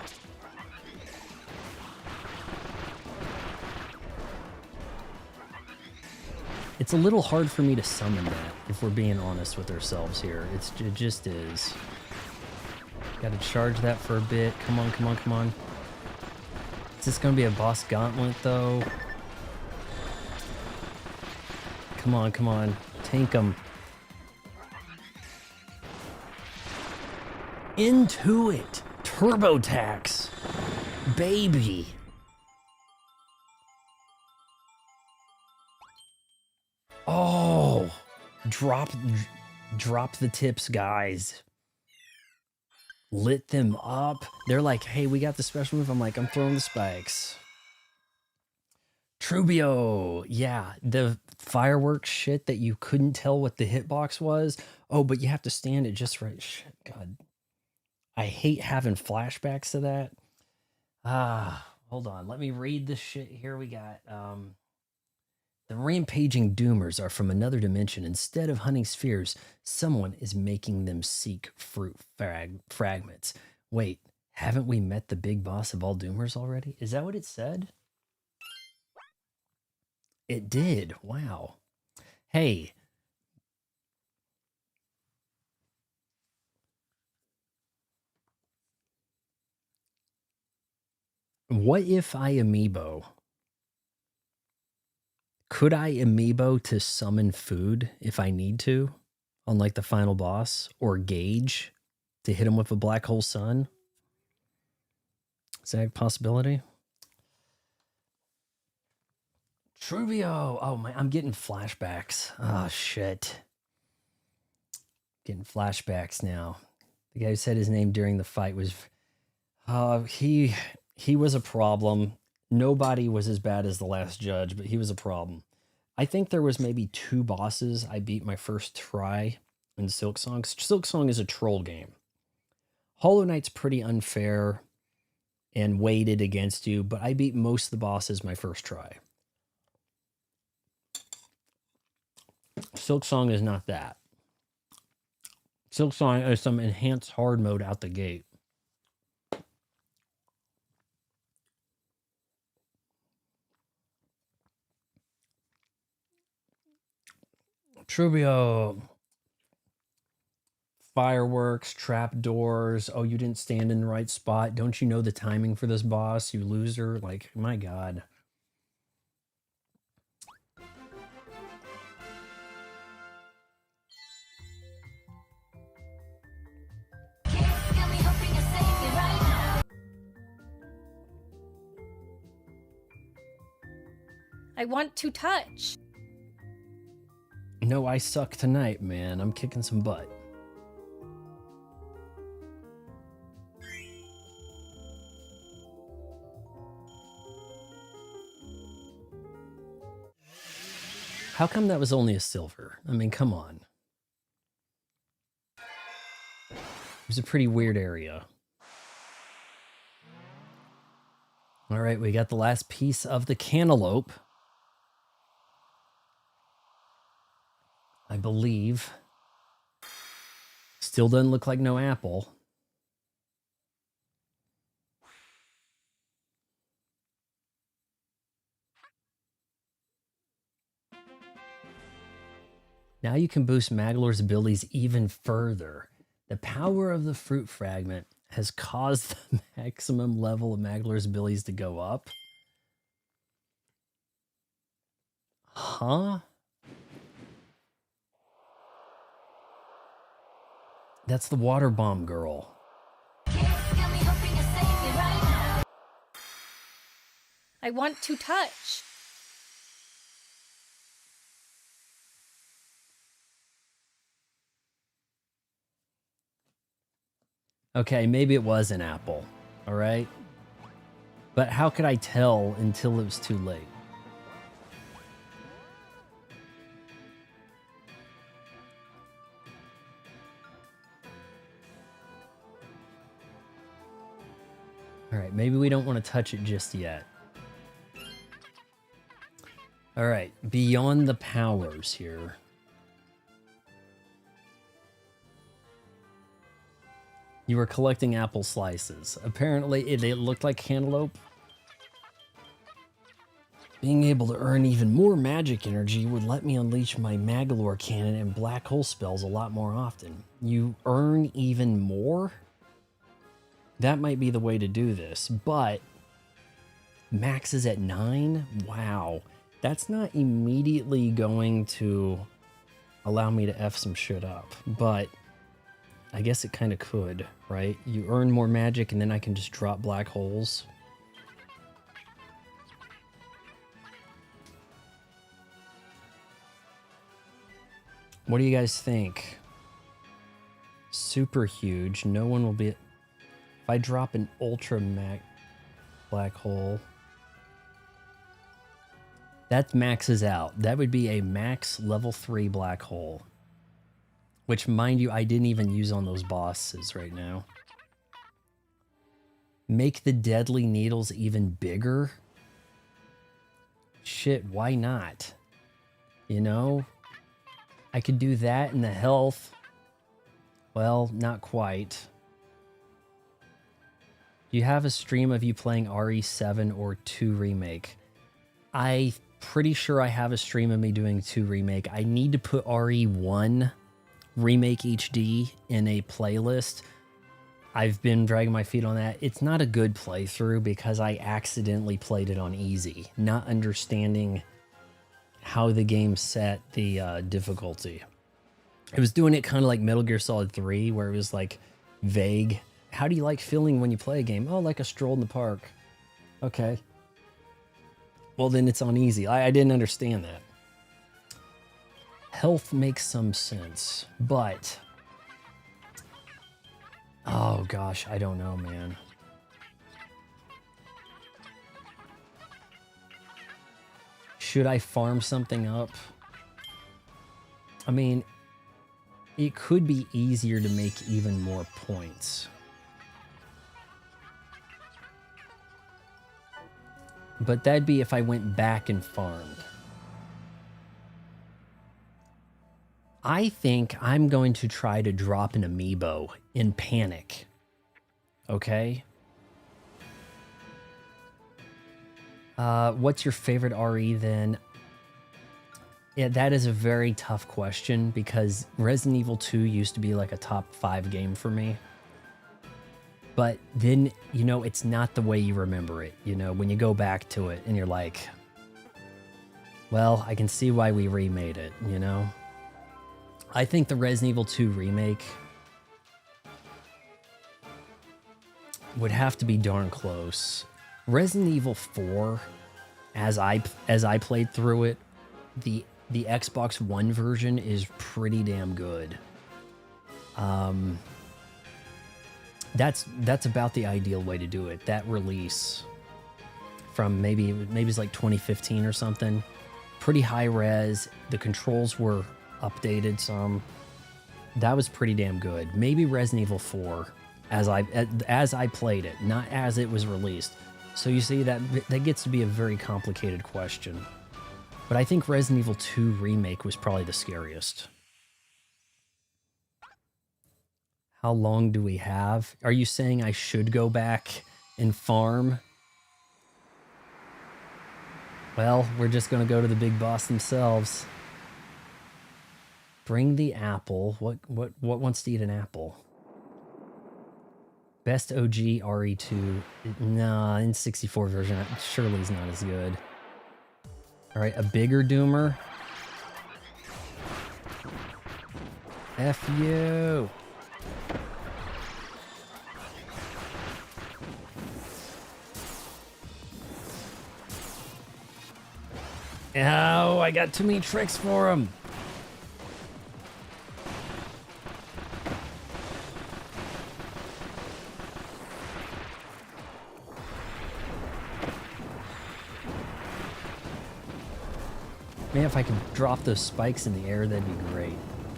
It's a little hard for me to summon that, if we're being honest with ourselves here. It just is. Gotta charge that for a bit. Come on, come on, come on. Is this gonna be a boss gauntlet, though? Come on, come on. Tank him. Into it! Turbo tax! Baby! Oh! Drop the tips, guys. Lit them up. They're like, hey, we got the special move. I'm like, I'm throwing the spikes. Trubio. Yeah, the fireworks shit that you couldn't tell what the hitbox was. Oh, but you have to stand it just right. Shit, God. I hate having flashbacks to that. Ah, Hold on. Let me read this shit. Here we got. The rampaging doomers are from another dimension. Instead of hunting spheres, someone is making them seek fruit fragments. Wait, haven't we met the big boss of all doomers already? Is that what it said? It did. Wow. Hey. What if I amiibo? Could I amiibo to summon food if I need to on like the final boss, or Gauge to hit him with a black hole sun? Is that a possibility? Truvio. Oh my, I'm getting flashbacks. Oh shit. Getting flashbacks now. The guy who said his name during the fight was he was a problem. Nobody was as bad as the last judge, but he was a problem. I think there was maybe 2 bosses I beat my first try in Silksong. Silksong is a troll game. Hollow Knight's pretty unfair and weighted against you, but I beat most of the bosses my first try. Silksong is not that. Silksong is some enhanced hard mode out the gate. Trubio. Fireworks, trapdoors. Oh, you didn't stand in the right spot. Don't you know the timing for this boss, you loser? Like, my God. I want to touch. No, I suck tonight, man. I'm kicking some butt. How come that was only a silver? I mean, come on. It was a pretty weird area. All right, we got the last piece of the cantaloupe. I believe. Still doesn't look like no apple. Now you can boost Magolor's abilities even further. The power of the fruit fragment has caused the maximum level of Magolor's abilities to go up. Huh? That's the water bomb girl. I want to touch. Okay, maybe it was an apple, all right? But how could I tell until it was too late? All right, maybe we don't want to touch it just yet. All right, beyond the powers here. You were collecting apple slices. Apparently, it looked like cantaloupe. Being able to earn even more magic energy would let me unleash my Magolor cannon and black hole spells a lot more often. You earn even more? That might be the way to do this, but max is at 9? Wow. That's not immediately going to allow me to F some shit up, but I guess it kind of could, right? You earn more magic and then I can just drop black holes. What do you guys think? Super huge. No one will be... If I drop an ultra black hole... That maxes out. That would be a max level 3 black hole. Which, mind you, I didn't even use on those bosses right now. Make the deadly needles even bigger? Shit, why not? You know? I could do that in the health. Well, not quite. You have a stream of you playing RE7 or 2 Remake. I'm pretty sure I have a stream of me doing 2 Remake. I need to put RE1 Remake HD in a playlist. I've been dragging my feet on that. It's not a good playthrough because I accidentally played it on easy, not understanding how the game set the difficulty. It was doing it kind of like Metal Gear Solid 3, where it was like vague. How do you like feeling when you play a game? Oh, like a stroll in the park. Okay. Well, then it's on easy. I didn't understand that. Health makes some sense, but... oh, gosh, I don't know, man. Should I farm something up? I mean, it could be easier to make even more points. But that'd be if I went back and farmed. I think I'm going to try to drop an amiibo in Panic. Okay? What's your favorite RE then? Yeah, that is a very tough question because Resident Evil 2 used to be like a top 5 game for me. But then, you know, it's not the way you remember it. You know, when you go back to it and you're like, well, I can see why we remade it, you know? I think the Resident Evil 2 remake would have to be darn close. Resident Evil 4, as I played through it, the Xbox One version is pretty damn good. That's about the ideal way to do it. That release from maybe it's like 2015 or something. Pretty high res. The controls were updated some. That was pretty damn good. Maybe Resident Evil 4 as I played it, not as it was released. So you see that gets to be a very complicated question. But I think Resident Evil 2 Remake was probably the scariest. How long do we have? Are you saying I should go back and farm? Well, we're just going to go to the big boss themselves. Bring the apple. What wants to eat an apple? Best OG RE2. Nah, N64 version surely is not as good. All right, a bigger Doomer. F you. Oh, I got too many tricks for him. Man, if I could drop those spikes in the air, that'd be great.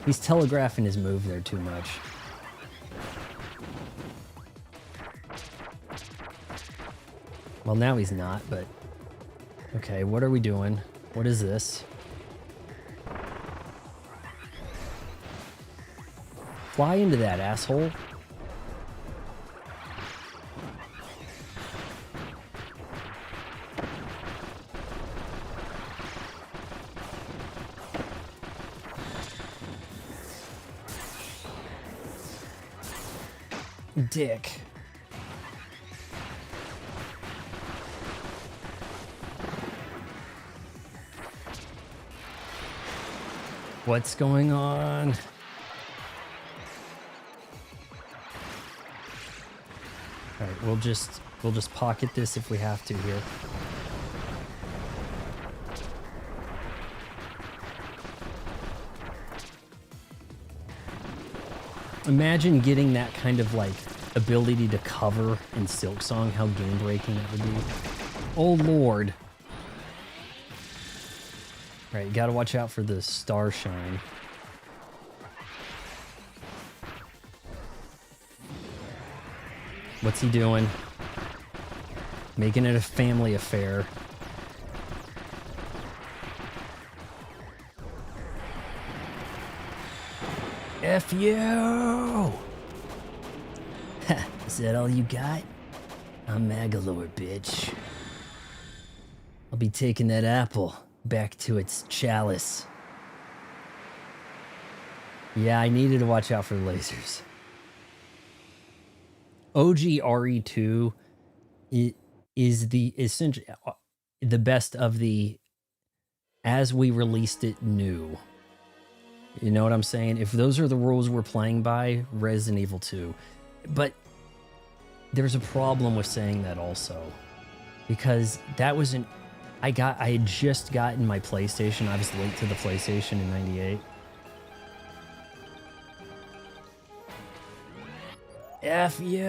He's telegraphing his move there too much. Well, now he's not, but... okay, what are we doing? What is this? Fly into that, asshole. Dick. What's going on? All right, we'll just pocket this if we have to here. Imagine getting that kind of like ability to cover in Silksong, how game breaking that would be. Oh Lord. All right, you gotta watch out for the star shine. What's he doing? Making it a family affair. F you! Ha, is that all you got? I'm Magolor, bitch. I'll be taking that apple back to its chalice. Yeah, I needed to watch out for the lasers. OG RE2 is the essentially the best of the as we released it new. You know what I'm saying? If those are the rules we're playing by, Resident Evil 2. But there's a problem with saying that also. Because that wasn't... I had just gotten my PlayStation. I was late to the PlayStation in 98. F you!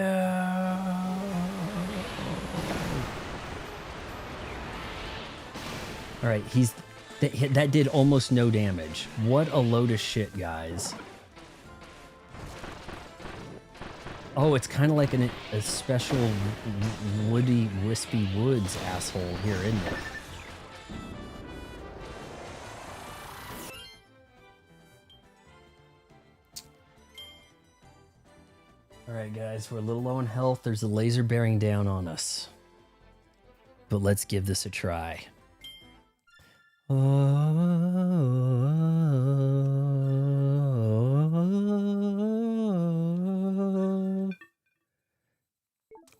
Alright, that did almost no damage. What a load of shit, guys. Oh, it's kind of like a special woody, wispy woods asshole here, isn't it? Alright, guys, we're a little low in health. There's a laser bearing down on us. But let's give this a try.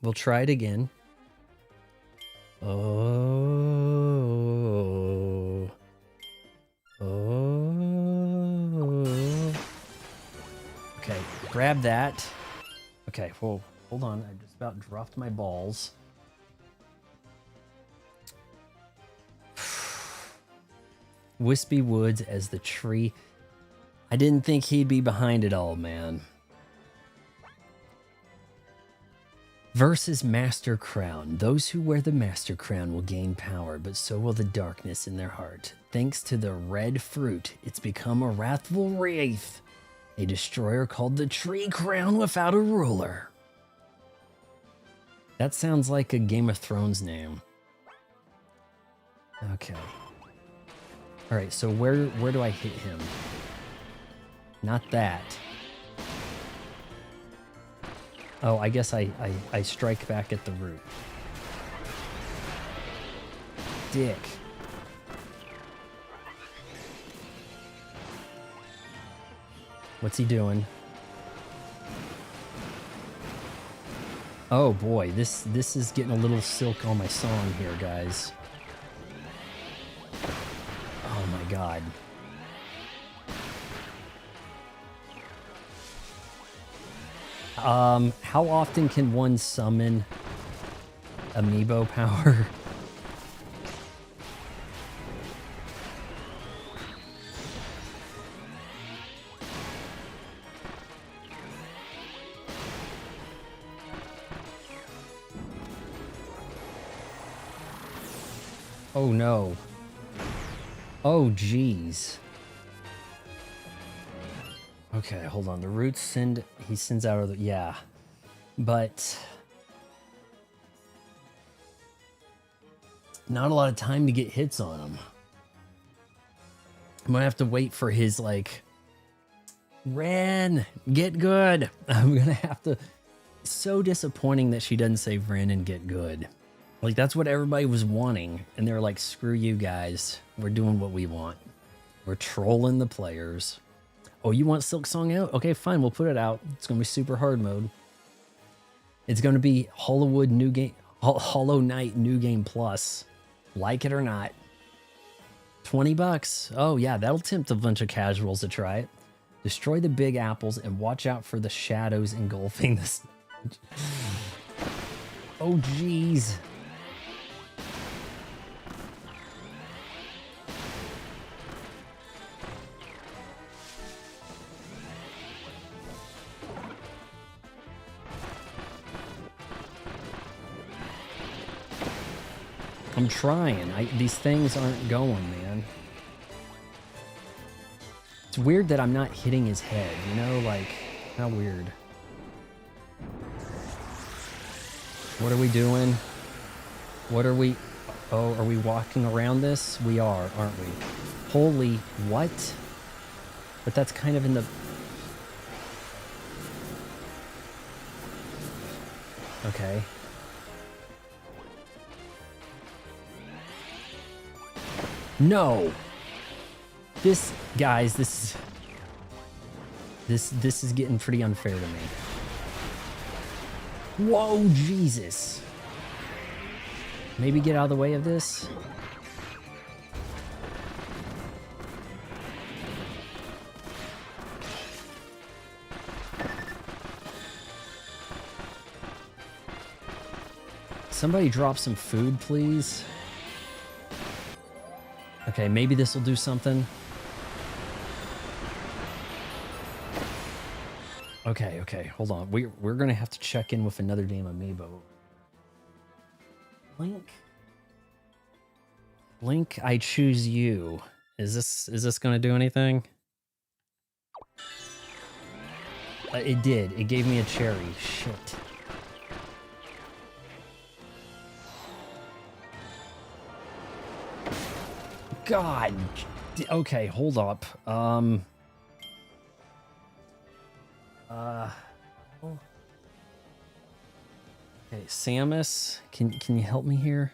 We'll try it again. Okay, grab that. Okay, whoa, hold on. I just about dropped my balls. Wispy Woods as the tree. I didn't think he'd be behind it all, man. Versus Master Crown. Those who wear the Master Crown will gain power, but so will the darkness in their heart. Thanks to the red fruit, it's become a wrathful wraith. A destroyer called the Tree Crown without a ruler. That sounds like a Game of Thrones name. Okay. Alright, so where do I hit him? Not that. Oh, I guess I strike back at the root. Dick. What's he doing? Oh boy, this is getting a little silk on my song here, guys. Oh my god. How often can one summon amiibo power? Oh no. Oh geez. Okay, hold on. The roots he sends out of the, yeah. But not a lot of time to get hits on him. I'm gonna have to wait for his like, Ren, get good. I'm gonna have to, so disappointing that she doesn't say Ren and get good. Like that's what everybody was wanting. And they're like, screw you guys. We're doing what we want. We're trolling the players. Oh, you want Silk Song out? Okay, fine, we'll put it out. It's gonna be super hard mode. It's gonna be Hollow Knight New Game Plus. Like it or not. $20. Oh yeah, that'll tempt a bunch of casuals to try it. Destroy the big apples and watch out for the shadows engulfing this. Oh jeez. I'm trying. These things aren't going, man. It's weird that I'm not hitting his head, you know? Like, how weird. What are we doing? What are we... Oh, are we walking around this? We are, aren't we? Holy... What? But that's kind of in the... Okay. No! This... Guys, this is getting pretty unfair to me. Whoa, Jesus! Maybe get out of the way of this? Somebody drop some food, please. Okay, maybe this will do something. Okay, okay, hold on. We're gonna have to check in with another damn amiibo. Link, I choose you. Is this gonna do anything? It did. It gave me a cherry. Shit. God. Okay, hold up. Okay, Samus, can you help me here?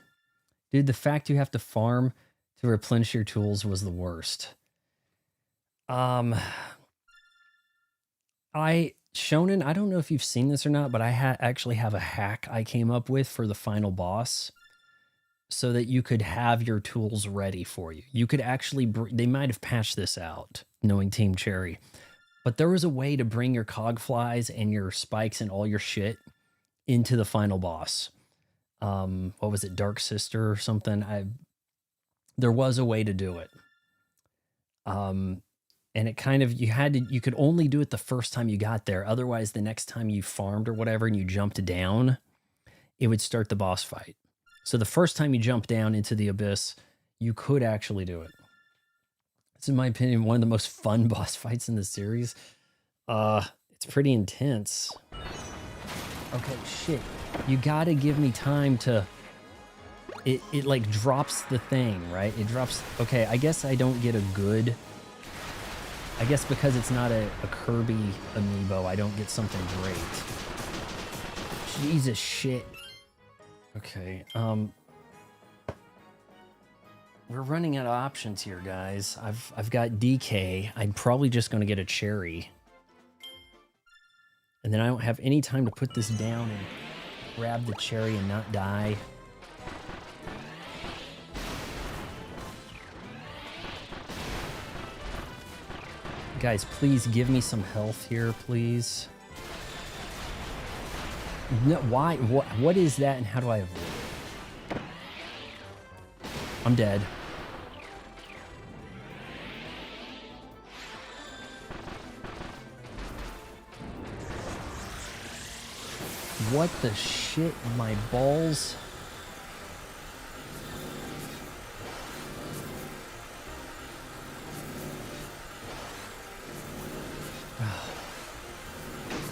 Dude, the fact you have to farm to replenish your tools was the worst. Shonen, I don't know if you've seen this or not, but I actually have a hack I came up with for the final boss so that you could have your tools ready for you. You could actually, they might have patched this out, knowing Team Cherry, but there was a way to bring your cog flies and your spikes and all your shit into the final boss. What was it, Dark Sister or something? There was a way to do it. And it kind of, you could only do it the first time you got there. Otherwise, the next time you farmed or whatever and you jumped down, it would start the boss fight. So the first time you jump down into the abyss, you could actually do it. It's, in my opinion, one of the most fun boss fights in the series. It's pretty intense. Okay, shit. You gotta give me time to... It like drops the thing, right? It drops... Okay, I guess I don't get a good... I guess because it's not a Kirby amiibo, I don't get something great. Jesus shit. Okay, we're running out of options here, guys. I've got DK. I'm probably just gonna get a cherry. And then I don't have any time to put this down and grab the cherry and not die. Guys, please give me some health here, please. No, why? What is that and how do I avoid it? I'm dead. What the shit? My balls.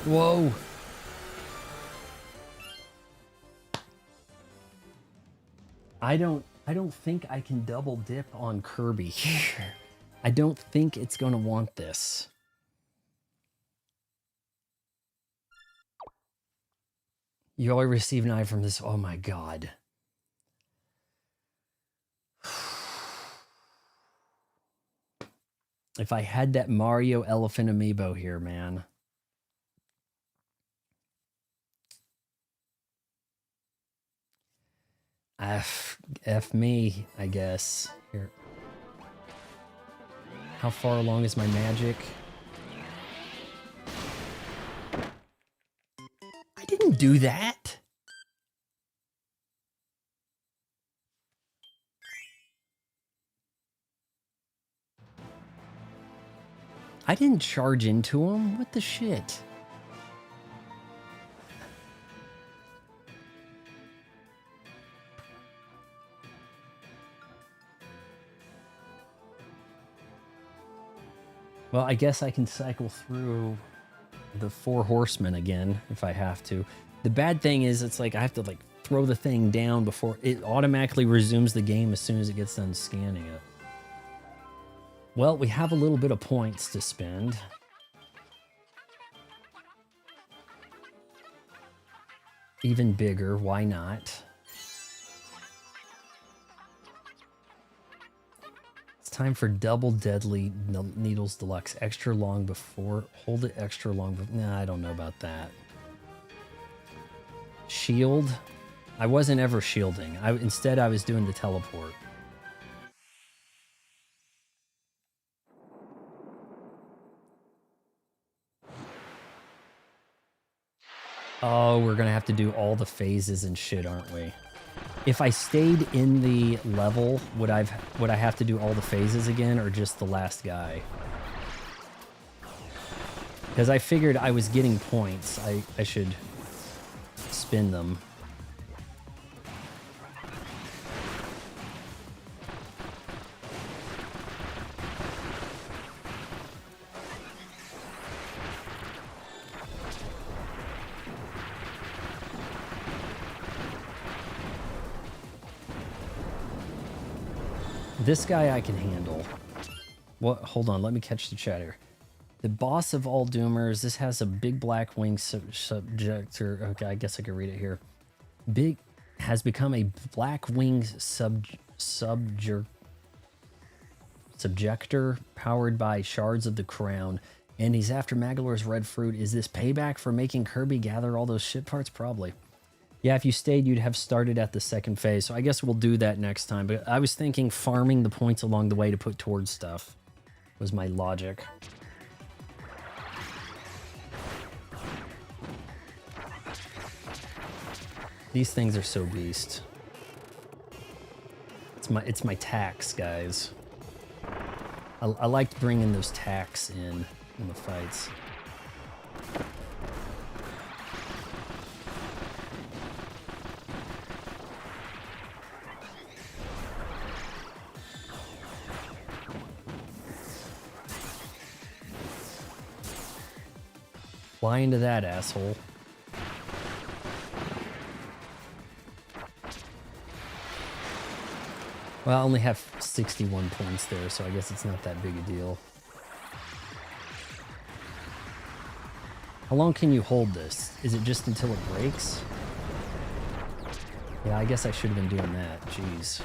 Whoa. I don't think I can double dip on Kirby here. I don't think it's going to want this. You already received an eye from this. Oh my god. If I had that Mario elephant amiibo here, man. F me, I guess. Here. How far along is my magic? I didn't do that. I didn't charge into him. What the shit? Well, I guess I can cycle through the 4 horsemen again if I have to. The bad thing is it's like I have to like throw the thing down before it automatically resumes the game as soon as it gets done scanning it. Well, we have a little bit of points to spend. Even bigger, why not? It's time for Double Deadly Needles Deluxe. Extra long before, hold it extra long. Nah, I don't know about that. Shield. I wasn't ever shielding. Instead, I was doing the teleport. Oh, we're gonna have to do all the phases and shit, aren't we? If I stayed in the level, would I have to do all the phases again, or just the last guy? Because I figured I was getting points. I should spin them. This guy I can handle. What? Hold on, let me catch the chat here. The boss of all doomers. This has a big black wing subjector. Okay, I guess I could read it here. Big has become a black wing subjector powered by shards of the crown, and he's after Magolor's red fruit. Is this payback for making Kirby gather all those shit parts? Probably. Yeah, if you stayed, you'd have started at the second phase, so I guess we'll do that next time. But I was thinking farming the points along the way to put towards stuff was my logic. These things are so beast. It's my tax, guys. I liked bringing those tax in the fights. Fly into that, asshole. Well, I only have 61 points there, so I guess it's not that big a deal. How long can you hold this? Is it just until it breaks? Yeah, I guess I should have been doing that. Jeez.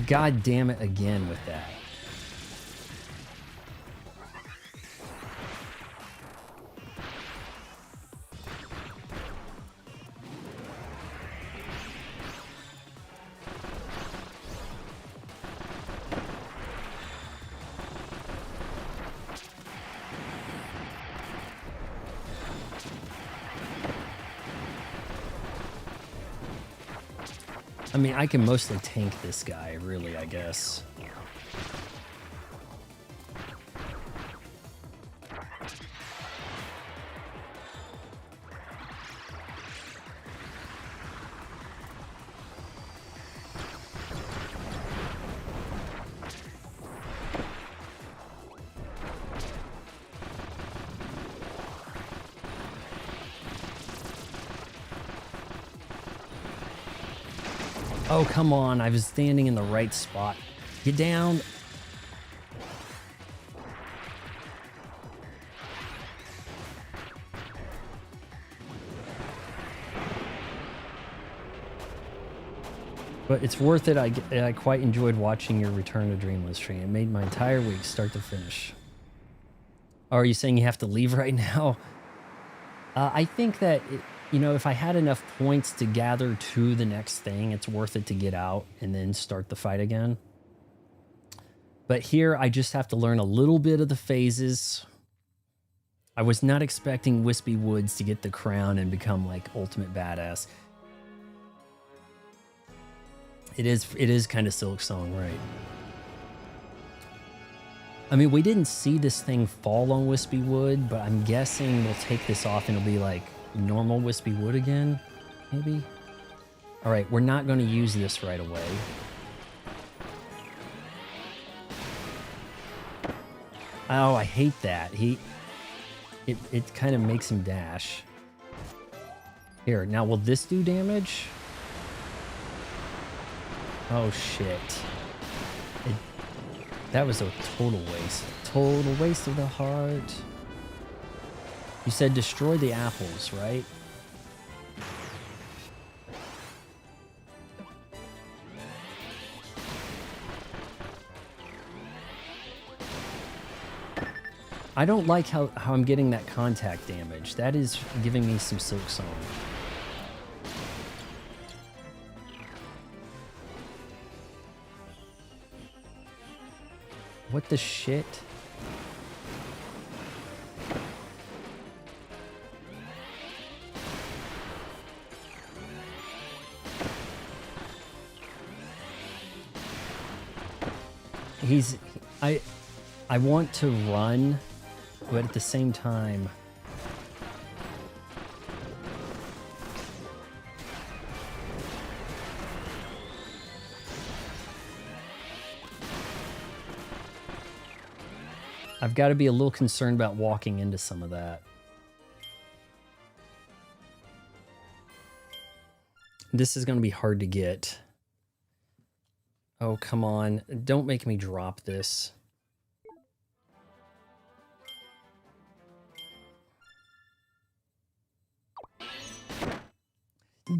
God damn it again with that. I mean, I can mostly tank this guy, really, I guess. Oh, come on. I was standing in the right spot. Get down. But it's worth it. I quite enjoyed watching your Return to Dreamland stream. It made my entire week start to finish. Oh, are you saying you have to leave right now? I think that... You know, if I had enough points to gather to the next thing, it's worth it to get out and then start the fight again. But here, I just have to learn a little bit of the phases. I was not expecting Wispy Woods to get the crown and become, like, ultimate badass. It is kind of Silk Song, right? I mean, we didn't see this thing fall on Wispy Wood, but I'm guessing we'll take this off and it'll be, like, normal Wispy Wood again, maybe? Alright, we're not going to use this right away. Oh, I hate that. It kind of makes him dash. Here, now will this do damage? Oh shit. That was a total waste. Total waste of the heart. You said destroy the apples, right? I don't like how I'm getting that contact damage. That is giving me some Silk Song. What the shit? I want to run, but at the same time, I've got to be a little concerned about walking into some of that. This is going to be hard to get. Oh, come on. Don't make me drop this.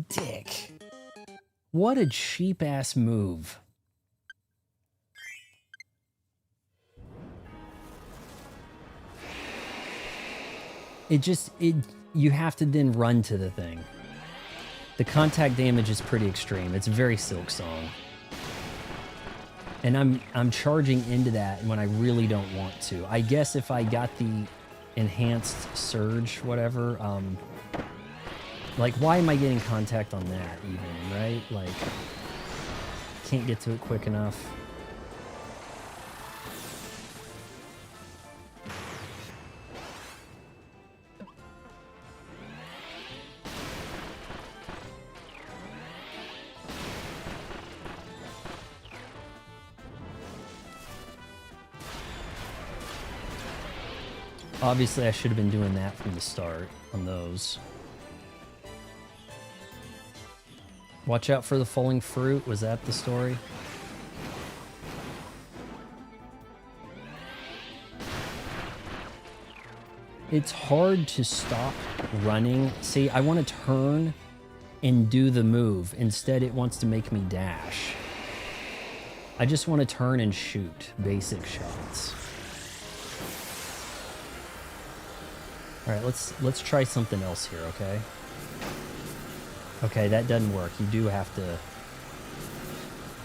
Dick. What a cheap-ass move. You have to then run to the thing. The contact damage is pretty extreme. It's very Silk Song. And I'm charging into that when I really don't want to. I guess if I got the enhanced surge, whatever, like, why am I getting contact on that even, right? Like, can't get to it quick enough. Obviously, I should have been doing that from the start on those. Watch out for the falling fruit. Was that the story? It's hard to stop running. See, I want to turn and do the move. Instead, it wants to make me dash. I just want to turn and shoot basic shots. All right, let's try something else here, okay? Okay, that doesn't work. You do have to...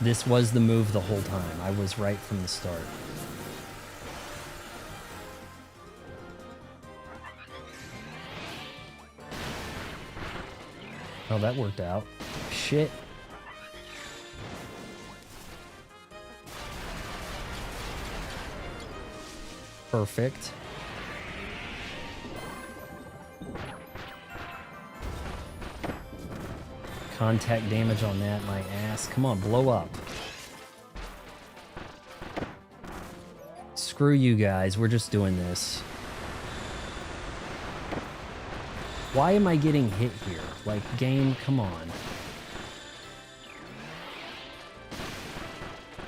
This was the move the whole time. I was right from the start. Oh, that worked out. Shit. Perfect. Contact damage on that, my ass. Come on, blow up. Screw you guys, we're just doing this. Why am I getting hit here? Like, game, come on.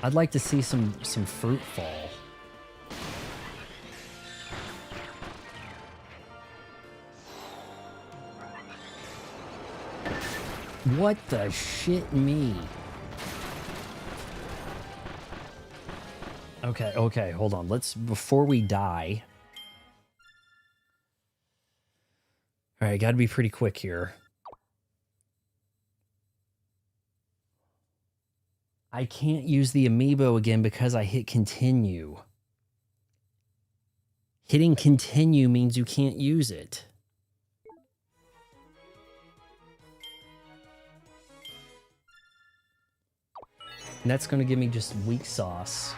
I'd like to see some fruit fall. What the shit me? Okay, hold on. Before we die. Alright, gotta be pretty quick here. I can't use the amiibo again because I hit continue. Hitting continue means you can't use it. And that's going to give me just weak sauce.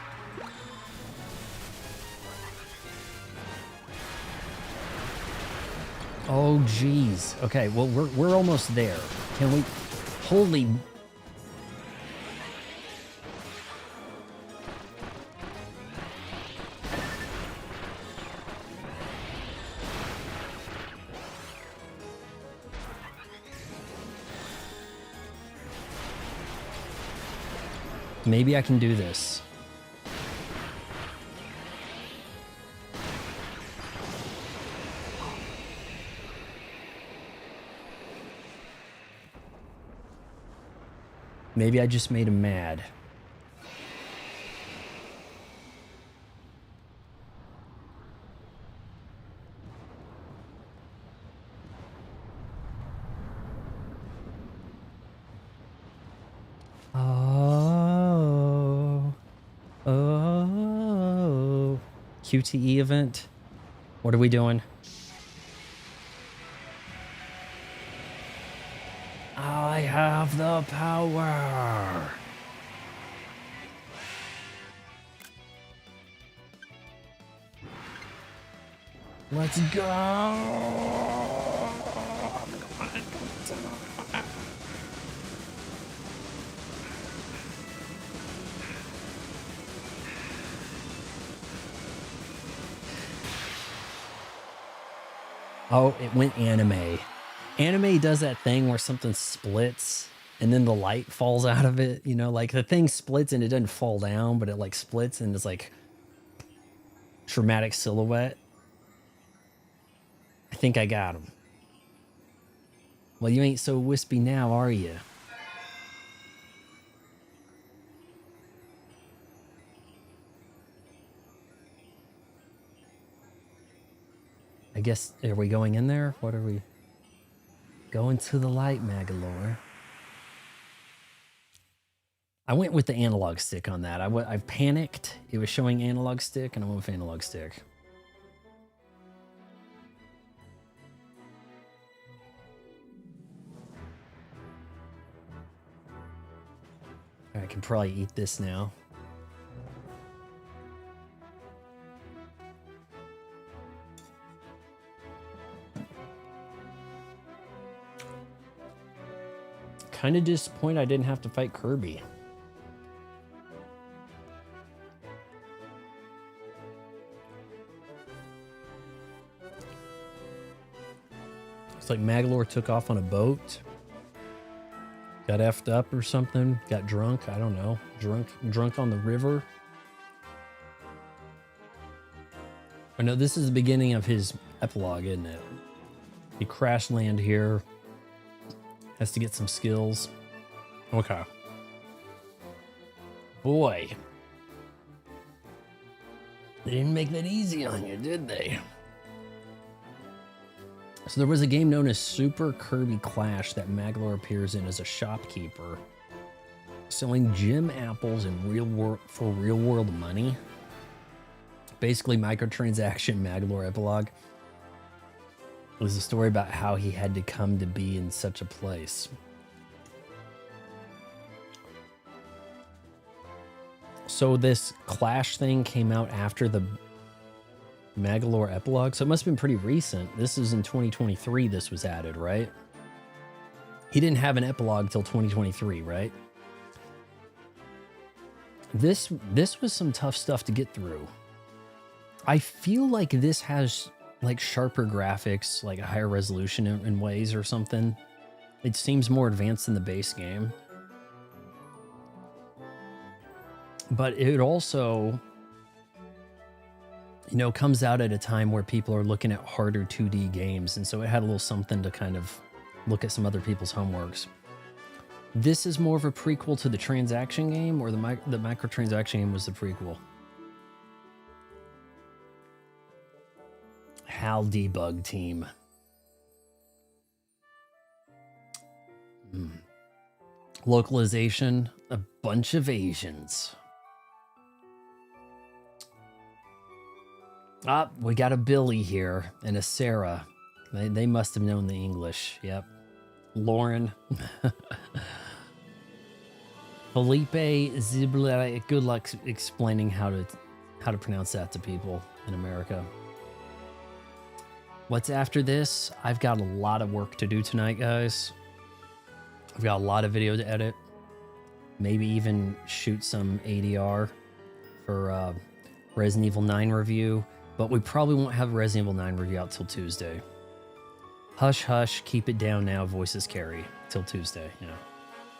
Oh, geez. Okay, well, we're almost there. Can we... Holy... Maybe I can do this. Maybe I just made him mad. Oh. QTE event. What are we doing? I have the power. Let's go. Oh, it went anime. Anime does that thing where something splits and then the light falls out of it. You know, like the thing splits and it doesn't fall down, but it like splits and it's like dramatic silhouette. I think I got him. Well, you ain't so wispy now, are you? I guess, are we going in there? What are we? Going to the light, Magolor. I went with the analog stick on that. I panicked. It was showing analog stick, and I went with analog stick. I can probably eat this now. Kind of disappointed I didn't have to fight Kirby. It's like Magolor took off on a boat. Got effed up or something. Got drunk. I don't know. Drunk on the river. I know this is the beginning of his epilogue, isn't it? He crash land here. Has to get some skills. Okay. Boy. They didn't make that easy on you, did they? So there was a game known as Super Kirby Clash that Magolor appears in as a shopkeeper, selling gem apples in for real world money. Basically, microtransaction Magolor Epilogue. It was a story about how he had to come to be in such a place. So this Clash thing came out after the Magolor Epilogue, so it must have been pretty recent. This is in 2023 this was added, right? He didn't have an epilogue till 2023, right? This was some tough stuff to get through. I feel like this has like sharper graphics, like a higher resolution in ways or something. It seems more advanced than the base game. But it also, you know, comes out at a time where people are looking at harder 2D games. And so it had a little something to kind of look at some other people's homeworks. This is more of a prequel to the transaction game, or the microtransaction game was the prequel? HAL debug team. Localization, a bunch of Asians. Ah, we got a Billy here and a Sarah. They must have known the English. Yep. Lauren. Felipe Zibla. Good luck explaining how to pronounce that to people in America. What's after this? I've got a lot of work to do tonight, guys. I've got a lot of video to edit. Maybe even shoot some ADR for Resident Evil 9 review. But we probably won't have Resident Evil 9 review out till Tuesday. Hush, hush, keep it down now. Voices carry till Tuesday. Yeah.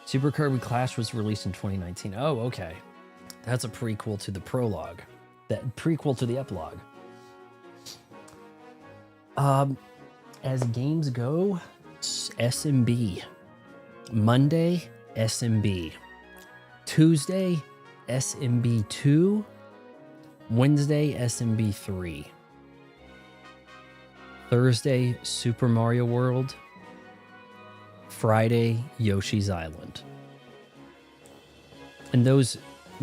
Super Kirby Clash was released in 2019. Oh, okay. That's a prequel to the prologue. That prequel to the epilogue. As games go, SMB. Monday, SMB. Tuesday, SMB 2. Wednesday, SMB 3. Thursday, Super Mario World. Friday, Yoshi's Island. And those,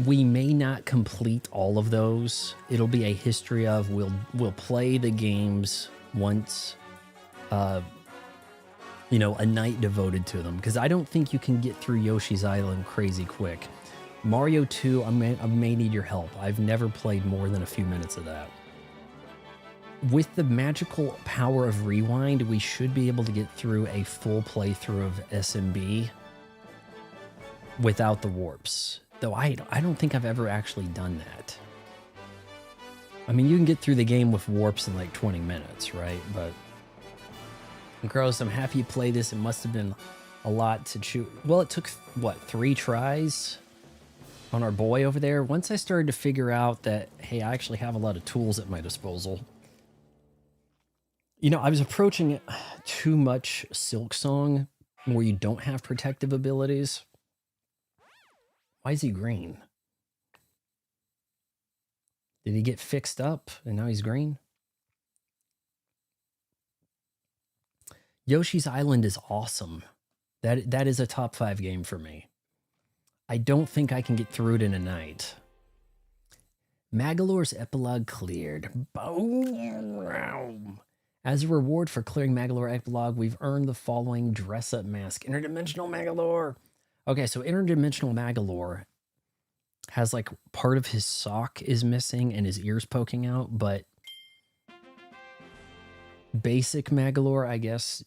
we may not complete all of those. It'll be a history of, we'll play the games once, you know, a night devoted to them. Because I don't think you can get through Yoshi's Island crazy quick. Mario 2, I may need your help. I've never played more than a few minutes of that. With the magical power of rewind, we should be able to get through a full playthrough of SMB without the warps. Though I don't think I've ever actually done that. I mean, you can get through the game with warps in like 20 minutes, right? But gross, I'm happy you played this. It must have been a lot to chew. Well, it took, what, 3 tries on our boy over there? Once I started to figure out that, hey, I actually have a lot of tools at my disposal. You know, I was approaching it too much Silk Song, where you don't have protective abilities. Why is he green? Did he get fixed up and now he's green? Yoshi's Island is awesome. That is a top 5 game for me. I don't think I can get through it in a night. Magolor's Epilogue cleared. Boom! As a reward for clearing Magolor Epilogue, we've earned the following dress-up mask. Interdimensional Magolor. Okay, so Interdimensional Magolor has like part of his sock is missing and his ears poking out, but basic Magolor, I guess,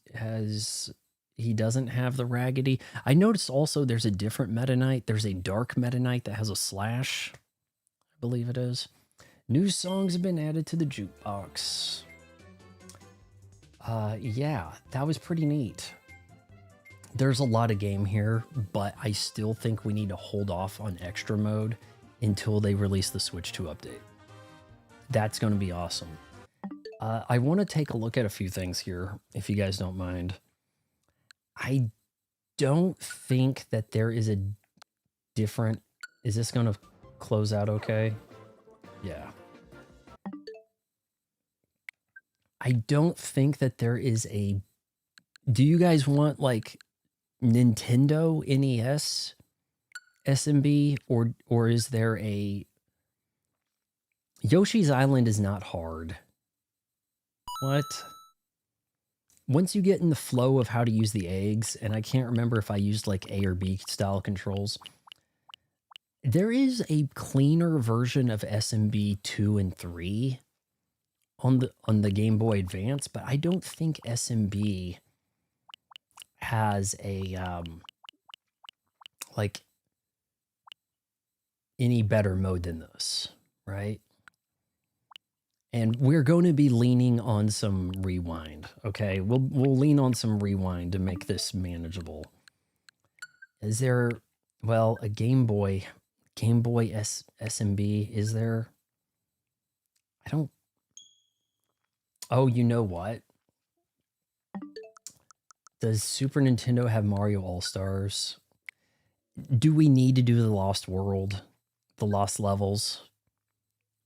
he doesn't have the raggedy. I noticed also there's a different Meta Knight. There's a dark Meta Knight that has a slash, I believe it is. New songs have been added to the jukebox. Yeah, that was pretty neat. There's a lot of game here, but I still think we need to hold off on extra mode until they release the Switch 2 update. That's going to be awesome. I want to take a look at a few things here, if you guys don't mind. I don't think that there is a different... Is this going to close out okay? Yeah. I don't think that there is a... Do you guys want, like, Nintendo NES SMB? Or is there a... Yoshi's Island is not hard. What? Once you get in the flow of how to use the eggs, and I can't remember if I used, like, A or B style controls, there is a cleaner version of SMB 2 and 3 on the Game Boy Advance, but I don't think SMB has a like any better mode than this, right? And we're going to be leaning on some rewind, okay? We'll lean on some rewind to make this manageable. Is there, well, a Game Boy SMB, is there? I don't... Oh, you know what? Does Super Nintendo have Mario All-Stars? Do we need to do the Lost World, the Lost Levels?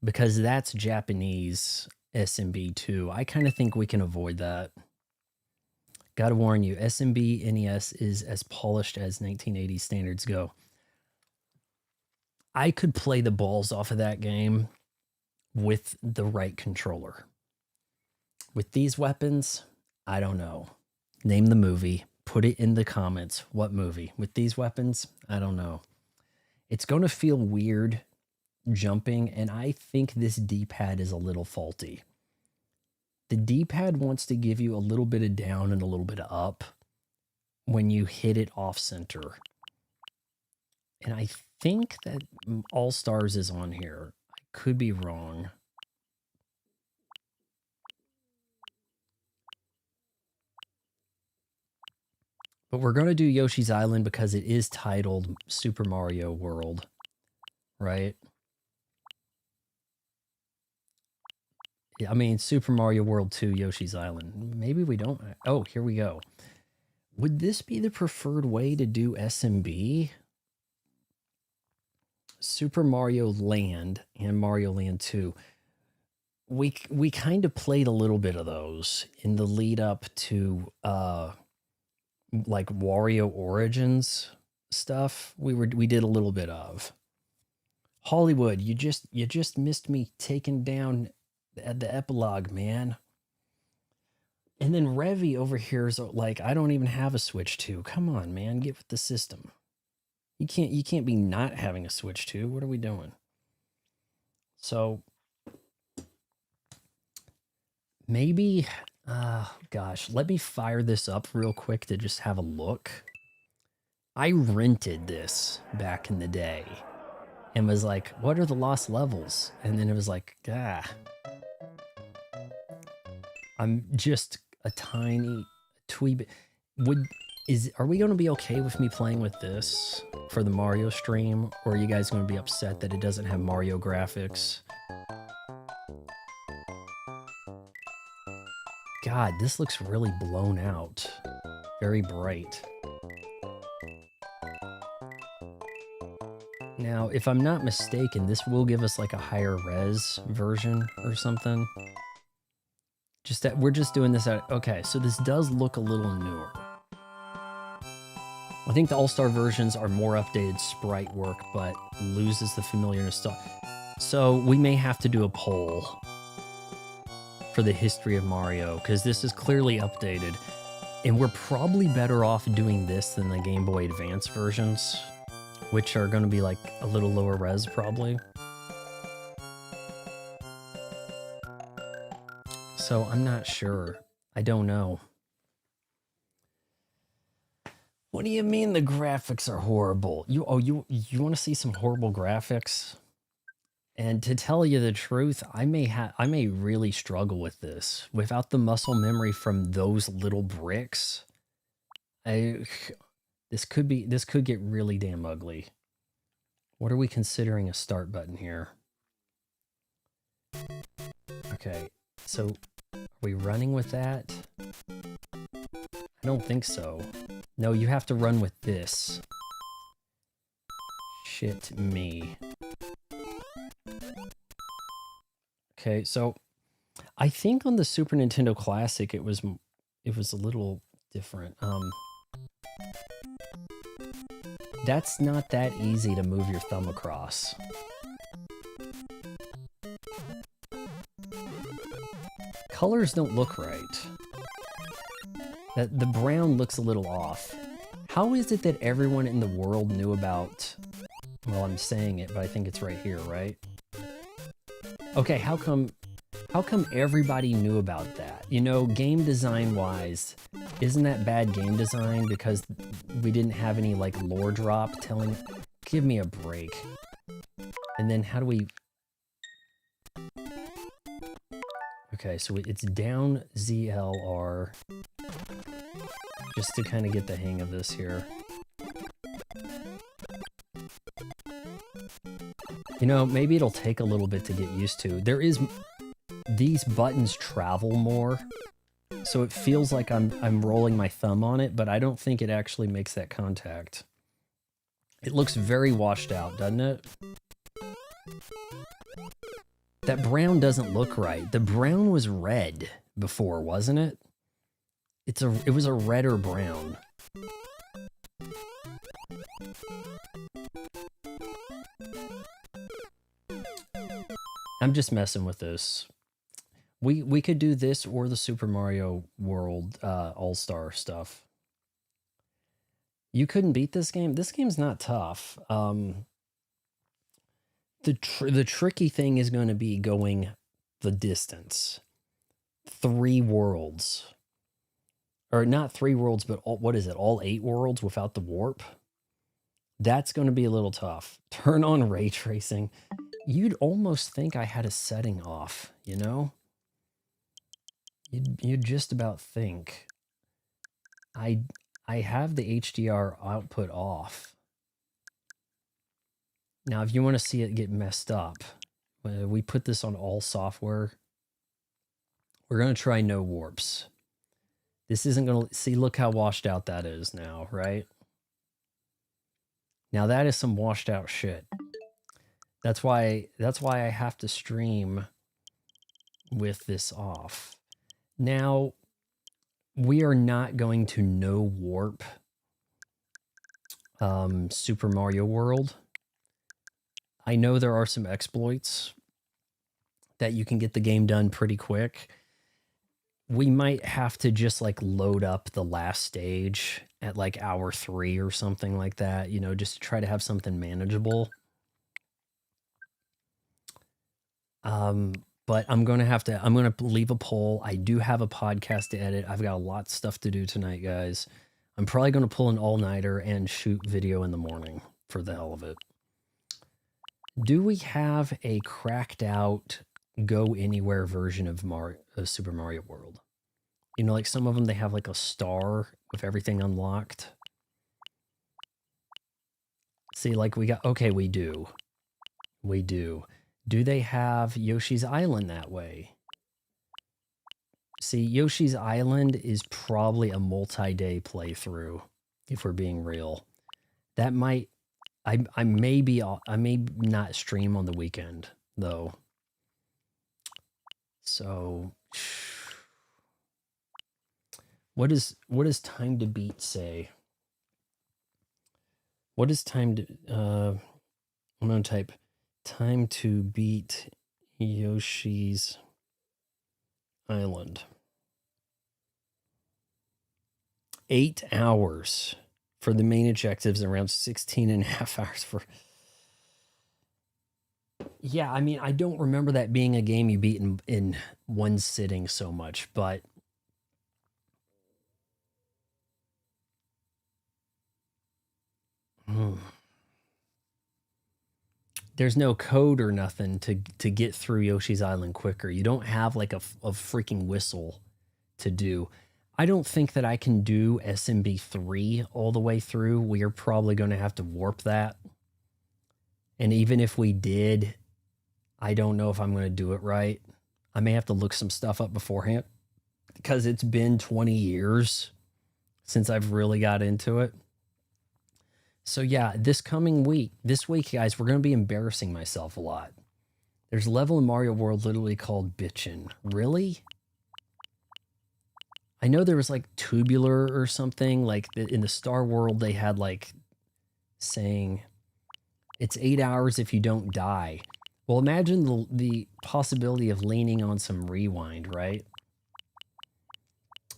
Because that's Japanese SMB too. I kind of think we can avoid that. Gotta warn you, SMB NES is as polished as 1980s standards go. I could play the balls off of that game with the right controller. With these weapons, I don't know. Name the movie. Put it in the comments. What movie? With these weapons, I don't know. It's going to feel weird jumping, and I think this D-pad is a little faulty. The D-pad wants to give you a little bit of down and a little bit of up when you hit it off center. And I think that All Stars is on here. I could be wrong. But we're going to do Yoshi's Island because it is titled Super Mario World, right? Yeah, I mean, Super Mario World 2, Yoshi's Island. Maybe we don't. Oh, here we go. Would this be the preferred way to do SMB? Super Mario Land and Mario Land 2. We kind of played a little bit of those in the lead up to like Wario Origins stuff. We did a little bit of. Hollywood, you just missed me taking down the epilogue, man. And then Revy over here is like, I don't even have a Switch 2. Come on, man, get with the system. You can't be not having a Switch 2. What are we doing? So maybe, gosh, let me fire this up real quick to just have a look. I rented this back in the day and was like, what are the lost levels? And then it was like, I'm just a tiny twee bit. Are we going to be okay with me playing with this for the Mario stream? Or are you guys going to be upset that it doesn't have Mario graphics? God, this looks really blown out. Very bright. Now, if I'm not mistaken, this will give us like a higher res version or something. Just that we're just doing this out. Okay, so this does look a little newer. I think the All-Star versions are more updated sprite work, but loses the familiar nostalgia. So we may have to do a poll for the history of Mario, because this is clearly updated. And we're probably better off doing this than the Game Boy Advance versions, which are going to be like a little lower res probably. So I'm not sure. I don't know. What do you mean the graphics are horrible? You want to see some horrible graphics? And to tell you the truth, I may really struggle with this without the muscle memory from those little bricks. This could get really damn ugly. What are we considering a start button here? Okay, so are we running with that? I don't think so. No, you have to run with this. Shit me. Okay, so I think on the Super Nintendo Classic it was a little different. That's not that easy to move your thumb across. Colors don't look right. The brown looks a little off. How is it that everyone in the world knew about... Well, I'm saying it, but I think it's right here, right? Okay, how come everybody knew about that? You know, game design-wise, isn't that bad game design because we didn't have any, like, lore drop telling... Give me a break. And then how do we... Okay, so it's down ZLR... Just to kind of get the hang of this here. You know, maybe it'll take a little bit to get used to. These buttons travel more, so it feels like I'm rolling my thumb on it, but I don't think it actually makes that contact. It looks very washed out, doesn't it? That brown doesn't look right. The brown was red before, wasn't it? It was a redder brown. I'm just messing with this. We could do this or the Super Mario World All-Star stuff. You couldn't beat this game? This game's not tough. The tricky thing is going to be going the distance. 3 worlds. Or not 3 worlds, but what is it? All 8 worlds without the warp? That's going to be a little tough. Turn on ray tracing. You'd almost think I had a setting off, you know? You'd just about think. I I have the HDR output off. Now, if you want to see it get messed up, we put this on all software. We're going to try no warps. This isn't going to... See, look how washed out that is now, right? Now, that is some washed out shit. That's why I have to stream with this off. Now, we are not going to no warp Super Mario World. I know there are some exploits that you can get the game done pretty quick. We might have to just like load up the last stage at like hour 3 or something like that, you know, just to try to have something manageable. But I'm going to leave a poll. I do have a podcast to edit. I've got a lot of stuff to do tonight, guys. I'm probably going to pull an all-nighter and shoot video in the morning for the hell of it. Do we have a cracked out go anywhere version of Super Mario World? You know, like some of them, they have like a star with everything unlocked. See, like we do. We do. Do they have Yoshi's Island that way? See, Yoshi's Island is probably a multi-day playthrough, if we're being real. That might... I may not stream on the weekend, though. So... What does time to beat say? What is time to... I'm going to type time to beat Yoshi's Island. 8 hours for the main objectives, around 16 and a half hours for... Yeah, I mean, I don't remember that being a game you beat in one sitting so much, but... There's no code or nothing to get through Yoshi's Island quicker. You don't have like a freaking whistle to do. I don't think that I can do SMB 3 all the way through. We are probably going to have to warp that. And even if we did, I don't know if I'm going to do it right. I may have to look some stuff up beforehand because it's been 20 years since I've really got into it. So yeah, this week, guys, we're going to be embarrassing myself a lot. There's a level in Mario World literally called Bitchin'. Really? I know there was like tubular or something, like in the Star World, they had like saying it's 8 hours if you don't die. Well, imagine the possibility of leaning on some rewind, right?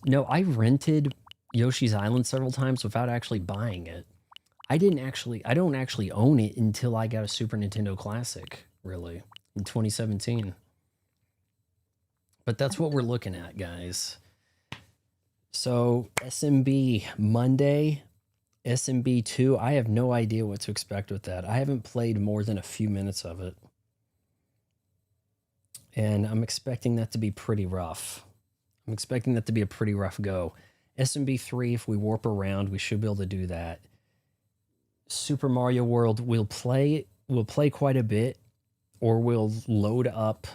No, I rented Yoshi's Island several times without actually buying it. I don't actually own it until I got a Super Nintendo Classic, really, in 2017. But that's what we're looking at, guys. So, SMB Monday, SMB 2, I have no idea what to expect with that. I haven't played more than a few minutes of it. And I'm expecting that to be pretty rough. I'm expecting that to be a pretty rough go. SMB 3, if we warp around, we should be able to do that. Super Mario World, we'll play quite a bit, or we'll load up,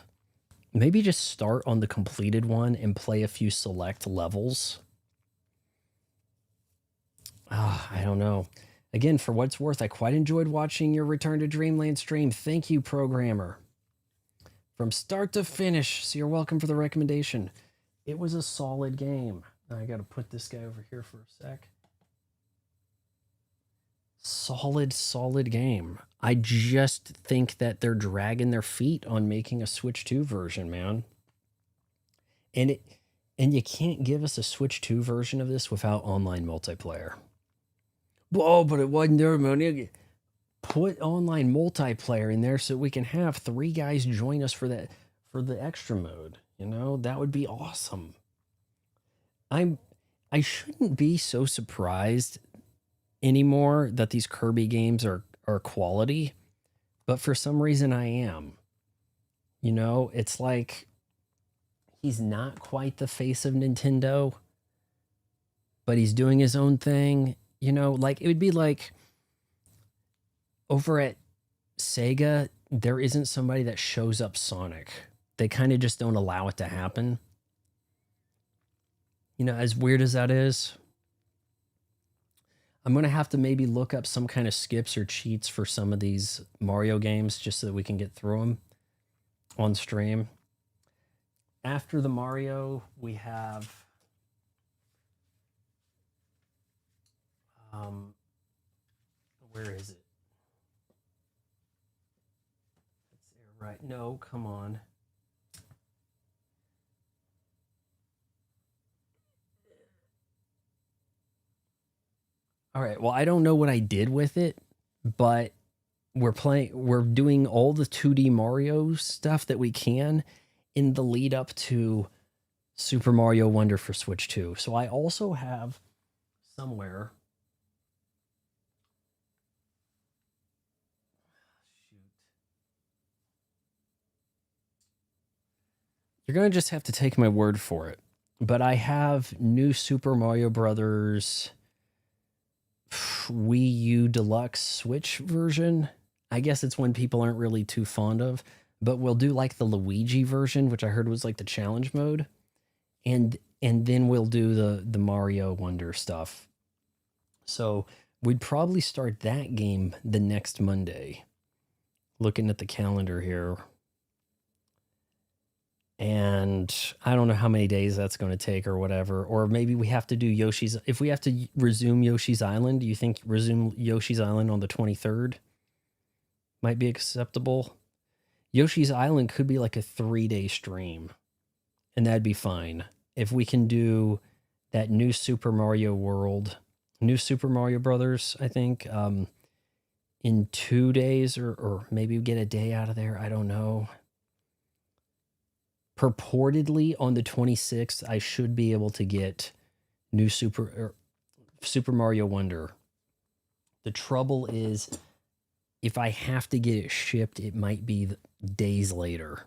maybe just start on the completed one and play a few select levels. I don't know. Again, for what it's worth, I quite enjoyed watching your Return to Dreamland stream. Thank you, programmer. From start to finish, so you're welcome for the recommendation. It was a solid game. I got to put this guy over here for a sec. Solid game. I just think that they're dragging their feet on making a Switch 2 version, man. And you can't give us a Switch 2 version of this without online multiplayer. Whoa, but it wasn't there, man. Put online multiplayer in there so we can have 3 guys join us for the extra mode. You know, that would be awesome. I shouldn't be so surprised anymore that these Kirby games are quality, but for some reason I am. You know, it's like he's not quite the face of Nintendo, but he's doing his own thing. You know, like it would be like over at Sega, there isn't somebody that shows up Sonic. They kind of just don't allow it to happen. You know, as weird as that is, I'm going to have to maybe look up some kind of skips or cheats for some of these Mario games just so that we can get through them on stream. After the Mario, we have where is it? It's there, right? No, come on. All right. Well, I don't know what I did with it, but we're doing all the 2D Mario stuff that we can in the lead up to Super Mario Wonder for Switch 2. So I also have somewhere. Shoot. You're going to just have to take my word for it. But I have new Super Mario Brothers Wii U Deluxe Switch version. I guess it's one people aren't really too fond of, but we'll do like the Luigi version, which I heard was like the challenge mode. And then we'll do the Mario Wonder stuff. So we'd probably start that game the next Monday. Looking at the calendar here. And I don't know how many days that's going to take or whatever. Or maybe we have to do Yoshi's. If we have to resume Yoshi's Island, do you think resume Yoshi's Island on the 23rd might be acceptable? Yoshi's Island could be like a 3-day stream. And that'd be fine. If we can do that new Super Mario World, new Super Mario Brothers, I think, in 2 days or maybe get a day out of there. I don't know. Purportedly on the 26th, I should be able to get new Super Mario Wonder. The trouble is, if I have to get it shipped, it might be days later.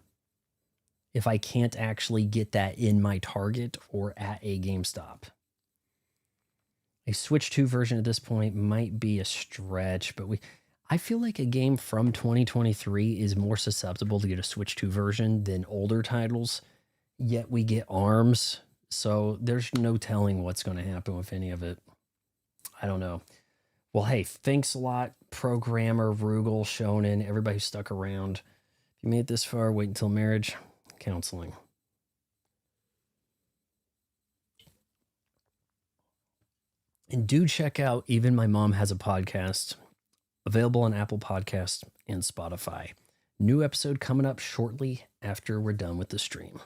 If I can't actually get that in my Target or at a GameStop. A Switch 2 version at this point might be a stretch, but I feel like a game from 2023 is more susceptible to get a Switch 2 version than older titles, yet we get ARMS, so there's no telling what's going to happen with any of it. I don't know. Well, hey, thanks a lot, Programmer, Rugal, Shonen, everybody who stuck around. If you made it this far, wait until marriage counseling. And do check out Even My Mom Has a Podcast, available on Apple Podcasts and Spotify. New episode coming up shortly after we're done with the stream.